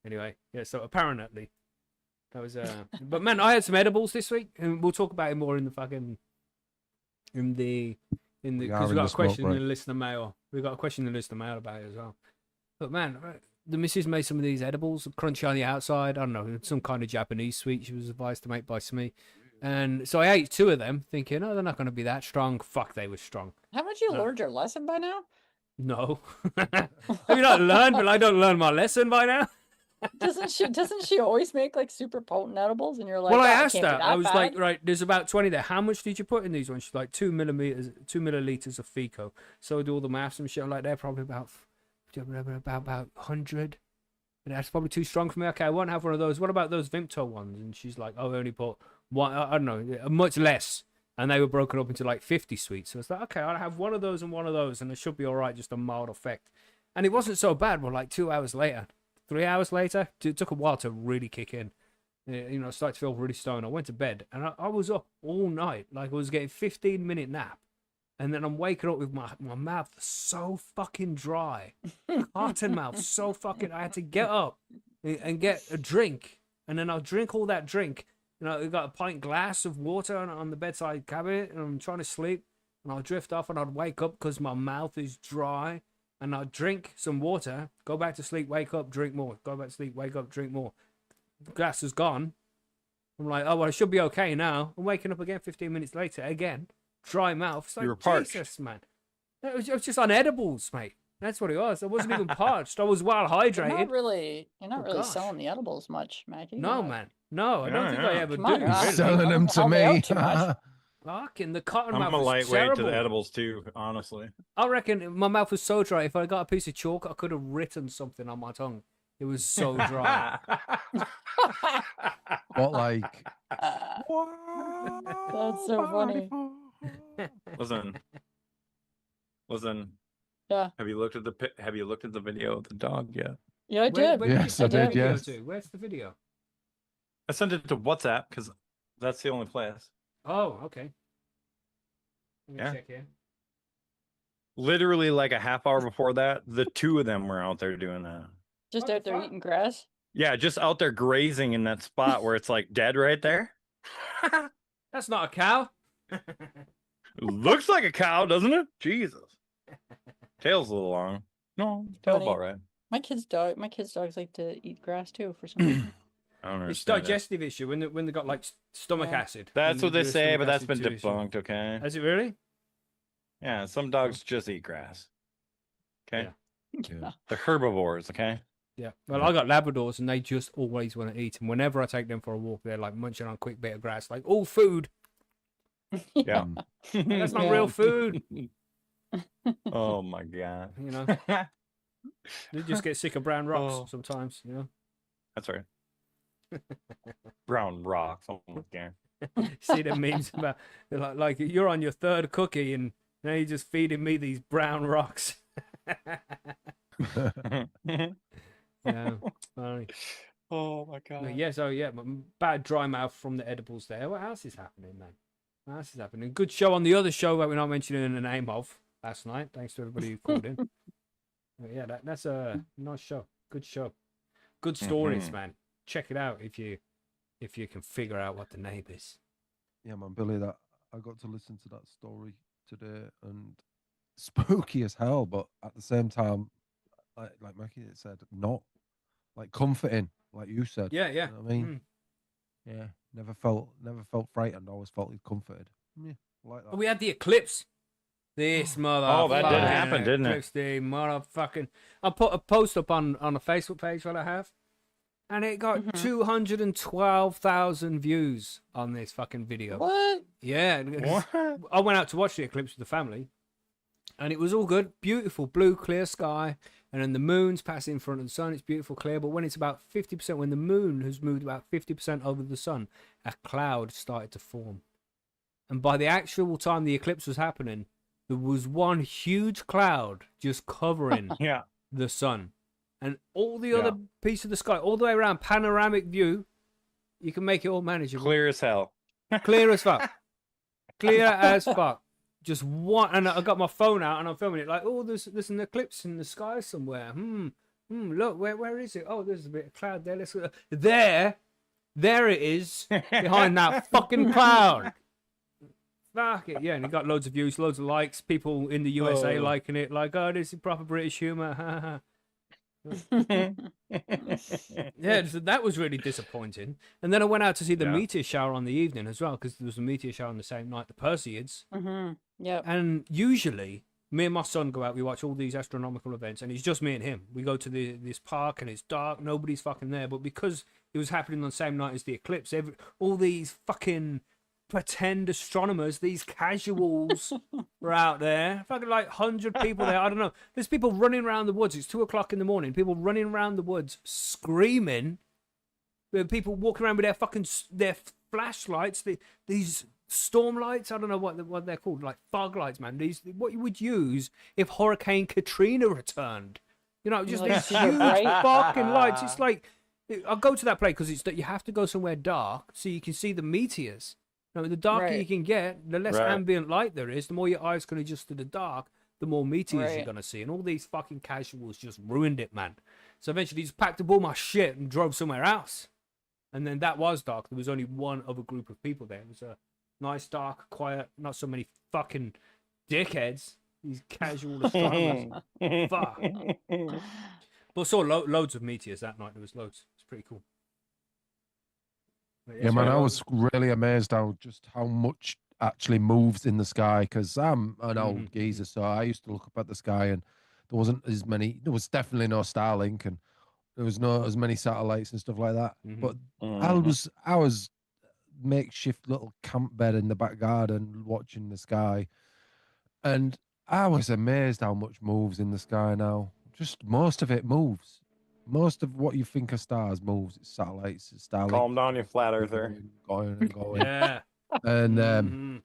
Anyway, yeah. So apparently, that was. But man, I had some edibles this week, and we'll talk about it more in the fucking because we got a question in the listener mail. We got a question in the listener mail about it as well. But man, the missus made some of these edibles, crunchy on the outside. I don't know, some kind of Japanese sweet she was advised to make by Smee. And so I ate 2 of them, thinking, oh, they're not going to be that strong. Fuck, they were strong. Haven't you learned your lesson by now? No. Have you not learned? But I don't learn my lesson by now. Doesn't she always make like super potent edibles? And you're like, Well, I "Oh, it asked can't be her. that I was bad." like, right, there's about 20 there. How much did you put in these ones? She's like 2 milliliters of Fico. So I do all the maths and shit. I'm like, they're probably about 100. And that's probably too strong for me. Okay, I won't have one of those. What about those Vimto ones? And she's like, oh, I only put one. I don't know, much less. And they were broken up into like 50 sweets. So it's like, okay, I'll have one of those and one of those, and it should be all right, just a mild effect. And it wasn't so bad. Well, like 2 hours later, 3 hours later, it took a while to really kick in. You know, I started to feel really stoned. I went to bed, and I was up all night. Like, I was getting 15-minute nap. And then I'm waking up with my mouth so fucking dry. Cotton mouth, so fucking... I had to get up and get a drink. And then I'll drink all that drink. You know, I got a pint glass of water on the bedside cabinet, and I'm trying to sleep. And I'll drift off, and I'd wake up because my mouth is dry. And I'll drink some water, go back to sleep, wake up, drink more. Go back to sleep, wake up, drink more. The glass is gone. I'm like, oh, well, I should be okay now. I'm waking up again 15 minutes later, again. Dry mouth. It's like, You were parched. Jesus, man. It was just on edibles, mate. That's what it was. I wasn't even parched. I was well hydrated. You're not really gosh. selling the edibles much, Macky. No, man. No, I don't think I ever Come do. on, Ross. Really. Selling them to Help me me. out too much. Fucking the cotton I'm mouth a was lightweight terrible. to the edibles too, honestly. I reckon my mouth was so dry. If I got a piece of chalk, I could have written something on my tongue. It was so dry. What, like? That's so funny. Listen. Yeah. Have you looked at the video of the dog yet? Yeah, I did. Where did you Yes, send I the did, video yes. to? Where's the video? I sent it to WhatsApp because that's the only place. Oh, okay. Let me Yeah. check here. Literally like a half hour before that, the 2 of them were out there doing that. Just What out the there fuck? eating grass. Yeah, just out there grazing in that spot where it's like dead right there. That's not a cow. Looks like a cow, doesn't it? Jesus. Tail's a little long. No, tail's Funny. all right. My kids' dogs like to eat grass too for some reason. I don't It's understand it. digestive issue when they got like stomach Yeah. acid. That's When what they do a say, stomach but that's acid been too issue. debunked, okay? Has it really? Yeah, some dogs just eat grass. Okay? Yeah. They're herbivores, okay? Yeah. Well, I got Labradors, and they just always want to eat. And whenever I take them for a walk, they're like munching on a quick bit of grass, like all food. Yeah. That's not Yeah. real food. Oh my god. You know, they just get sick of brown rocks Oh. sometimes. You know. That's right. Brown rocks. Oh my god. See the memes about they're like you're on your 3rd cookie, and now you're just feeding me these brown rocks. Yeah. Funny. Oh my god. But yeah, so yeah, bad dry mouth from the edibles there. What else is happening, man? What else is happening? Good show on the other show that we're not mentioning the name of last night. Thanks to everybody who called in. But yeah, that's a nice show. Good show. Good stories, man. Check it out if you can figure out what the name is. Yeah, man, Billy, that I got to listen to that story today, and spooky as hell, but at the same time, like Macky said, not like comforting, like you said. Yeah. You know what I mean? Yeah, never felt frightened. Always felt comforted. Yeah, I like that. We had the eclipse. This motherfucker. Oh, that did happen, didn't it? Eclipse, the motherfucking. I put a post up on a Facebook page that I have, and it got 212,000 views on this fucking video. What? Yeah. What? I went out to watch the eclipse with the family, and it was all good. Beautiful blue, clear sky, and then the moon's passing in front of the sun. It's beautiful, clear. But when it's about 50%, when the moon has moved about 50% over the sun, a cloud started to form. And by the actual time the eclipse was happening, there was one huge cloud just covering Yeah. the sun, and all the other piece of the sky, all the way around, panoramic view. You can make it all manageable. Clear as hell. Clear as fuck. Clear as fuck. Just one, and I got my phone out and I'm filming it like, oh, there's an eclipse in the sky somewhere. Look, where is it? Oh, there's a bit of cloud there. Let's go. There it is, behind that fucking cloud. Fuck it, yeah. And it got loads of views, loads of likes. People in the USA liking it, like, oh, this is proper British humor. Yeah, so that was really disappointing. And then I went out to see the meteor shower on the evening as well, because there was a meteor shower on the same night the Perseids. Yeah. And usually, me and my son go out, we watch all these astronomical events, and it's just me and him. We go to this park, and it's dark, nobody's fucking there. But because it was happening on the same night as the eclipse, all these fucking pretend astronomers, these casuals were out there. Fucking like 100 people there. I don't know. There's people running around the woods. It's 2:00 in the morning. People running around the woods screaming. There are people walking around with their flashlights. These storm lights. I don't know what they're called. Like fog lights, man. These what you would use if Hurricane Katrina returned. You know, just these huge fucking lights. It's like I'll go to that place because it's that you have to go somewhere dark so you can see the meteors. The darker you can get, the less ambient light there is, the more your eyes can adjust to the dark, the more meteors you're going to see. And all these fucking casuals just ruined it, man. So eventually just packed up all my shit and drove somewhere else. And then that was dark. There was only one other group of people there. It was a nice, dark, quiet, not so many fucking dickheads. These casual astronomers. Fuck. But I saw loads of meteors that night. There was loads. It's pretty cool. Yeah, man, I was really amazed how much actually moves in the sky, because I'm an old geezer, so I used to look up at the sky and there wasn't as many. There was definitely no Starlink, and there was not as many satellites and stuff like that. But I was makeshift little camp bed in the back garden watching the sky, and I was amazed how much moves in the sky now. Just most of it moves. Most of what you think of stars moves. It's satellites, it's Starlink. Calm down, you flat earther. Going. Yeah. And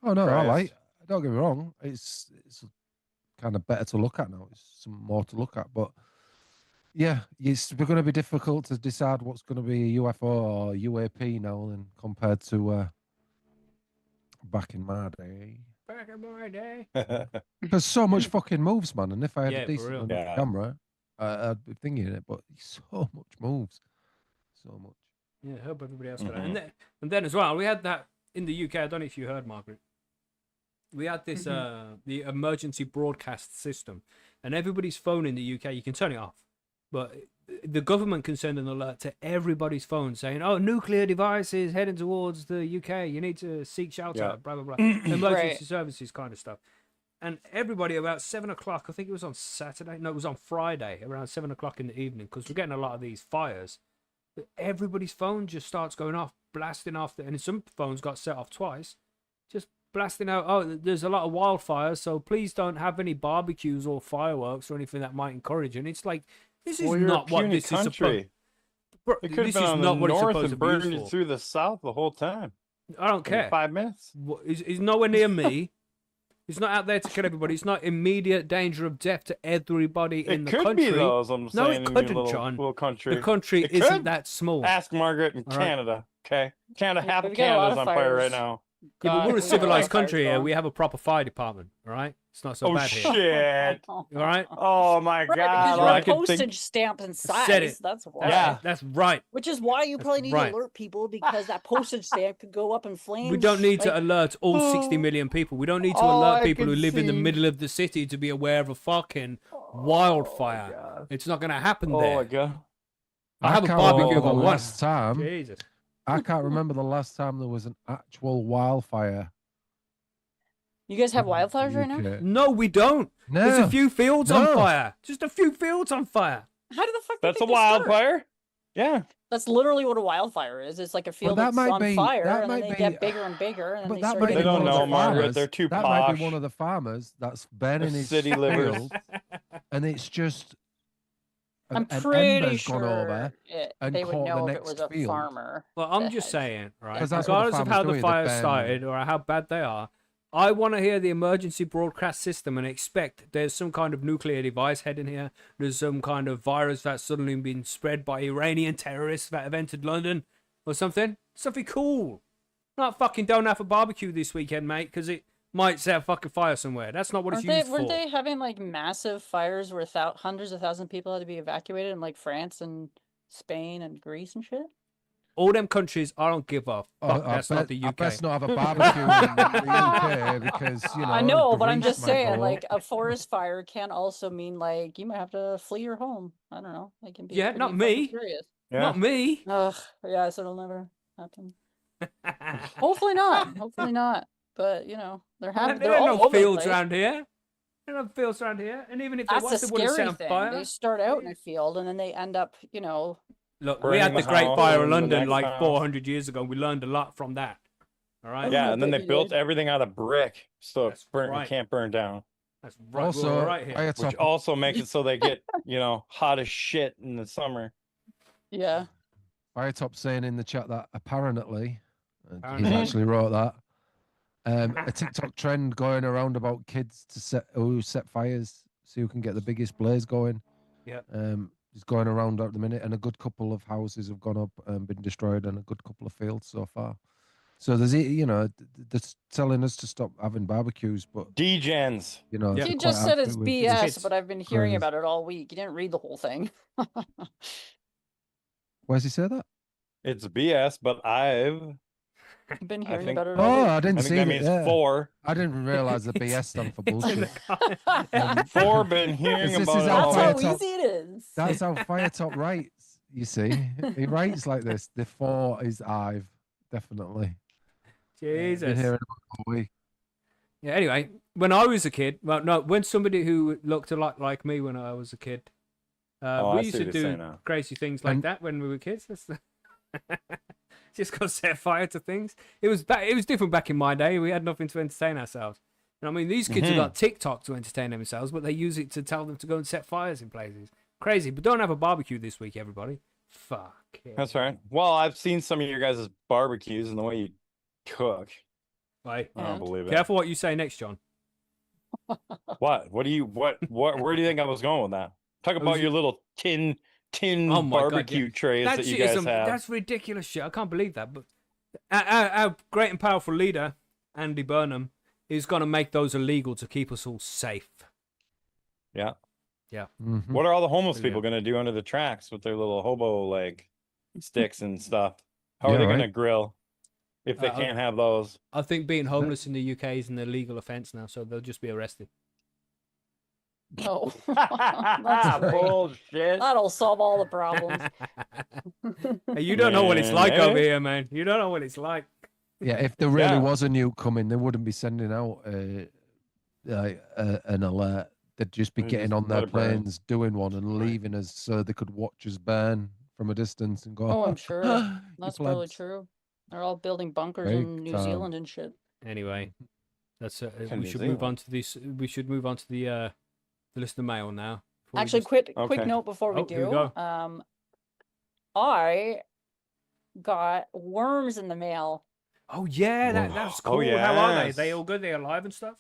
oh no, I Christ. don't get me wrong. It's kind of better to look at now. It's some more to look at, but yeah, it's going to be difficult to decide what's going to be a UFO or UAP now, than compared to back in my day. Back in my day. Because so much fucking moves, man. And if I had a for decent real. enough camera, I'd be thinking it. But so much moves, so much. Yeah, I hope everybody else got that. And then as well, we had that in the UK. I don't know if you heard, Margaret. We had this the emergency broadcast system, and everybody's phone in the UK, you can turn it off, but the government can send an alert to everybody's phone saying, "Oh, nuclear devices heading towards the UK. You need to seek shelter." Blah blah blah. Emergency services kind of stuff. And everybody about 7 o'clock, I think it was on Saturday. No, it was on Friday around 7 o'clock in the evening, because we're getting a lot of these fires. But everybody's phone just starts going off, blasting off, and some phones got set off twice, just blasting out. Oh, there's a lot of wildfires, so please don't have any barbecues or fireworks or anything that might encourage. And it's like, this is not what this is supposed. It could have been on the north and burned you through the south the whole time. I don't care. 5 minutes. He's nowhere near me. He's not out there to kill everybody. It's not immediate danger of death to everybody in the country. It could be those. I'm no, saying, it couldn't, John. Little country. The country isn't that small. Ask Margaret in Canada. Okay, Canada, half of We've got a lot Canada's of on fire fires. right now. Yeah, but we're we a got civilized fires country here. going. We have a proper fire department. All right, it's not so Oh bad here. shit! All right, Oh my Right, god! because I you're could postage think... stamp and size. Said it. That's why. Yeah. that's right. Which is why you probably need right. to alert people, because that postage stamp could go up in flames. We don't need to like- alert all 60 million people. We don't need to Oh, alert I people who can live in the see. middle of the city to be aware of a fucking wildfire. God. It's not going to happen Oh there. my god! I have a can't barbecue remember on the one. last time. Jesus. I can't remember the last time there was an actual wildfire. You guys have wildfires right now? UK. No, we don't. No. There's a few fields on No. fire. Just a few fields on fire. How do the fuck? That's a did they start? wildfire. Yeah. That's literally what a wildfire is. It's like a field that that's might on be- fire, that and then might they be- get bigger and bigger, and then But they that start might They be getting don't one of know, the Margaret. farmers. They're too That posh. might be one of the farmers that's burning They're his city livers. field, and it's just I'm an pretty ember's sure gone over. and they would caught the know if it next was a field. farmer. Well, I'm that just had- saying, right? 'Cause that's what the Regardless of farmers how do, the they fire burn- started or how bad they are, I want to hear the emergency broadcast system and expect there's some kind of nuclear device heading here. There's some kind of virus that's suddenly been spread by Iranian terrorists that have entered London or something. Something cool. Not fucking don't have a barbecue this weekend, mate, because it might set a fucking fire somewhere. That's not what it's used for. Weren't they having like massive fires where hundreds of thousands of people had to be evacuated in like France and Spain and Greece and shit? All them countries, I don't give a fuck. That's not the UK. I best not have a barbecue in the UK because, you know. I know, but I'm Greece just might saying, go like, up. a forest fire can also mean like you might have to flee your home. I don't know. It can be Yeah, not pretty me. fucking serious. Yeah. Not me. Ugh, yeah, so it'll never happen. Hopefully not. Hopefully not. But you know, they're There they're are all no over the fields place. around here. There are no fields around here. And even if there That's was, the they wouldn't set scary on thing. fire. They start out in a field and then they end up, you know. Look, we Burning had the the Great house Fire of and the London next like house. 400 years ago. We learned a lot from that. All right? Yeah, and then they They built did. everything out of brick, so That's it right. can't burn down. That's right. Also, We're right here. I had Which top, also makes it so they get, hot as shit in the summer. Yeah. Firetop saying in the chat that apparently, he Apparently. actually wrote that, a TikTok trend going around about kids who set fires so you can get the biggest blaze going. Yeah. Is going around at the minute, and a good couple of houses have gone up and been destroyed, and a good couple of fields so far. So there's, they're telling us to stop having barbecues, but Degens. you know, Yeah. they're He quite just said it's active with BS, kids. but I've been hearing Crazy. about it all week. You didn't read the whole thing. Where's he say that? It's BS, but I've I've been I hearing think- about it all Oh, week. I didn't I see think that that. means Yeah. 4. I didn't realize the BS stand for It's in the bullshit. comments. 4 been hearing This about is it how all That's how week. Firetop- easy it is. That's how Firetop writes. You see, he writes like this. The 4 is I've definitely. Been Jesus. hearing about it all week. Yeah, anyway, when I was a kid, well, no, when somebody who looked a lot like me when I was a kid, I we see used to what you're saying do now. crazy things like And- that when we were kids. Just go set fire to things. It was different back in my day. We had nothing to entertain ourselves. And I mean, these kids have got TikTok to entertain themselves, but they use it to tell them to go and set fires in places. Crazy, but don't have a barbecue this week, everybody. Fuck it. That's right. Well, I've seen some of your guys' barbecues and the way you cook. Right. I don't And? believe it. Careful what you say next, John. What? What do you? What? Where do you think I was going with that? Talk was about you- your little tin Oh my God, barbecue yeah. trays that you shit is guys have. That's ridiculous shit. I can't believe that. But our great and powerful leader, Andy Burnham, is going to make those illegal to keep us all safe. Yeah. Mhm. What are all the homeless Brilliant. people going to do under the tracks with their little hobo like sticks and stuff? How Yeah, are they going right. to grill if they Uh, can't have those? I think being homeless in the UK is an illegal offence now, so they'll just be arrested. No. That's great. Bullshit. That'll solve all the problems. Hey, you don't know what it's like Man, over eh? here, man. You don't know what it's like. Yeah, if there really Yeah. was a nuke coming, they wouldn't be sending out an alert. They'd just be They'd getting just on let their it burn. planes, doing one, and Right. leaving us so they could watch us burn from a distance and go. Oh, I'm sure. "You That's probably plebs." true. They're all building bunkers Big in New time. Zealand and shit. Anyway, that's In we New should move Zealand. on to this. We should move on to the listener mail now. before we Actually, just- quick Okay. note before we Oh, here we do. go. I got worms in the mail. Oh yeah, Whoa. that's Oh, cool. How are they? yes. They all good? They alive and stuff?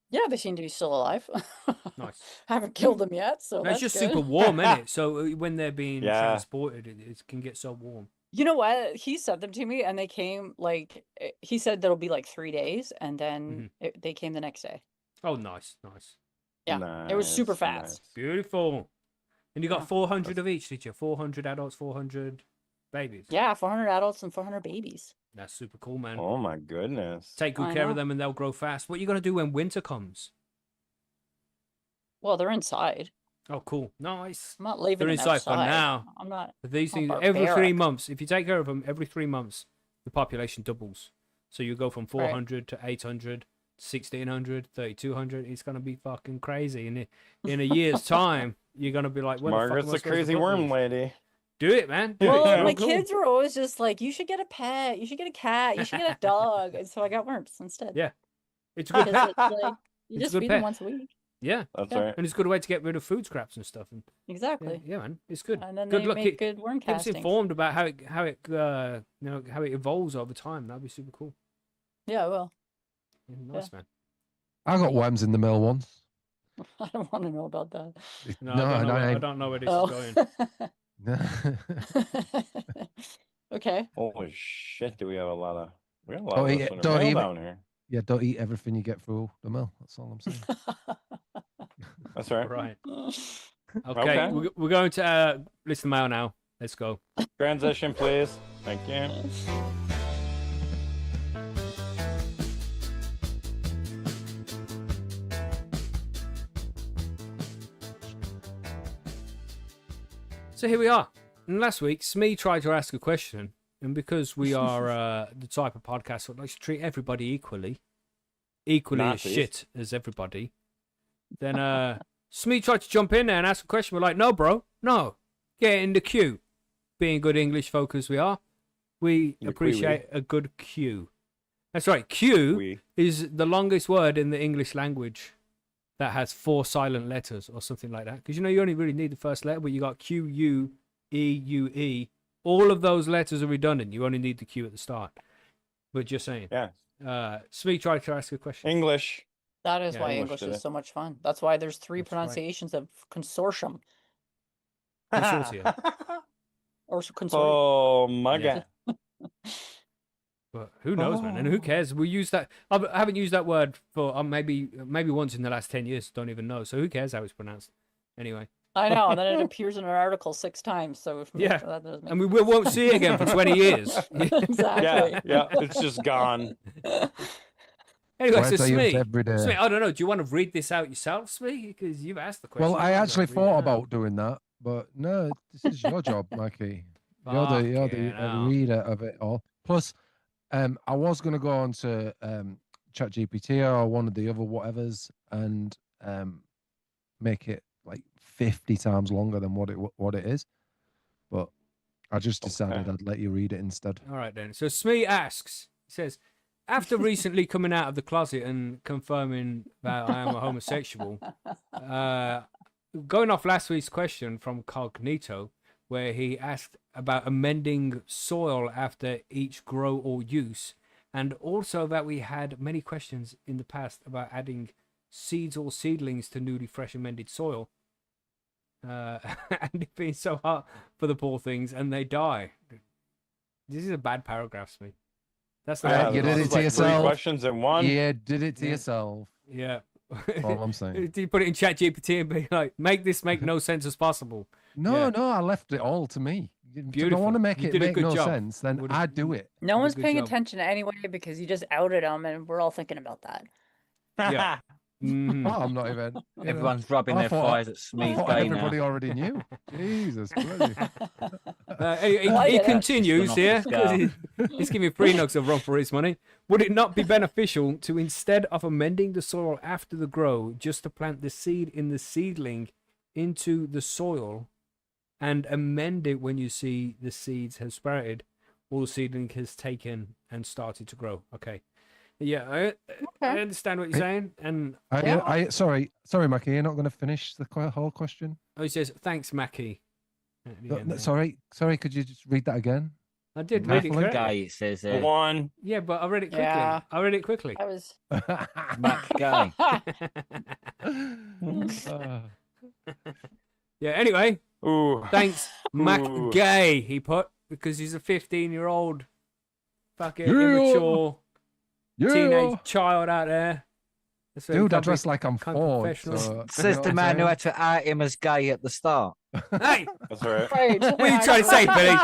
Yeah, they seem to be still alive. Nice. Haven't killed them yet, so No, that's it's just good. super warm, isn't it? So when they're being Yeah. transported, it can get so warm. You know what? He sent them to me, and they came like he said that'll be like 3 days, and then they came the next day. Oh, nice, nice, Yeah, it was super Nice, fast. nice. beautiful. And you got Yeah. 400 of each, did you? 400 adults, 400 babies. Yeah, 400 adults and 400 babies. That's super cool, man. Oh my goodness. Take good I care know. of them, and they'll grow fast. What are you gonna do when winter comes? Well, they're inside. Oh, cool, nice. I'm not leaving They're them inside for outside. now. I'm not. But these Oh, things every 3 barbaric. months. If you take care of them every 3 months, the population doubles. So you go from 400 to 800, 1600, 3200. It's gonna be fucking crazy. And in a year's time, you're gonna be like, "What Margaret's the a fuck am I supposed to crazy put worm with?" lady. Do it, man. Do Well, it. Yeah. my Cool. kids were always just like, "You should get a pet. You should get a cat. You should get a dog." And so I got worms instead. Yeah. It's a good Because pet. it's like you It's a just good feed pet. them once a week. Yeah, That's Yeah. right. and it's a good way to get rid of food scraps and stuff. And Exactly. yeah, man, it's good. And then Good they luck. make good worm Keep us castings. informed about how it how it evolves over time. That'd be super cool. Yeah, well. Nice man. I got worms in the mill once. I don't want to know about that. No, I don't know where this is going. Okay. Holy shit! Do we have a lot of Don't eat listener it, don't mail eat it. down here? Yeah, don't eat everything you get through the mill. That's all I'm saying. That's right. Right. Okay, Okay. we're going to listen mail now. Let's go. Transition, please. Thank you. So here we are. And last week, Smee tried to ask a question, and because we are the type of podcast that likes to treat everybody equally Nazis. as shit as everybody, then Smee tried to jump in there and ask a question. We're like, no, bro, no, get in the queue. Being good English folk as we are, we appreciate a good queue. That's right, queue is the longest word in the English language that has 4 silent letters or something like that. Because you only really need the first letter, but you got Q, U, E, U, E. All of those letters are redundant. You only need the Q at the start. But just saying. Yeah. Smee tried to ask a question. English. That is Yeah, why English English did is it. so much fun. That's why there's 3 That's right. pronunciations of consortium Consortia. or consortium. Oh my Yeah. god. But who knows, man? And who cares? We use that. I haven't used that word for maybe once in the last 10 years. Don't even know. So who cares how it's pronounced? Anyway. I know, and then it appears in an article 6 times. So Yeah. that doesn't make And we won't see it again for 20 years. exactly. Yeah, it's just gone. Anyway, Words so I use Smee, every day. Smee, I don't know. Do you want to read this out yourself, Smee? Because you've asked the question. Well, I You actually wanna read it thought out. about doing that, but no, this is your job, Mikey. You're the Fucking hell. reader of it all. Plus, I was going to go on to ChatGPT or one of the other whatevers and make it like 50 times longer than what it is, but I just decided I'd let you read it instead. All right, then. So Smee asks, he says, after recently coming out of the closet and confirming that I am a homosexual, going off last week's question from Cognito, where he asked about amending soil after each grow or use, and also that we had many questions in the past about adding seeds or seedlings to newly fresh amended soil, and it being so hard for the poor things and they die. This is a bad paragraph, Smee. That's the you did it to like yourself. 3 questions in one. Yeah, did it to yourself. Yeah. All I'm saying. Do you put it in ChatGPT and be like, make this make no sense as possible? No, Yeah. no, I left it all to me. If you Beautiful. don't want to make You it did a make good no job. sense, then Would've- I do it. No Did a one's good paying job. attention anyway because you just outed them, and we're all thinking about that. Yeah. Mhm. Oh, I'm not even. you know. Everyone's rubbing I their thought- thighs at I Smee's thought gay everybody now. already knew. Jesus Christ. He Well, yeah. continues Just here gone off the because he's giving 3 nugs of run for his money. Would it not be beneficial to, instead of amending the soil after the grow, just to plant the seed in the seedling into the soil and amend it when you see the seeds have sprouted or the seedling has taken and started to grow? Okay. Yeah, I understand what you're saying. And Sorry, Mackie, you're not going to finish the whole question? he says, thanks, Macky. at the No, end no, there. sorry, could you just read that again? I did read it Macky. correctly. Gay, it says there. 1. Yeah, but I read it quickly. Yeah. I read it quickly. I was. Mac gay. Yeah, anyway, Ooh. thanks, Mac Ooh. Gay, he put, because he's a 15-year-old fucking Yeah. immature Yeah. teenage child out there. So he Dude, I can't be- dress like I'm can't be 4. professional. So, Says the man who had to out him as gay at the start. Hey, That's right. Right. what are you trying to say, Billy?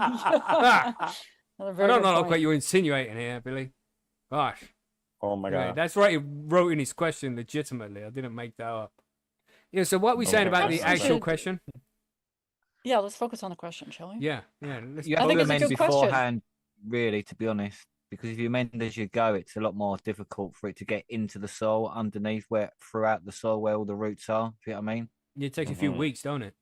Ah, I don't know what you're insinuating here, Billy. Gosh. Oh my Anyway, god. that's right. He wrote in his question legitimately. I didn't make that up. Yeah, so what are we saying Okay. about the Absolutely. actual question? Yeah, let's focus on the question, shall we? Yeah, yeah. Let's You I have think to it's a amend good question. beforehand, really, to be honest. Because if you amend as you go, it's a lot more difficult for it to get into the soil underneath, throughout the soil where all the roots are. If you know what I mean? It takes a few Mhm. weeks, don't it?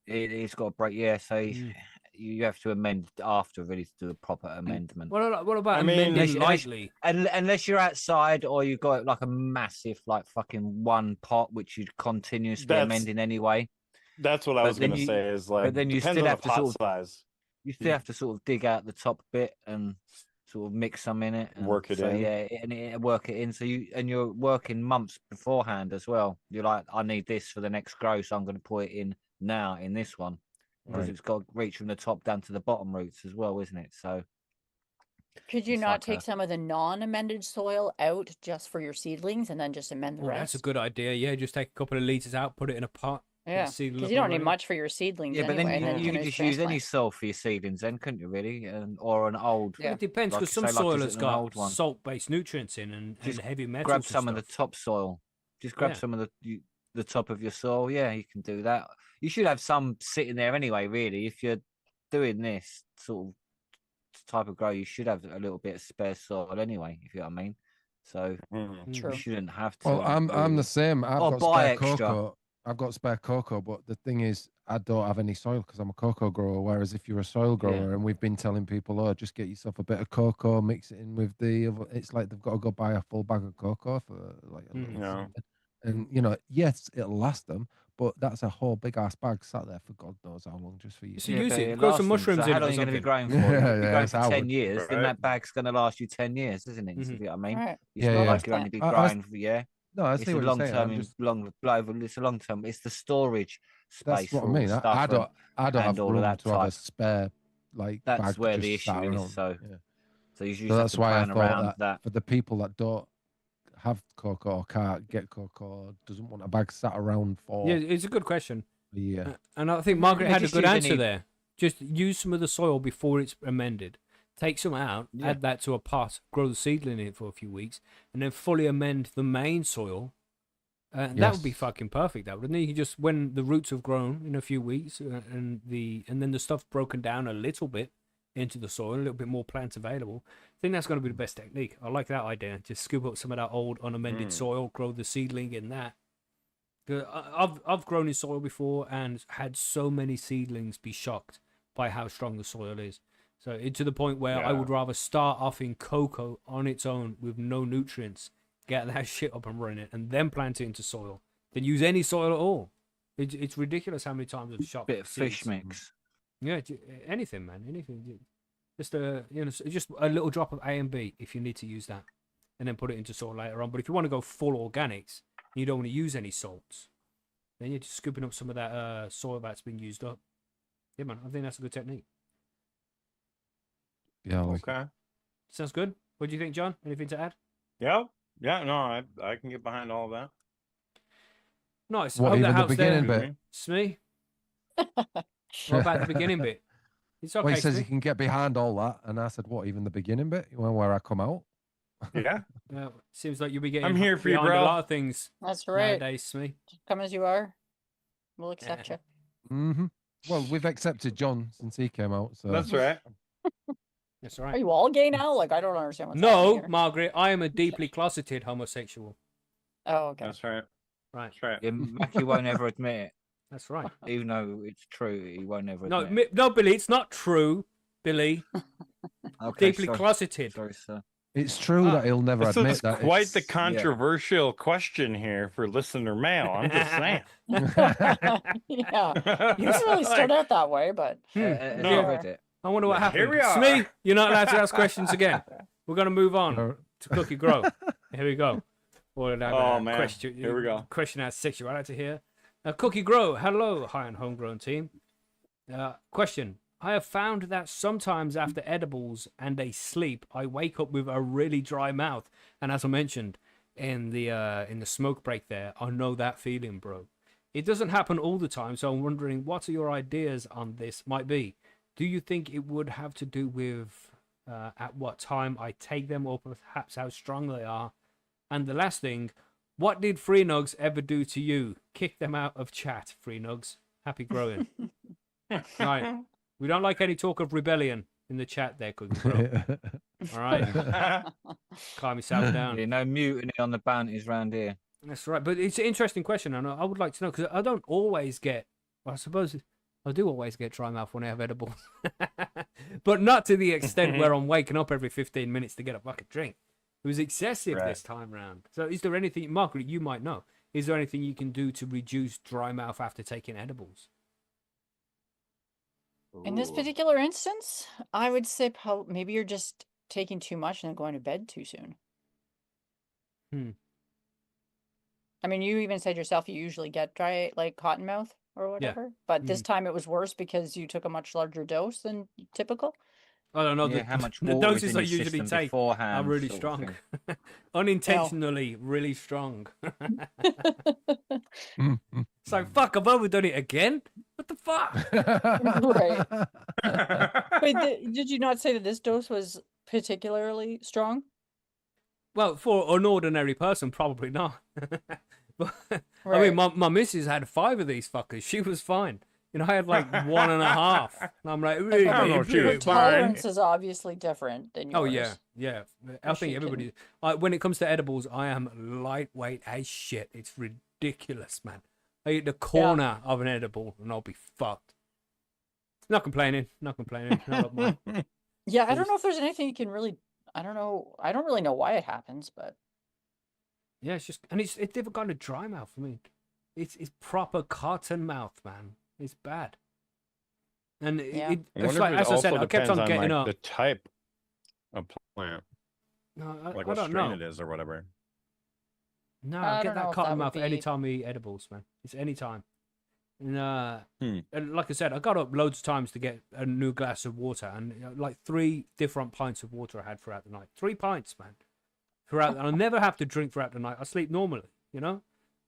It's got to break. Yeah, so Mm. you have to amend after really to do a proper amendment. What about I mean, amending unless- lightly? Unless you're outside or you've got like a massive, like fucking one pot which you're continuously That's- amending anyway. That's what I But was then gonna you- say is like then you depends still on have the to pot sort of- size. You still have to sort of dig out the top bit and sort of mix some in it, and Work it so, in. Yeah, and work it in. So you're working months beforehand as well. You're like, I need this for the next grow, so I'm going to put it in now in this one because Right. it's got to reach from the top down to the bottom roots as well, isn't it? So Could you It's not like take a- some of the non-amended soil out just for your seedlings and then just amend the Oh, rest? that's a good idea. Yeah, just take a couple of liters out, put it in a pot. Yeah, seedling because up you don't and need running. much for your seedlings yeah, but then anyway. you can can always just use any transplant. soil for your seedlings, then, couldn't you? Really, or an old. Yeah. It depends Like, because some say, like, soil is has it an got old one? salt-based nutrients in and Just heavy metals. Grab and some of the stuff. topsoil. Just grab Yeah. some of the top of your soil. Yeah, you can do that. You should have some sitting there anyway. Really, if you're doing this sort of type of grow, you should have a little bit of spare soil anyway. If you know what I mean. So Mhm. True. you shouldn't have to. Well, I'm the really. same. I've Or got buy spare extra. cocoa. I've got spare cocoa, but the thing is, I don't have any soil because I'm a cocoa grower. Whereas if you're a soil grower, and we've been telling people, oh, just get yourself a bit of cocoa, mix it in with the other. It's like they've got to go buy a full bag of cocoa for like a little Yeah. something. And yes, it'll last them, but that's a whole big ass bag sat there for God knows how long, just for you. So use but it. Grow some lasts them. mushrooms So in how it long or are you going to be something. growing for? Yeah, You'll be yeah, growing that's for how I 10 would. years, then Right. that bag's going to last you 10 years, isn't it? Mhm. You know what I mean? Right. It's Yeah, not yeah. like you're only be I- growing for No, I It's see a what long you're saying. term, I'm just it's a long term. It's the storage that's space what for I all the mean. stuff. I don't and have all of room that to have a type. spare like That's bag where just the sat issue is. around. So, Yeah. so you just So have that's to why I plan thought around that that. for the people that don't have cocoa or can't get cocoa or doesn't want a bag sat around for Yeah, it's a good question. a year. And I think Margaret Yeah, had a just good use answer any- there. Just use some of the soil before it's amended. Take some out, Yeah. add that to a pot, grow the seedling in it for a few weeks, and then fully amend the main soil. That would be Yes. fucking perfect. That wouldn't it? You can just when the roots have grown in a few weeks, and then the stuff's broken down a little bit into the soil, a little bit more plants available. I think that's going to be the best technique. I like that idea. Just scoop up some of that old unamended soil, grow the seedling in that. I've grown in soil before and had so many seedlings be shocked by how strong the soil is. So it's to the point where I Yeah. would rather start off in cocoa on its own with no nutrients, get that shit up and running, and then plant it into soil than use any soil at all. It's ridiculous how many times I've shocked. Bit of fish seeds. mix. Yeah, anything, man, anything. Just just a little drop of A and B if you need to use that, and then put it into soil later on. But if you want to go full organics, and you don't want to use any salts, then you're just scooping up some of that soil that's been used up. Yeah, man, I think that's a good technique. Yeah, I like it. Okay. Sounds good. What do you think, John? Anything to add? Yeah. Yeah. No, I can get behind all of that. Nice. What, Hope even that the helps there. beginning bit? Smee? What about the beginning bit? It's okay. Well, he says he Smee. can get behind all that, and I said, "What? Even the beginning bit? Where I come out?" Yeah. Seems like you'll be getting I'm here for you, behind bro. a lot of things That's right. nowadays, Smee. Come as you are. We'll accept you. Mm-hmm. Well, we've accepted John since he came out, so That's right. That's all Are right. you all gay now? Like, I don't understand what's happening No, here. Margaret, I am a deeply closeted homosexual. Oh, okay. That's right. Right. That's right. Yeah, Macky won't ever admit it, That's right. even though it's true. He won't ever No, admit it. no, Billy, it's not true, Billy. Okay, Deeply sorry. closeted. Sorry, sir. it's true Ah, that he'll never This admit is that. quite it's- the controversial question here for listener mail. I'm just saying. Yeah. You didn't really start out that way, but Has no. he read it? I wonder what Here happened. we are. Smee, you're not allowed to ask questions again. We're going to move on Uh, to Cookie Grow. Here we go. Or that, Oh, man. Question, Here we go. Question out sexuality here. Cookie Grow. Hello, high and homegrown team. Question. I have found that sometimes after edibles and a sleep, I wake up with a really dry mouth. And as I mentioned in the smoke break there, I know that feeling, bro. It doesn't happen all the time, so I'm wondering what are your ideas on this might be. Do you think it would have to do with at what time I take them or perhaps how strong they are? And the last thing, what did Free Nugs ever do to you? Kick them out of chat, Free Nugs. Happy growing. Right. We don't like any talk of rebellion in the chat there, Cookie Grow. All right. Calm yourself down. Yeah, no mutiny on the bounties round here. That's right. But it's an interesting question, and I would like to know, because I don't always get, well, I suppose I do always get dry mouth when I have edibles. But not to the extent where I'm waking up every 15 minutes to get a fucking drink. It was excessive Right. this time round. So is there anything, Margaret, you might know, is there anything you can do to reduce dry mouth after taking edibles? in this Ooh. particular instance, I would say maybe you're just taking too much and then going to bed too soon. I mean, you even said yourself you usually get dry, like cotton mouth or whatever, but this time it was worse because you took a much larger dose than typical. I don't know. Yeah, how much the water was doses in I your usually system take beforehand are really sort of strong. thing. Unintentionally, really strong. Mm, It's like, fuck, I've overdone it again? What the fuck? mm. Wait, did you not say that this dose was particularly strong? Well, for an ordinary person, probably not. But, I mean, my missus had 5 of these fuckers. She was fine. You know, I had like 1.5. And I'm like, really, I don't know if she your was fine. tolerance is obviously different than yours. Oh, yeah. Yeah. I think everybody, when it comes to edibles, I am lightweight as shit. It's ridiculous, man. I eat the corner of an edible and I'll be fucked. Not complaining. Not complaining. Not mine. Yeah, I don't know if there's anything you can really. I don't know. I don't really know why it happens, but Yeah, it's just, and it's different kind of dry mouth. I mean, it's proper cotton mouth, man. It's bad. And Yeah. it's like, as I said, I kept on getting up. the type of plant, No, like I what don't strain know. it is or whatever. No, I I don't get know that if cotton that would mouth be- anytime I eat edibles, man. It's anytime. And, Hmm. and like I said, I got up loads of times to get a new glass of water, and like 3 different pints of water I had throughout the night. 3 pints, man. Throughout, and I never have to drink throughout the night. I sleep normally, you know.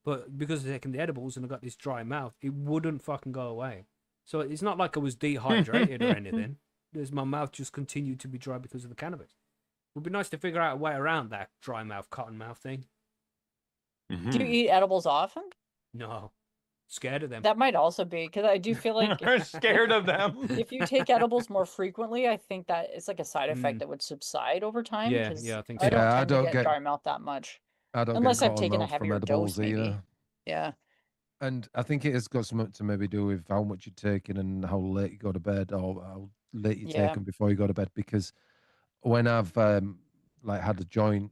But because of taking the edibles and I got this dry mouth, it wouldn't fucking go away. So it's not like I was dehydrated or anything. There's my mouth just continued to be dry because of the cannabis. It would be nice to figure out a way around that dry mouth, cotton mouth thing. do you eat edibles often? No, scared of them. That might also be because I do feel like We're scared of them. if you take edibles more frequently, I think that it's like a side effect that would subside over time. Yeah, 'cause yeah, I think I so. don't Yeah, I tend to don't get get- dry mouth that much. I don't Unless get I've taken a cotton mouth from heavier dose, edibles maybe. either. Yeah. And I think it has got something to maybe do with how much you're taking and how late you go to bed, or how late you Yeah. take them before you go to bed. Because when I've like had a joint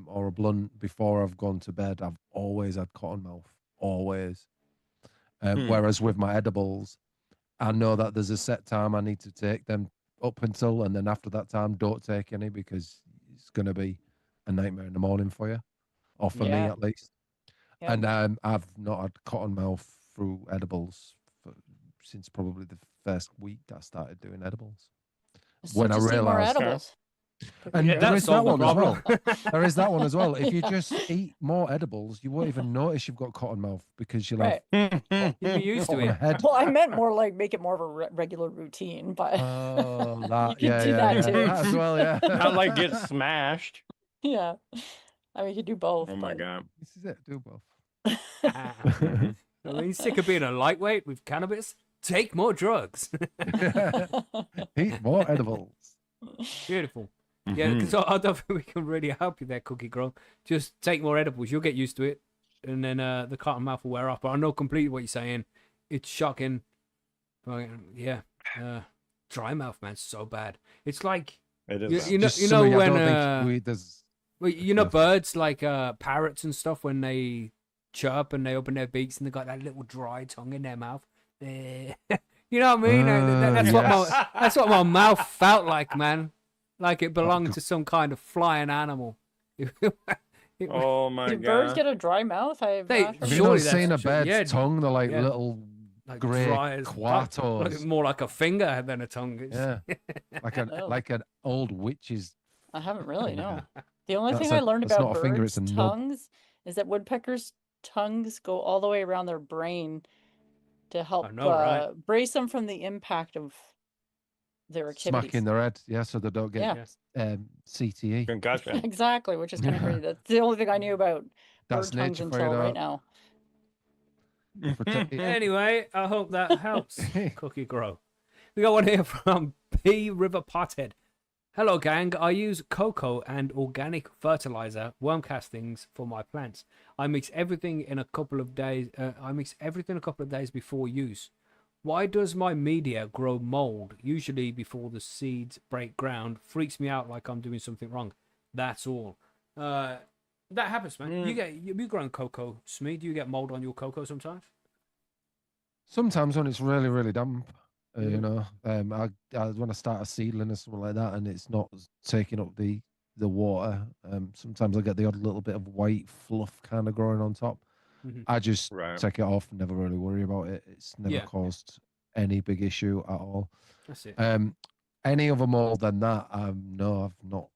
or a blunt before I've gone to bed, I've always had cotton mouth, always. Whereas with my edibles, I know that there's a set time I need to take them up until, and then after that time, don't take any because it's going to be a nightmare in the morning for you, or for me Yeah. at least. Yeah. And I've not had cotton mouth through edibles since probably the first week that I started doing edibles. So when I just eat more realised- edibles. And Yeah, there that is that solved the one as well. problem. There is that one as well. If you Yeah. just eat more edibles, you won't even notice you've got cotton mouth because you'll Right. have You'd be used to cotton it. head. Well, I meant more like make it more of a regular routine, but Oh, that, could yeah, do yeah, that yeah. too. That as well, yeah. Not like get smashed. yeah. I mean, you could do both. Oh my but- god. This is it. Do both. I mean, sick of being a lightweight with cannabis? Take more drugs. Eat more edibles. Beautiful. Yeah, because I don't think we can really help you there, Cookie Girl. Just take more edibles. You'll get used to it. And then the cotton mouth will wear off. But I know completely what you're saying. It's shocking. But, yeah. Dry mouth, man. So bad. It's like, It you, is. you know, Just you know something I when... don't think there's well, you know, Yeah. birds like parrots and stuff, when they chirp and they open their beaks and they got that little dry tongue in their mouth. You know what I mean? That's yes. what my mouth felt like, man. Like it belonged to some kind of flying animal. Oh my Do god. birds get a dry mouth? I've They- not heard Have of you Surely not that's seen a true. bird's Yeah, tongue? They're like yeah. little like grey dry as quartos. like, more like a finger than a tongue. It's- Yeah, Oh. like an old witch's. I haven't really, no. The only That's thing I a- learned that's about not a finger, it's birds' a nub. tongues is that woodpeckers' tongues go all the way around their brain to help know, right? brace them from the impact of their activities. Smacking their head, yeah, so they don't get Yeah. CTE. Concussion. Exactly, which is kind of crazy. That's the only thing I knew about That's bird tongues nature for you, until right though. now. Protect it. Anyway, I hope that helps, Cookie Grow. We got one here from P River Pothead. Hello, gang. I use cocoa and organic fertilizer worm castings for my plants. I mix everything in a couple of days. Before use. Why does my media grow mold usually before the seeds break ground? Freaks me out like I'm doing something wrong. That's all. That happens, man. You grown cocoa, Smee. Do you get mold on your cocoa sometimes? Sometimes when it's really, really damp. You know, I when I start a seedling or something like that, and it's not taking up the water. Sometimes I get the odd little bit of white fluff kind of growing on top. I just take it off and never really worry about it. It's never caused any big issue at all. That's it. Any other mold than that, no, I've not.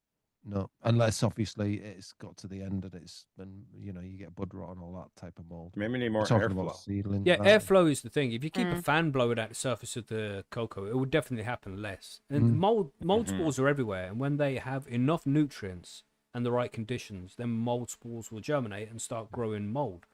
No, unless obviously it's got to the end and it's been, you know, you get bud rot and all that type of mold. Maybe need more Talking airflow. about seedlings. Yeah, airflow is the thing. If you keep a fan blowing at the surface of the cocoa, it will definitely happen less. And mold spores are everywhere, and when they have enough nutrients and the right conditions, then mold spores will germinate and start growing mold.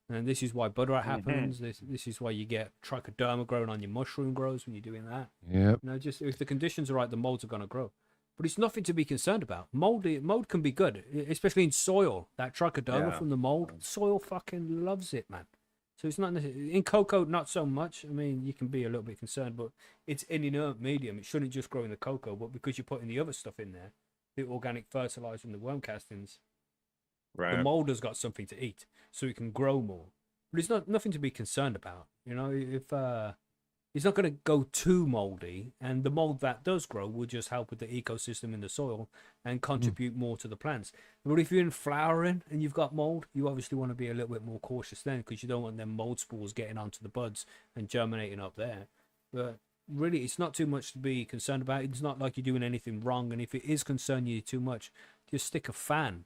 And this is why bud rot happens. This is why you get trichoderma growing on your mushroom grows when you're doing that. Yeah. You know, just if the conditions are right, the molds are going to grow. But it's nothing to be concerned about. Mold can be good, especially in soil. That trichoderma from the mold, soil fucking loves it, man. So it's not in cocoa, not so much. I mean, you can be a little bit concerned, but it's an inert medium. It shouldn't just grow in the cocoa, but because you're putting the other stuff in there, the organic fertilizer and the worm castings, the mold has got something to eat, so it can grow more. But it's nothing to be concerned about. You know, if it's not going to go too moldy, and the mold that does grow will just help with the ecosystem in the soil and contribute more to the plants. But if you're in flowering and you've got mold, you obviously want to be a little bit more cautious then, because you don't want them mold spores getting onto the buds and germinating up there. But really, it's not too much to be concerned about. It's not like you're doing anything wrong, and if it is concerning you too much, just stick a fan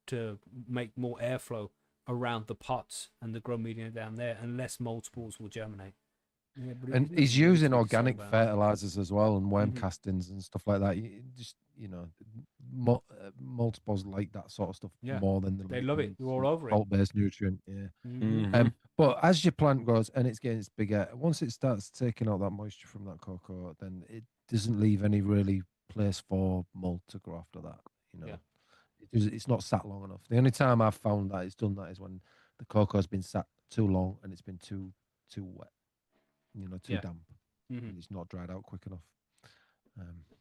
to make more airflow around the pots and the grow medium down there, and less mold spores will germinate. Yeah, and he's using organic fertilizers as well, and worm castings and stuff like that. You know, mold spores like that sort of stuff more than they love it. They're all over it. Salt-based nutrient, but as your plant grows and it's getting bigger, once it starts taking out that moisture from that cocoa, then it doesn't leave any really place for mold to grow after that. You know, it's not sat long enough. The only time I've found that it's done that is when the cocoa has been sat too long and it's been too wet. You know, too damp. It's not dried out quick enough.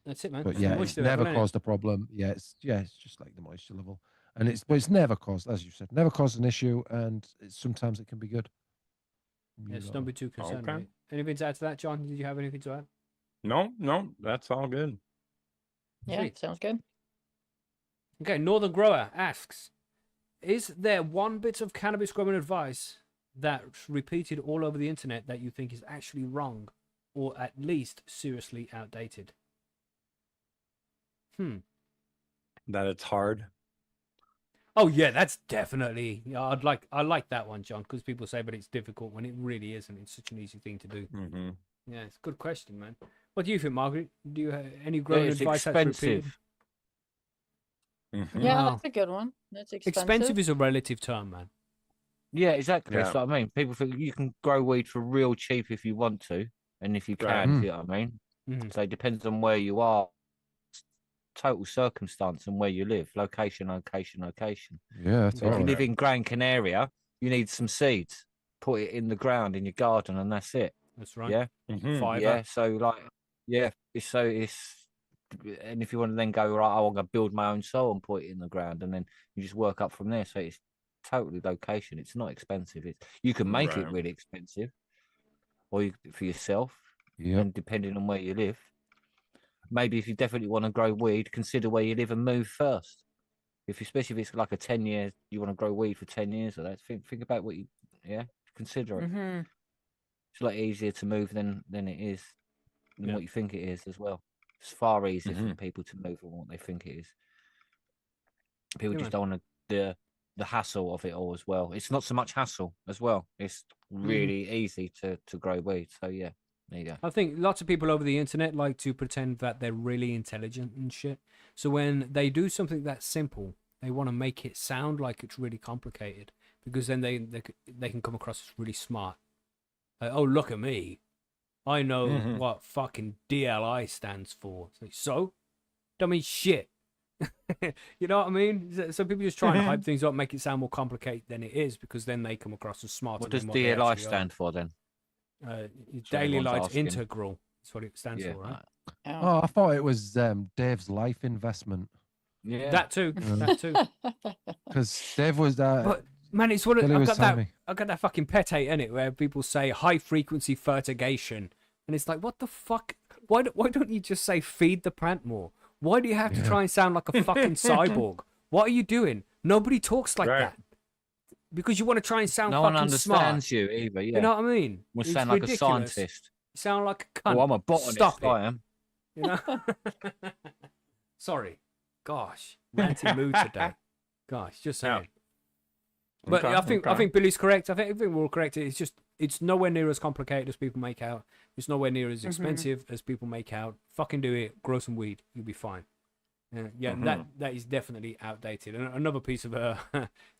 That's it, man. But yeah, it's never caused a problem. Yeah, it's just like the moisture level, and it's never caused, as you said, never caused an issue, and sometimes it can be good. Yes, don't be too concerned. Right? Anything to add to that, John? Did you have anything to add? No, that's all good. Yeah, Sweet. sounds good. Okay, Northern Grower asks, is there one bit of cannabis growing advice that's repeated all over the internet that you think is actually wrong, or at least seriously outdated? That it's hard. Oh yeah, that's definitely. I like that one, John, because people say, but it's difficult when it really isn't. It's such an easy thing to do. Yeah, it's a good question, man. What do you think, Margaret? Do you have any growing advice that's repeated? Yeah, that's a good one. That's expensive. Expensive is a relative term, man. Yeah, exactly. That's what I mean. People think you can grow weed for real cheap if you want to, and if you can, you know what I mean? So it depends on where you are, total circumstance, and where you live. Location. Yeah, so if you live in Gran Canaria, you need some seeds. Put it in the ground in your garden, and that's it. That's right. Yeah. Fiber. Yeah. So like, it's and if you want to then go, right, I'm going to build my own soil and put it in the ground, and then you just work up from there. So it's totally location. It's not expensive. You can make it really expensive, or for yourself. And depending on where you live, maybe if you definitely want to grow weed, consider where you live and move first. Especially if it's like a 10-year, you want to grow weed for 10 years or that. Think about what you consider it. It's a lot easier to move than it is than what you think it is as well. It's far easier for people to move than what they think it is. People just don't want the hassle of it all as well. It's not so much hassle as well. It's really easy to grow weed. So yeah, there you go. I think lots of people over the internet like to pretend that they're really intelligent and shit. So when they do something that's simple, they want to make it sound like it's really complicated, because then they can come across as really smart. Like, oh, look at me. I know what fucking DLI stands for. So? Don't mean shit. You know what I mean? So people just try and hype things up, make it sound more complicated than it is, because then they come across as smarter. What does DLI stand for then? Daily Light Integral. That's what it stands for, right? Oh, I thought it was Dave's life investment. Yeah, that too. That too. Because Dave was that. But man, it's what I got that fucking pet hate in it, where people say high frequency fertigation And it's like, what the fuck? Why don't you just say feed the plant more? Why do you have to try and sound like a fucking cyborg? What are you doing? Nobody talks like that. Because you want to try and sound no fucking one understands smart. you either. Yeah. You know what I mean? We It's sound like ridiculous. a scientist. You sound like a cunt. Well, I'm a botanist. Stop it. I am. You know? Sorry. Gosh. Ranty mood today. Gosh, just saying. But Okay, I think Billy's correct. I think we're all correct. It's just it's nowhere near as complicated as people make out. It's nowhere near as expensive as people make out. Fucking do it. Grow some weed. You'll be fine. That is definitely outdated. And another piece of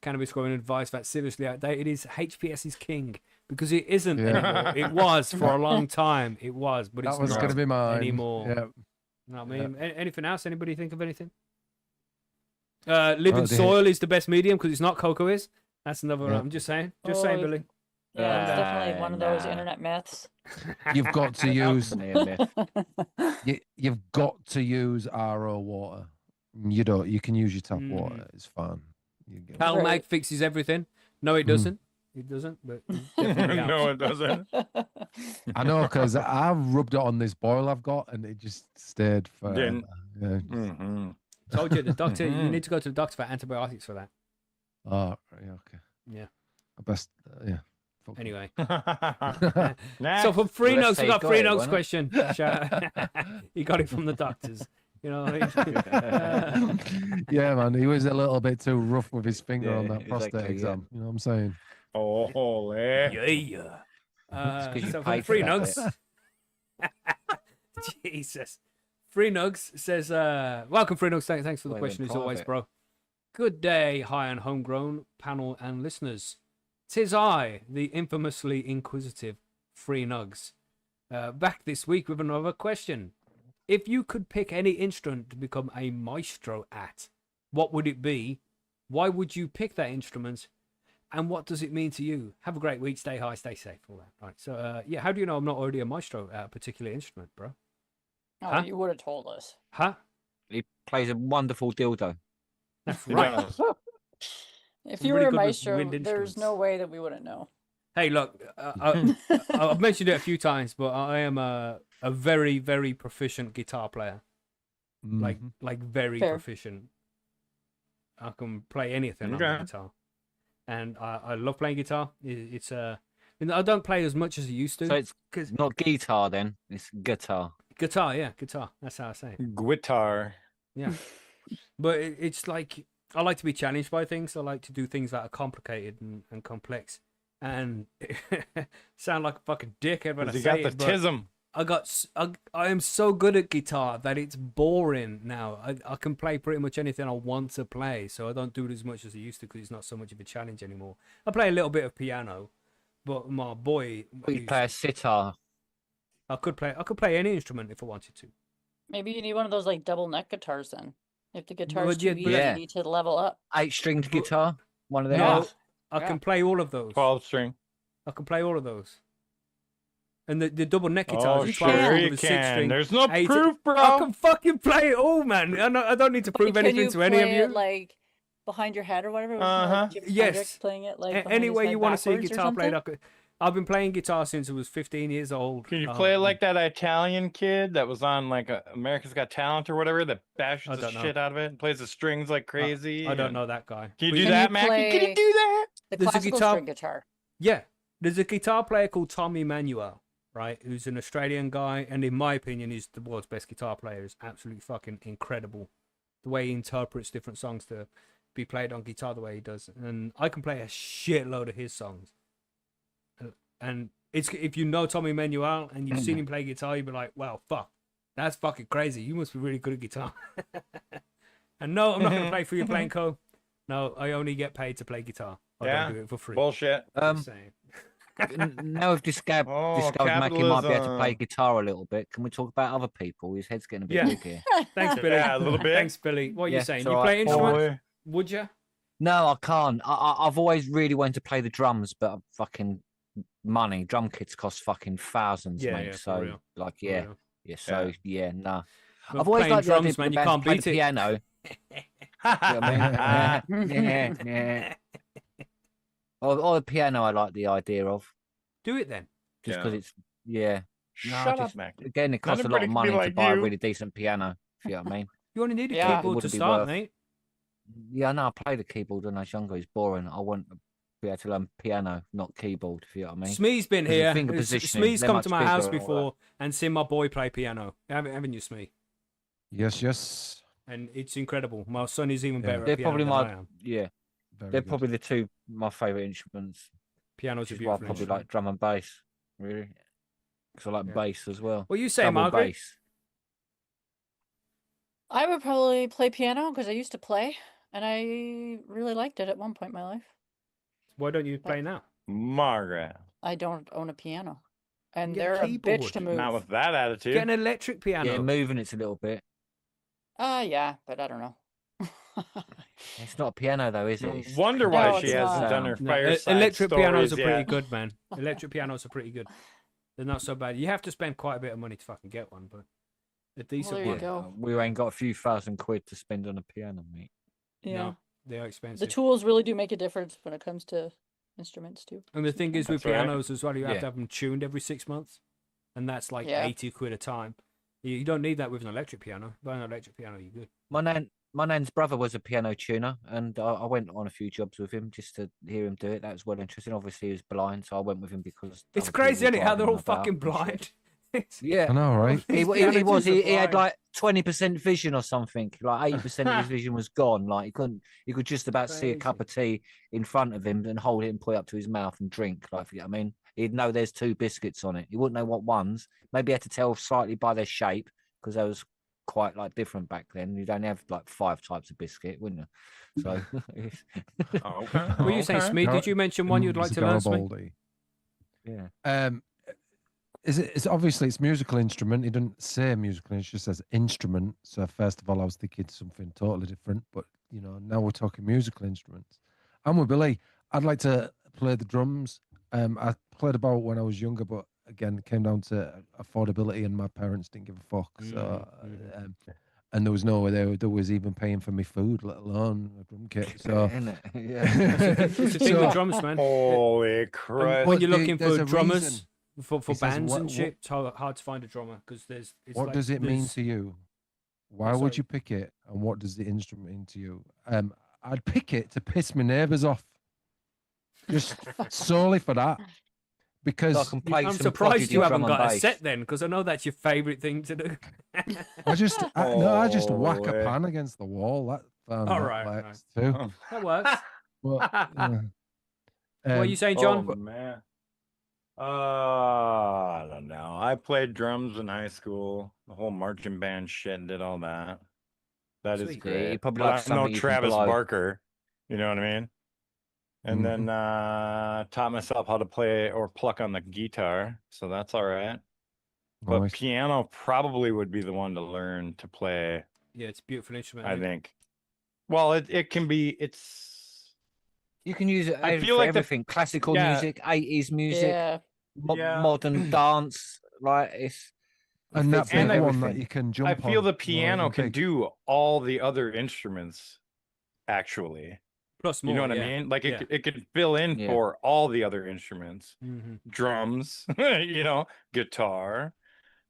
cannabis growing advice that's seriously outdated is HPS is king, because it isn't anymore. It was for a long time. It was, but it's That was not going to be mine anymore. Yeah. You know what I mean? Anything else? Anybody think of anything? Living soil is the best medium because it's not cocoa is. That's another. I'm just saying. Just saying, Billy. Yeah, it's definitely one of those internet myths. You've got to use. You've got to use RO water. You don't. You can use your tap water. It's fine. Cal Mag fixes everything. No, it doesn't. It doesn't. But it no, it doesn't. I know, because I rubbed it on this boil I've got, and it just stayed for. Yeah. Told you the doctor. You need to go to the doctor for antibiotics for that. Oh, yeah, okay. Yeah. Best. Yeah. Anyway. Next. So for free Well, notes, we got go free ahead, notes why not? question. He got it from the doctors. You know what I mean? Yeah, man. He was a little bit too rough with his finger on that exactly, prostate exam. You know what I'm saying? Holy. So for free nugs. Jesus. Free Nugs says, welcome, Free Nugs. Thanks for the question, as always, bro. Good day, high and homegrown panel and listeners. 'Tis I, the infamously inquisitive Free Nugs, back this week with another question. If you could pick any instrument to become a maestro at, what would it be? Why would you pick that instrument? And what does it mean to you? Have a great week. Stay high, stay safe. All that. Right. So, yeah, how do you know I'm not already a maestro at a particular instrument, bro? Oh, you would have told us. Huh? He plays a wonderful dildo. That's right. If I'm you really were a good with maestro, wind there's instruments. no way that we wouldn't know. Hey, look, I've mentioned it a few times, but I am a very, very proficient guitar player. Like very proficient. I can play anything on the guitar, and I love playing guitar. It's I don't play as much as I used to. So it's not guitar then; it's guitar. Guitar, yeah, guitar. That's how I say it. Guitar. Yeah, but it's like I like to be challenged by things. I like to do things that are complicated and complex. And sound like a fucking dickhead when I say got it, the tism. I am so good at guitar that it's boring now. I can play pretty much anything I want to play, so I don't do it as much as I used to because it's not so much of a challenge anymore. I play a little bit of piano, but my boy, You play a sitar. I could play any instrument if I wanted to. Maybe you need one of those like double neck guitars then. If the guitar's Well, too easy, yeah. you need to level up. 8-stringed guitar. One of them. No, I can play all of those. 12-string. I can play all of those. And the double neck guitars, Oh, the sure 12 you with a can. 6-string. There's no 8. proof, bro. I can fucking play it all, man. I don't need to prove Can anything you to any of play you. it, like behind your head or whatever? Uh-huh. Like Jimi Yes. Hendrix playing it like behind Any his way head you want to see a backwards or guitar played, something? I've been playing guitar since I was 15 years old. Can you play it like that Italian kid that was on like America's Got Talent or whatever that bashes I the don't know. shit out of it and plays the strings like crazy? I don't know that guy. Can you But do Can that, you Macky? Can play- you do that? The There's a classical guitar- string guitar. Yeah, there's a guitar player called Tommy Manuel, right? Who's an Australian guy, and in my opinion, he's the world's best guitar player. He's absolutely fucking incredible. The way he interprets different songs to be played on guitar the way he does, and I can play a shitload of his songs. And it's if you know Tommy Manuel and you've seen him play guitar, you'd be like, "Wow, fuck, that's fucking crazy. You must be really good at guitar." And no, I'm not gonna play for you playing co. No, I only get paid to play guitar. I Yeah. don't do it for free. Bullshit. Just saying. Now we've discovered Macky might be able to capitalism. play guitar a little bit. Can we talk about other people? His head's getting a bit Yeah. big here. Thanks, Billy. Yeah, a little bit. Thanks, Billy. What are you Yeah, saying? it's You all play right. instruments? Would you? No, I can't. I've always really wanted to play the drums, but fucking money. Drum kits cost fucking thousands, Yeah, mate. yeah, for so, real. like, For yeah, real. yeah. So, yeah, nah. But I've always playing liked the idea drums, of man. being You able can't to play beat the it. piano. You know what I mean? Yeah. Or the piano, I like the idea of. Do it then. Just Yeah. because it's, yeah. Shut up, Macky. Again, it costs a lot everybody of can money be to like buy a you. really decent piano. If you know what I mean. You only need a Yeah. keyboard to wouldn't be start, worth- mate. Yeah, no, I played the keyboard when I was younger. It's boring. I want to be able to learn piano, not keyboard. If you know what I mean. Smee's been 'Cause the here. finger positioning, Smee's they're come much to my house bigger, before and seen my boy play piano. Haven't you, Smee? Yes. And it's incredible. My son is even Yeah. better They're at piano probably than I am. Very they're good. probably the two my favourite instruments. Piano's a Which is why I beautiful probably instrument. like drum and bass, really, because I like Yeah. bass as well. What you say, Double Margaret? bass. I would probably play piano because I used to play, and I really liked it at one point in my life. Why don't you play now? Margaret. I don't own a piano, and Get a they're a bitch keyboard. to move. Not with that attitude. Get an electric piano. Yeah, moving it's a little bit. Yeah, but I don't know. It's not a piano though, is it? No It's wonder why No, she it's hasn't not. done her No, fireside electric pianos are stories pretty yet. good, man. Electric pianos are pretty good. They're not so bad. You have to spend quite a bit of money to fucking get one, but a decent there you one. go. We ain't got a few £1,000 to spend on a piano, mate. Yeah, No, they are expensive. the tools really do make a difference when it comes to instruments too. And the thing is with That's right. pianos as well, you have Yeah. to have them tuned every 6 months, and that's like Yeah. 80 quid a time. You don't need that with an electric piano. Buy an electric piano, you're good. My nan's brother was a piano tuner, and I went on a few jobs with him just to hear him do it. That was well interesting. Obviously, he was blind, so I went with him because It's other crazy, people isn't it? were How they're all driving about fucking and shit. blind. It's- Yeah, I know, right? He These was. piano He tuners are had blind. like 20% vision or something. Like 80% of his vision was gone. Like he couldn't. He could just about see a cup of tea in front of him and hold it and put it up to his mouth and drink. Like, you know what I mean, he'd know there's 2 biscuits on it. He wouldn't know what ones. Maybe he had to tell slightly by their shape because they was quite like different back then. You'd only have like 5 types of biscuit, wouldn't you? So. Oh, okay. What were you saying, okay. Smee? Did you mention one you'd like to learn, Smee? Garibaldi. Yeah. It's obviously it's musical instrument. He doesn't say musical; it just says instrument. So first of all, I was thinking something totally different. But now we're talking musical instruments. I'm with Billy. I'd like to play the drums. I played about when I was younger, but again, it came down to affordability, and my parents didn't give a fuck. So, and there was no way there was even paying for me food, let alone a drum kit. So, Yeah. It's the thing with drums, man. Holy And Christ. when you're But looking there's for a drummers reason. for He says, bands and what- shit, it's hard to find a drummer because it's what like does it mean there's- to you? Why sorry. would you pick it, and what does the instrument mean to you? I'd pick it to piss my neighbours off, just solely for that, because So I can play I'm some surprised prodigy you haven't drum and got a bass. set then, because I know that's your favourite thing to do. I just whack a Holy. pan against the wall. That All that right, works too. Oh, That works. Well, yeah. What are you saying, John? oh, man. I don't know. I played drums in high school. The whole marching band shit and did all that. That is Sweet. Yeah, great. you probably But like I'm no something you can Travis blow. Barker. You know what I mean? And then taught myself how to play or pluck on the guitar. So that's all right. But Nice. piano probably would be the one to learn to play, Yeah, it's a beautiful instrument. I isn't it? think. Well, it can be, it's You can use it I for feel like the- everything. Classical yeah. music, 80s music, Yeah, Yeah. modern dance. Like it's And that fits in big one that everything. you can jump I on. feel the isn't piano can big. do all the other instruments actually. Plus more. You know what yeah. I mean? Like Yeah. it could fill in Yeah. for all the other instruments. Mhm. Drums, guitar,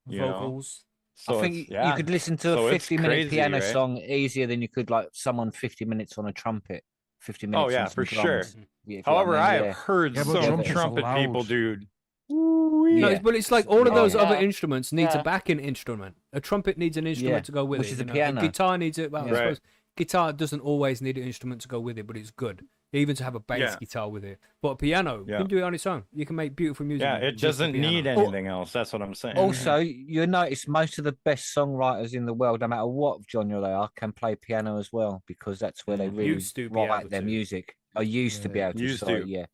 you know. Vocals. So I think it's- you yeah. could listen to So a it's 50-minute crazy, piano right? song easier than you could like someone 50 minutes on a trumpet. 50 minutes. Oh yeah, on some for sure. drums. Yeah, if you know what I However, mean, I have yeah. heard Yeah, but some trumpets are trumpet people, loud. dude. No, Yeah. but it's like all of Oh, those other yeah. instruments needs a Yeah. backing instrument. A trumpet needs an instrument Yeah, to go with which it. is a you know. piano. Guitar needs it. Well, I Right. suppose guitar doesn't always need an instrument to go with it, but it's good. Even to have a bass Yeah. guitar with it. But a piano, you Yeah. can do it on its own. You can make beautiful music. Yeah, with it just a doesn't need piano. anything else. That's what I'm saying. Also, you notice most of the best songwriters in the world, no matter what genre they are, can play piano as well because that's where they really Used to be write able their to. music. Or used to be able to. Used sorry, to. yeah.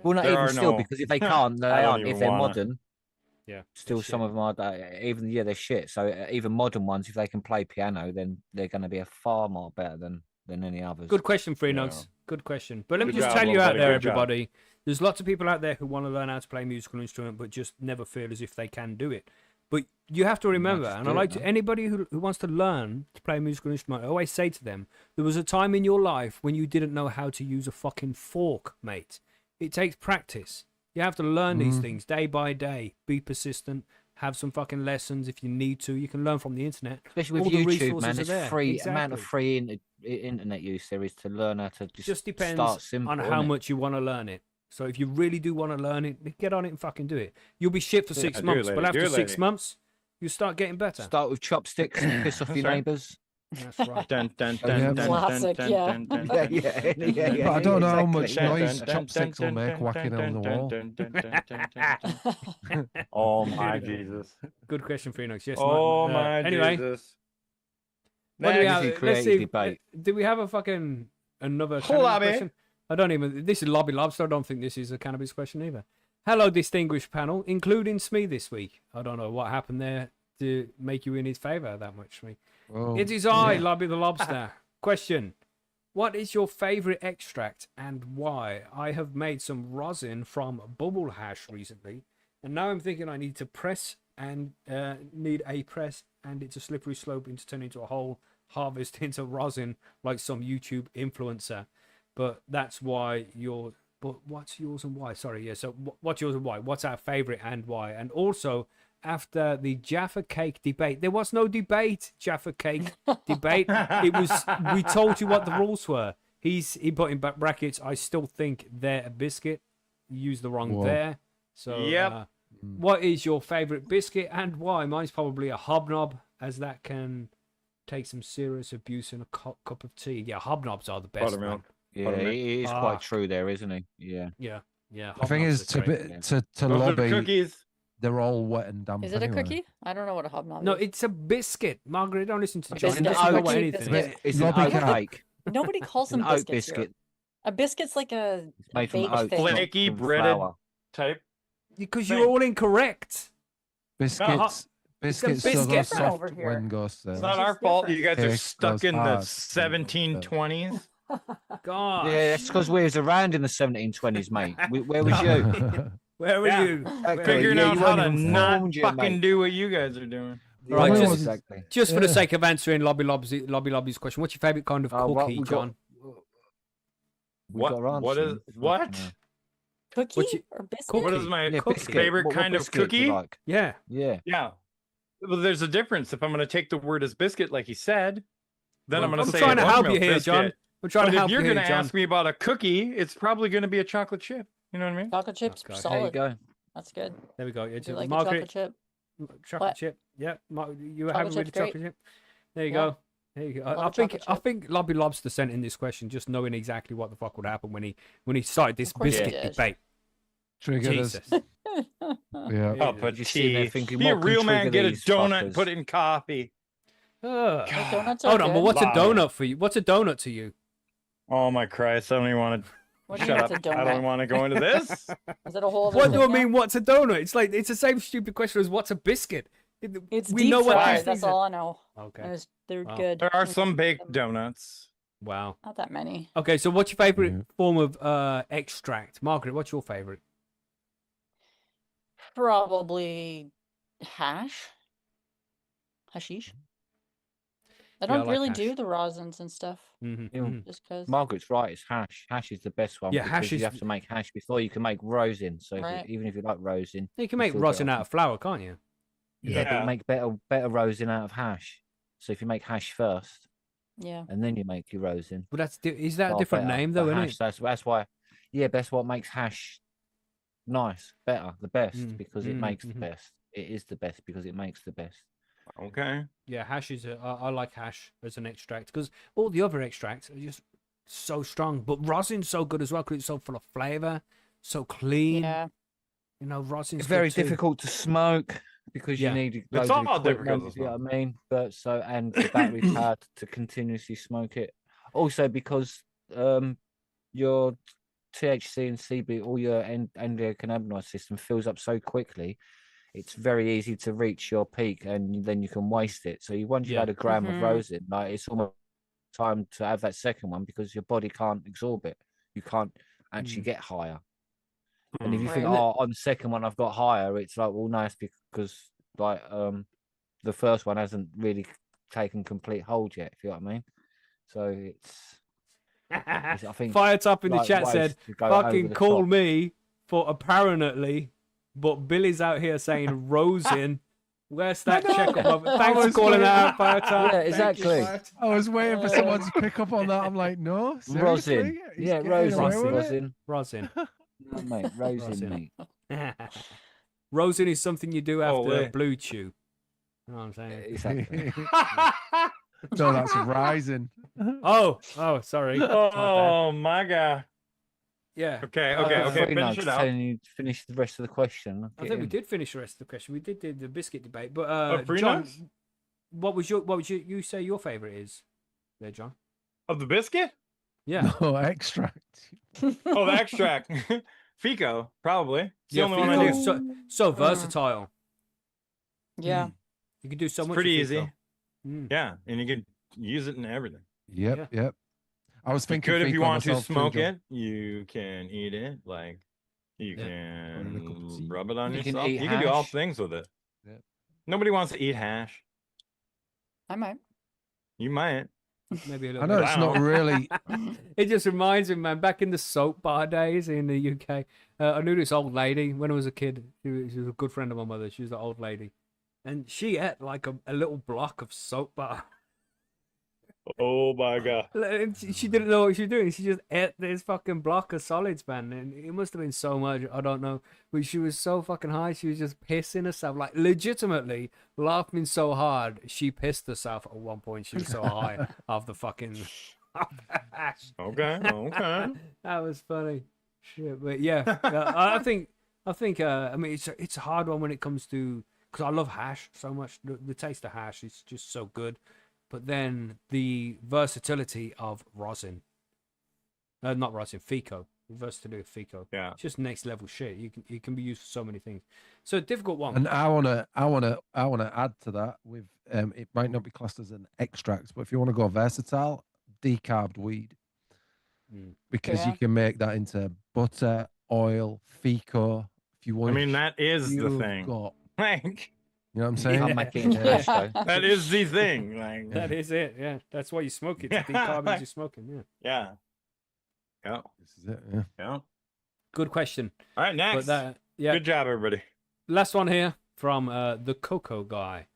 Well, not There even are still, no- because if they can't, they I don't aren't. If even they're wanna. modern, Yeah. still they're some shit. of them are even they're shit. So even modern ones, if they can play piano, then they're going to be a far more better than any others. Good question, Free Yeah. Notes. Good question. But let me Good just job, tell you little out buddy, there, good job. everybody. There's lots of people out there who want to learn how to play a musical instrument, but just never feel as if they can do it. But you have to remember, just and do I it, like to man. anybody who wants to learn to play a musical instrument, I always say to them, there was a time in your life when you didn't know how to use a fucking fork, mate. It takes practice. You have to learn these things day by day. Be persistent. have some fucking lessons if you need to. You can learn from the internet. Especially with All the YouTube, man. resources are There's there. free amount of Exactly. free internet use there is to learn how to It just just depends start simple, on how innit? much you want to learn it. So if you really do want to learn it, get on it and fucking do it. You'll be shit for Yeah, 6 do it, months, lady, but after do it, 6 lady. months, you start getting better. Start with chopsticks and piss off your Sorry. neighbours. That's right. Dun, dun, Yeah. dun, dun, Classic, dun, yeah. dun, dun, Yeah, dun, yeah, dun, yeah, dun, yeah, But I don't know how exactly. much dun, noise dun, chopsticks will dun, make dun, whacking dun, on the dun, wall. dun, dun, dun, dun, dun, dun. Oh my Jesus. Good question, Phoenix. Yes. Oh my anyway, Jesus. what do we Next. have? This is Let's creative see. debate. Do we have a fucking another Hold cannabis on, man. question? I don't even. This is Lobby Lobster. I don't think this is a cannabis question either. Hello, distinguished panel, including Smee this week. I don't know what happened there to make you in his favour that much, Smee. Oh, It is I, yeah. Lobby the Lobster. Question. What is your favourite extract and why? I have made some rosin from bubble hash recently, and now I'm thinking I need to press and need a press, and it's a slippery slope into turning into a whole harvest into rosin like some YouTube influencer. But that's why your. But what's yours and why? Sorry, yeah. So what's yours and why? What's our favourite and why? And also, after the Jaffa Cake debate, there was no debate. Jaffa Cake debate. It was. We told you what the rules were. He put in brackets. I still think they're a biscuit. You used the wrong Whoa. there. So Yep. what is your favourite biscuit and why? Mine's probably a hobnob, as that can take some serious abuse in a cup of tea. Yeah, hobnobs are the best. Buttermilk. Man. Yeah, Buttermilk. he is Fuck. quite true there, isn't he? Yeah. Yeah, yeah. The thing hobnobs is, are great. yeah. to Those are lobby, cookies. they're all wet and damp. Is it a anyway. cookie? I don't know what a hobnob No, is. it's a biscuit. Margaret, don't listen to A John. He biscuit. doesn't know Oat what anything is. biscuit. It's an Lobby oat cake. cake. Nobody calls An them oat biscuits here. biscuit. A biscuit's like a It's made from baked oats, thing. not Flaky, from breaded. flour. Type. Because Thing. you're all incorrect. Biscuits. Biscuits still go biscuit. soft Over here. when ghost It's there. not It's our just fault. different. You guys are Cake stuck goes in the hard. 1720s. God. Yeah, it's because we was around in the 1720s, mate. Where was you? Where were Yeah. you? Exactly. Figuring Yeah, out you how weren't to even not formed yet, fucking mate. do what you guys are doing. Right, Yeah, just- exactly. Just for the Yeah. sake of answering Lobby Lobby's question, what's your favourite kind of Well, cookie, we John? We What? got our What answer. is what? Fucking Cookie What you- or biscuit? Cookie. What is my Yeah, Cookie. biscuit. favorite What kind of biscuit do you cookie? like? Yeah. Yeah. Yeah. Well, there's a difference. If I'm going to take the word as biscuit, like he said, then I'm Well, going to I'm say trying a to help you buttermilk here, biscuit. John. I'm trying But to if help you're you going here, to John. ask me about a cookie, it's probably going to be a chocolate chip. You know what I mean? Chocolate chips, God. solid. There you go. That's good. There we go. Yeah, Do you like a Margaret, chocolate chip? chocolate What? chip. Yeah, you were Chocolate having with the chip's great. chocolate chip. There you Yeah. go. There you go. Love I a think chocolate I chip. think Lobby Lobster sent in this question just knowing exactly what the fuck would happen when he started this Of course he biscuit did. debate. Triggered us. Jesus. Yeah. Oh, Yeah. but Just sitting there tea. thinking, Be a what can real man. trigger Get a these donut. fuckers? Put it in coffee. Ugh. The donuts are Hold on, good. but what's a Love donut for you? What's a donut to you? Oh my Christ! I don't even want What to do you shut mean up. it's a I don't donut? want to go into this. Is it a whole other What do I thing now? mean? What's a donut? It's like it's the same stupid question as what's a biscuit. It's we deep know what fried. these That's things are. all I know. Okay. And they're Wow. good. There are some baked donuts. Wow. Not that many. Okay, so what's your favorite Yeah. form of extract? Margaret, what's your favorite? Probably hashish. I I don't like really hash. do the rosins and stuff, Mm-hmm. Yeah. just because. Margaret's right. It's hash. Hash is the best one. Yeah, because hash you is- have to make hash before you can make rosin. So Right. even if you like rosin, You can You make still rosin get out of flour, can't you? yeah, but you make better rosin out of hash. So if you make hash first Yeah. and then you make your rosin, But is that a far different better. name The though, isn't hash, it? That's why. Yeah, that's what makes hash nice, better, the best because it makes the mhm. best. It is the best because it makes the best. Okay. Yeah, hash is. I like hash as an extract because all the other extracts are just so strong. But rosin's so good as well because it's so full of flavor, so clean. Yeah. You know, rosin's It's very good too. difficult to smoke because Yeah. you need loads all of difficult equipment, to you know what I mean? But so and the battery power to continuously smoke it. Also because your THC and CB, all your endocannabinoid system fills up so quickly, it's very easy to reach your peak and then you can waste it. So once you've Yeah. had a gram Mhm. of rosin, like it's almost time to have that second one because your body can't absorb it. You can't actually get higher. And if you think, Right. oh, on the second one I've got higher, it's like, well, no, it's because like the first one hasn't really taken complete hold yet. If you know what I mean. So it's I think Fired up in the like chat ways said, to go over "Fucking the call top. me for apparently," but Billy's out here saying rosin. Where's that checkup? Thanks for calling that out, Barton. Yeah, exactly. I was waiting for someone to pick up on that. I'm like, no, seriously? Rosin. He's Yeah, getting away rosin. with it? Rosin. No, mate, rosin, Rosin. mate. Rosin is something you do after wait. blue chew. You know what I'm saying? Exactly. No, that's rising. Oh, sorry. My bad. Oh my god. Yeah. Okay, Three finish notes, it up. telling you to finish the rest of the question. I think we did finish the rest of the question. We did the biscuit debate, but free John, notes? what would you say your favorite is? There, John. Of the biscuit? Yeah. No, extract. Oh, the extract. Fico, probably. It's the Yeah, only one I Fico's do. so versatile. Yeah. You can do so It's much. pretty with Fico. easy. Yeah, and you can use it in everything. Yep. I was You thinking could, if you Fico want to myself too, smoke John. it, you can eat it. Like, you Yeah. Put in a cup of tea. can rub it on You can yourself. eat You can do all hash. things with it. Yeah. Nobody wants to eat hash. I might. You might. Maybe a I little know bit. it's not really. It just reminds me, man, back in the soap bar days in the UK, I knew this old lady when I was a kid. She was a good friend of my mother. She was an old lady. And she ate like a little block of soap bar. Oh my god. She didn't know what she was doing. She just ate this fucking block of solids, man. And it must have been so much. I don't know. But she was so fucking high. She was just pissing herself. Like, legitimately laughing so hard. She pissed herself at one point. She was so high off the fucking hash. Okay. That was funny. Shit. But yeah, I think, I mean, it's a hard one when it comes to, because I love hash so much. The taste of hash is just so good. But then the versatility of rosin, not rosin, Fico, the versatility of Fico, Yeah. it's just next level shit. You can be used for so many things. So a difficult one. And I wanna add to that with it might not be classed as an extract, but if you want to go versatile, decarbed weed, because Yeah. you can make that into butter, oil, Fico. If you want, I mean, that is the you've thing. got- Like, you know what I'm saying? I'll make it into hash, though. that is the thing. Like, That is it. Yeah, that's why you smoke it. To decarbonize your smoking. Yeah. yeah. Yeah. This is it. Yeah. Yeah. Good question. All right, next. But that, yeah. Good job, everybody. Last one here from the Cocoa guy.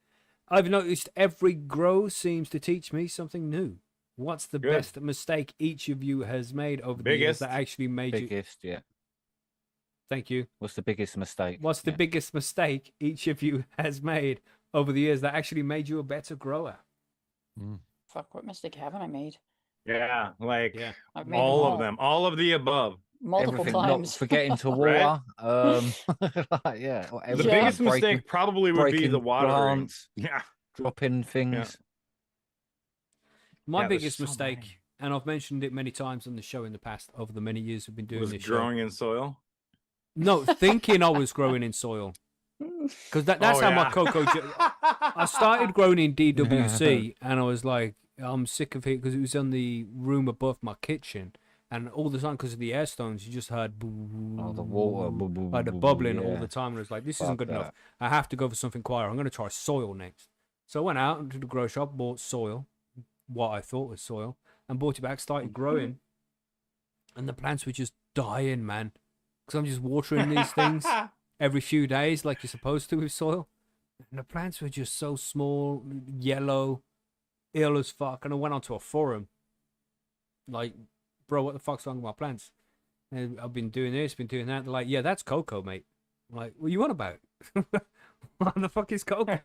I've noticed every grow seems to teach me something new. What's the Good. best mistake each of you has made over the years Biggest. that actually made you? Biggest, yeah. Thank you. What's the biggest mistake? What's the Yeah. biggest mistake each of you has made over the years that actually made you a better grower? Fuck, what mistake haven't I made? Yeah. Like, Yeah. I've made all of them. All of the above. multiple Everything, times. not forgetting to Right? water. Like, yeah. or The everything, biggest breaking- mistake probably would be breaking the watering. plants, Yeah. dropping things. My Yeah, there's biggest so mistake, many. and I've mentioned it many times on the show in the past over the many years we've been doing Was this growing in soil. show. No, thinking I was growing in soil. Because that's Oh, how my yeah. cocoa... I started growing in DWC, and I was like, I'm sick of it, because it was on the room above my kitchen. And all the time, because of the air stones, you just heard... Oh, the water. Like the bubbling all yeah. the time. And I was like, this isn't Fuck good enough. that. I have to go for something quieter. I'm going to try soil next. So I went out into the grow shop, bought soil, what I thought was soil, and brought it back, started growing. And the plants were just dying, man. Because I'm just watering these things every few days like you're supposed to with soil. And the plants were just so small, yellow, ill as fuck. And I went onto a forum. Like, bro, what the fuck's wrong with my plants? And I've been doing this, been doing that. They're like, yeah, that's cocoa, mate. I'm like, what are you on about? What the fuck is cocoa?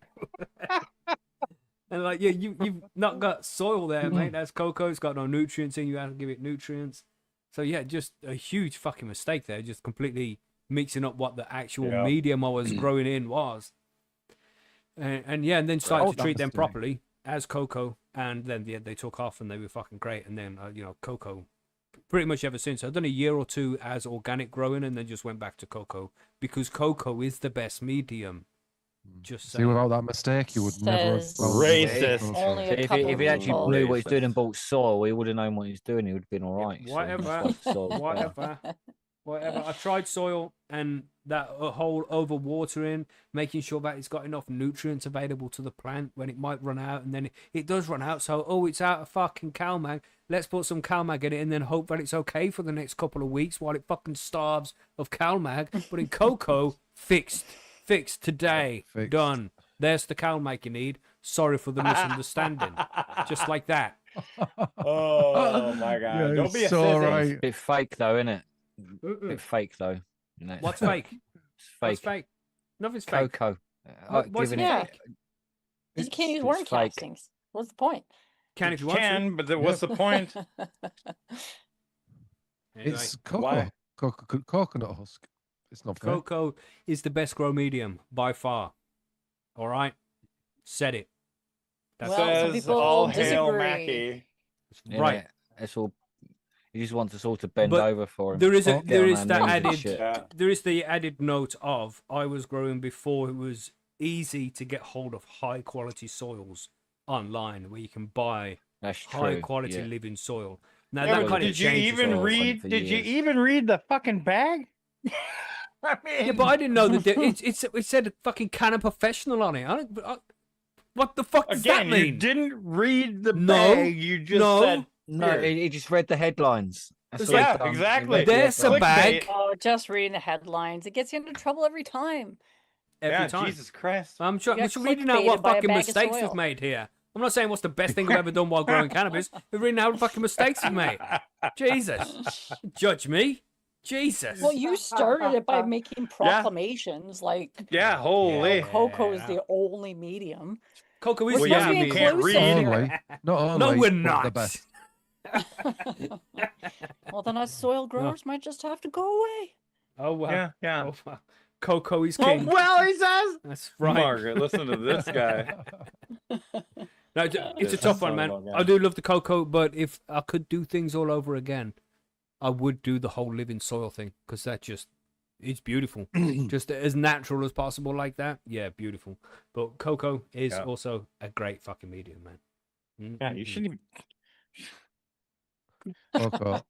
And like, yeah, you've not got soil there, mate. That's cocoa. It's got no nutrients in. You have to give it nutrients. So yeah, just a huge fucking mistake there. Just completely mixing up what the actual Yeah. medium I was growing in was. And yeah, and then started to that treat them mistake. properly as cocoa. And then they took off and they were fucking great. And then, cocoa pretty much ever since. I've done a year or two as organic growing and then just went back to cocoa because cocoa is the best medium. Just See, saying. without that mistake, you would never. have Says- found Racist. it. Only So a if couple he, if he of actually people. knew what he's doing and Racist. bought soil, he would have known what he's doing. He would have been all right. so Whatever. fuck soil, Whatever. I tried soil and that whole overwatering, making sure that it's got enough nutrients available to the plant when it might run out, and then it does run out. So, it's out of fucking CalMag. Let's put some CalMag in it and then hope that it's okay for the next couple of weeks while it fucking starves of CalMag. But in cocoa, fixed today, Fixed. done. There's the cow mic you need. Sorry for the misunderstanding. Just like that. Oh my god! Yeah, Don't be a so sissy. right. Bit fake though, isn't it? Mm-mm. Bit fake though. isn't it? What's fake? It's What's fake. fake? Nothing's fake. Cocoa. What's Giving Yeah. it. You can't use it's worm fake. castings. What's the point? Can if you want to. Can, but then what's the point? Anyway, It's cocoa. Why? Coconut husk. It's not fair. cocoa is the best grow medium by far. All right, said it. That's Well, some Says people all hail disagree. Macky. Innit? right. It's all. He just wants us all to bend But over for him. There is Oh. there Get is on the our knees and added shit. Yeah. there is the added note of I was growing before it was easy to get hold of high quality soils online where you can buy That's true. high quality yeah. living soil. Now Yeah, that but kind of did you changes. even all read? for Did you years. even read the fucking bag? I mean, Yeah, but I didn't know that it said fucking Canna Professional on it. What the fuck does again, that mean? you didn't read the No, bag. You just no. said No, here. he just read the headlines. That's It's all he's like- done. He exactly. read the There's a headlines. bag. Oh, just reading the headlines. It gets you into trouble every time. Every Yeah, time. Jesus Christ. I'm You got just reading out what clickbaited by a fucking bag of mistakes we've soil. made here. I'm not saying what's the best thing I've ever done while growing cannabis. We're reading out what fucking mistakes we've made. Jesus. Judge me. Jesus. Well, you started it by making proclamations like Yeah, holy. cocoa is the only medium. Cocoa is We're Well, the supposed yeah, to be you can't inclusive read. here. Only, not only, No, we're but not. the best. Well, then us soil growers might just have to go away. Oh, wow. Yeah, yeah. Oh, wow. Cocoa is Oh, king. well, he says. That's right. Margaret, listen to this guy. No, it's a This tough one, son man. of a I do love the cocoa, but if I could do things all over again, I would do the whole living soil thing because it's beautiful. Just as natural as possible like that. Yeah, beautiful. But cocoa is Yeah. also a great fucking medium, man. Yeah, you shouldn't even. Cocoa.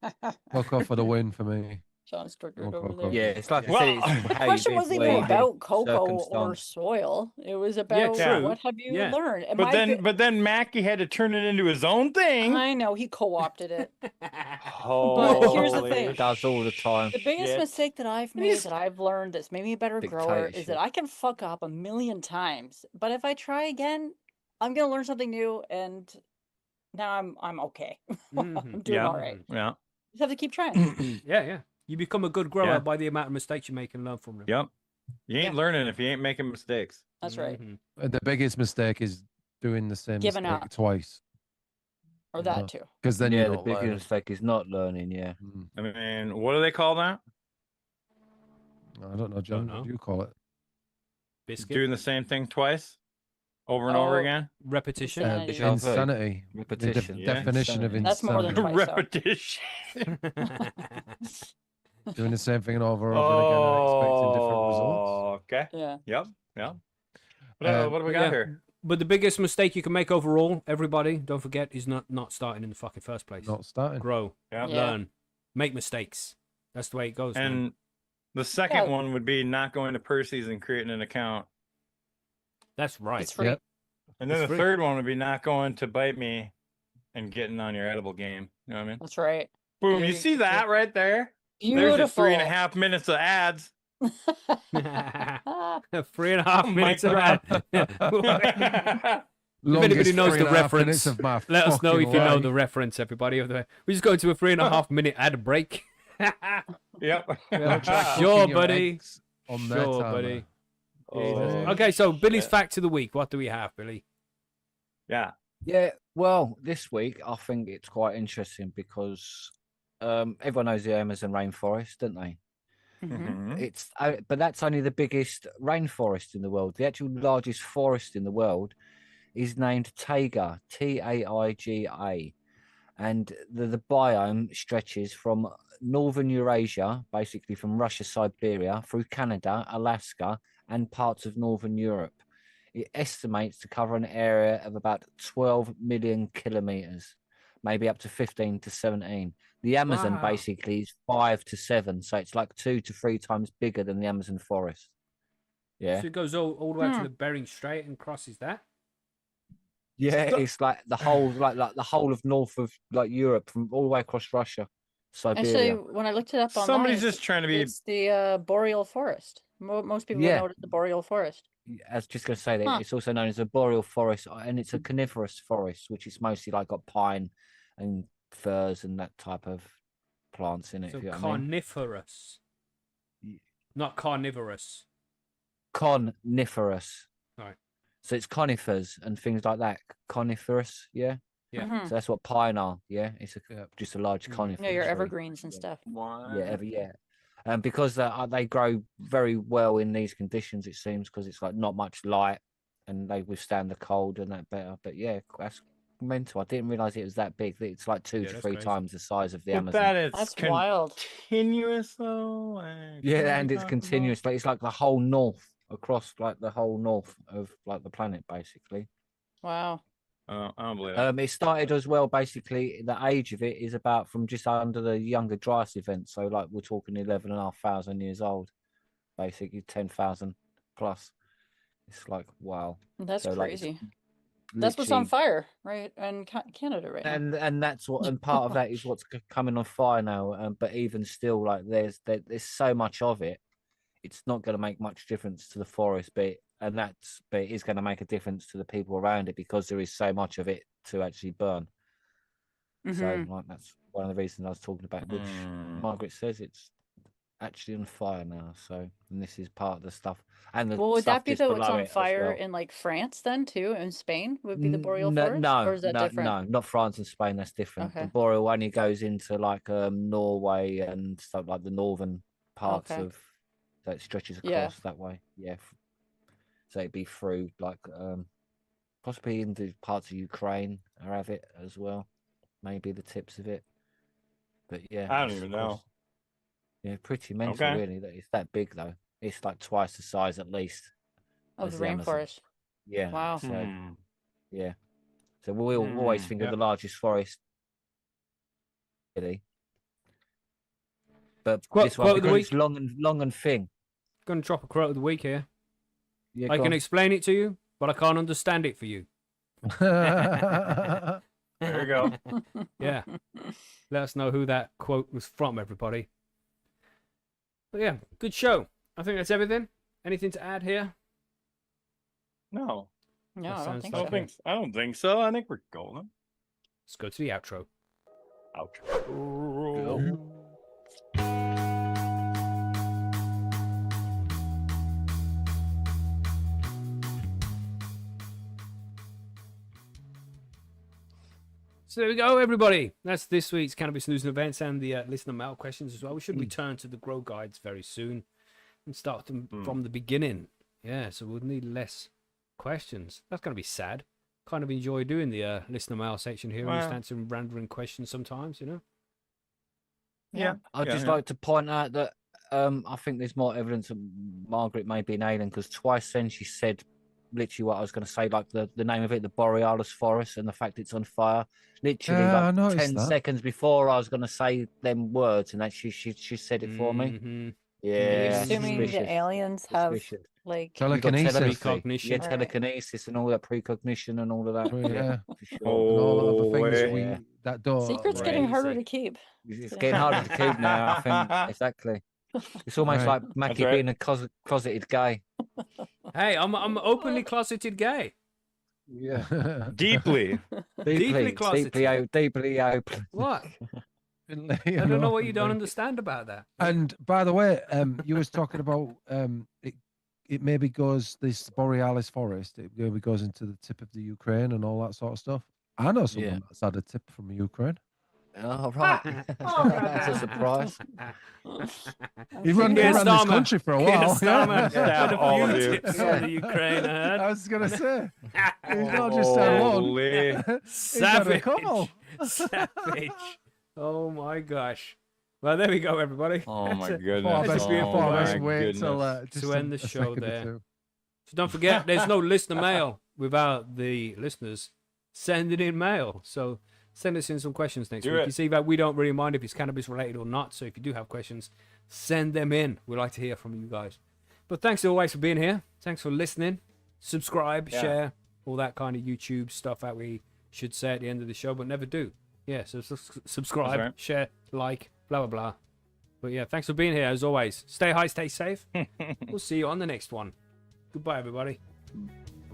Cocoa for the win for me. Sean's triggered Oh, over cocoa. there. Yeah, it's like I Well, said, it's The behaviour, question wasn't even weather, about cocoa or circumstance. soil. It was about true. what have you Yeah. learned. And But my then, bi- but then Macky had to turn it into his own thing. I know he co-opted it. Holy here's the thing. Does all the time. The biggest shit. mistake that I've And made he's- that I've learned that's made me a better grower is Dictatorship. that I can fuck up a million times, but if I try again, I'm gonna learn something new, and now I'm okay. I'm doing Yeah. all right. Yeah. Just have to keep trying. Yeah. You become a good grower Yeah. by the amount of mistakes you make and learn from them. Yep. You ain't Yeah. learning if you ain't making mistakes. That's right. Mhm. And the biggest mistake is doing the same Giving mistake up. twice. Or that too. Because then Yeah, you the don't biggest learn. mistake is not learning. Yeah. I mean, what do they call that? I don't know, John. know. What do you call it? Biscuit. Doing the same thing twice, over and over Oh. again. Repetition. Insanity. Déjà vu. Insanity. The Repetition. Yeah. definition of That's more than insanity. twice. So. Repetition. Doing the same thing over and over again and expecting different results. Oh, okay. Yeah. Yep. Yep. What do we got Yeah. here? But the biggest mistake you can make overall, everybody, don't forget, is not starting in the fucking first place. Not starting. Grow, Yep. Yeah. learn, make mistakes. That's the way it goes. man. And the second Yeah. one would be not going to Percy's and creating an account. That's right. It's free. Yep. And then It's the free. third one would be not going to Bite Me and getting on your edible game. You know what I mean? That's right. Boom. Yeah, You see that right there? Beautiful. There's your 3.5 minutes of ads. 3.5 minutes of Mic ad. Longest anybody knows the 3.5 reference, minutes of my Let us know if fucking you know life. the reference, everybody. We just go to a 3.5 minute ad break. Yep. Don't try Sure, cooking your buddy. eggs on their Sure, timer. buddy. Oh, Okay, so Billy's yeah. fact of the week. What do we have, Billy? Yeah. Yeah, well, this week I think it's quite interesting because everyone knows the Amazon rainforest, don't they? Mhm. Mhm. It's but that's only the biggest rainforest in the world. The actual largest forest in the world is named Taiga, Taiga, and the biome stretches from northern Eurasia, basically from Russia, Siberia, through Canada, Alaska, and parts of northern Europe. It estimates to cover an area of about 12 million kilometers, maybe up to 15 to 17. The Amazon Wow. basically is 5 to 7, so it's like 2 to 3 times bigger than the Amazon forest. Yeah, So it goes all the way to Hmm. the Bering Strait and crosses that. yeah, it's like the whole, like the whole of north of like Europe, from all the way across Russia, Actually, Siberia. when I looked it up online, Somebody's it's- just trying to be. it's the boreal forest. Most people Yeah. know it as the boreal forest. I was just going to say that Huh. it's also known as a boreal forest, and it's a coniferous forest, which is mostly like got pine and firs and that type of plants in it. So if you know what I mean. carnivorous, Ye- not carnivorous. Coniferous. Right. So it's conifers and things like that. Coniferous, yeah. Yeah. Mhm. So that's what pine are, yeah. It's Yeah. just a large Mm. conifer. Yeah, your tree. evergreens and Yeah. stuff. Yeah. And because they grow very well in these conditions, it seems, because it's like not much light and they withstand the cold and that better. But yeah, that's mental. I didn't realize it was that big. It's like 2 Yeah, to that's 3 crazy. times the size of the But Amazon. that is That's wild. continuous though. Like, what Yeah, are we and it's talking about? continuous. Like it's like the whole north, across like the whole north of like the planet, basically. Wow. I don't believe it. It started as well. Basically, the age of it is about from just under the Younger Dryas event. So, like, we're talking 11,500 years old, basically 10,000 plus. It's like wow. That's So, like, it's crazy. That's what's on literally- fire, right? In Canada right now. and that's what, and part of that is what's coming on fire now. But even still, like, there's so much of it. It's not going to make much difference to the forest, but it is going to make a difference to the people around it because there is so much of it to actually burn. So Mhm. like that's one of the reasons I was talking about, which Margaret says it's actually on fire now. So, and this is part of the stuff. And the Well, would stuff that be just the what's below on it as fire well. in like France then too? In Spain would be the boreal No, forest, or is that different? no, not France and Spain. That's different. The Okay. boreal only goes into like Norway and stuff like the northern parts Okay. of that stretches across Yeah. that way. Yeah. So it'd be through like possibly in the parts of Ukraine or have it as well. Maybe the tips of it. But yeah, I don't it's, even of course, know. yeah, pretty mental, Okay. really. That it's that big though. It's like twice the size at least Of as the the Amazon. rainforest. Yeah. Wow. So Hmm. yeah. So we'll always think Yeah. of the largest forest, really. But this Quote one of the because it's week. long and thin. Gonna drop a quote of the week here. Yeah, I go can on. explain it to you, but I can't understand it for you. There you go. Yeah. Let us know who that quote was from, everybody. But yeah, good show. I think that's everything. Anything to add here? No, No, That I don't sounds think I so. don't think. I don't think so. I think we're golden. Let's go to the outro. Ouch. So there we go, everybody. That's this week's Cannabis News and Events and the listener mail questions as well. We should return to the grow guides very soon and start them from the beginning. Yeah, so we'll need less questions. That's going to be sad. Kind of enjoy doing the listener mail section here and just answering random questions sometimes, you know? Yeah. I'd just like to point out that I think there's more evidence that Margaret may be an alien because twice then she said literally what I was going to say, like the name of it, the Borealis Forest, and the fact it's on fire. Literally, I like noticed 10 that. seconds before I was going to say them words, and that she said it for me. Mhm. Yeah, Assuming suspicious. the aliens have Suspicious. like You got Telekinesis. telepathy, Precognition. yeah, Right. telekinesis and all that precognition and all of that. Yeah. for sure. And all the other things wait. we Yeah. that don't. secrets Right. getting harder Crazy. to keep. It's getting harder to keep now. I think exactly. It's almost Right. like Macky right. being a closeted gay. Hey, I'm openly closeted gay. Yeah. Deeply. Deeply closeted. deeply open. What? I I don't know what you don't understand about that. And by the way, you was talking about it maybe goes this Borealis forest. It maybe goes into the tip of the Ukraine and all that sort of stuff. I know someone Yeah. that's had a tip from Ukraine. Oh, right. That's a surprise. He ran Keir this Starmer. country for a Keir while. Starmer Yeah, had all a of few you. tips on the Ukraine. I heard. I was gonna say he's not just had one. Holy. He's had a Savage. couple. Savage. Oh my gosh. Well, there we go, everybody. Oh my That's goodness. Far That's best, a beautiful far way. best wait till goodness. just To end the a show second or there. two. So don't forget, there's no listener mail without the listeners sending in mail. So send us in some questions next Do week. it. You see that we don't really mind if it's cannabis related or not. So if you do have questions, send them in. We like to hear from you guys. But thanks always for being here. Thanks for listening. Subscribe, Yeah. share, all that kind of YouTube stuff that we should say at the end of the show, but never do. Yeah, so subscribe, That's right. share, like, blah, blah, blah. But yeah, thanks for being here as always. Stay high, stay safe. We'll see you on the next one. Goodbye, everybody.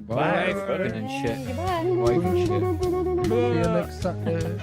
Bye. everybody. And shit. Goodbye. Waving shit. See you next Saturday.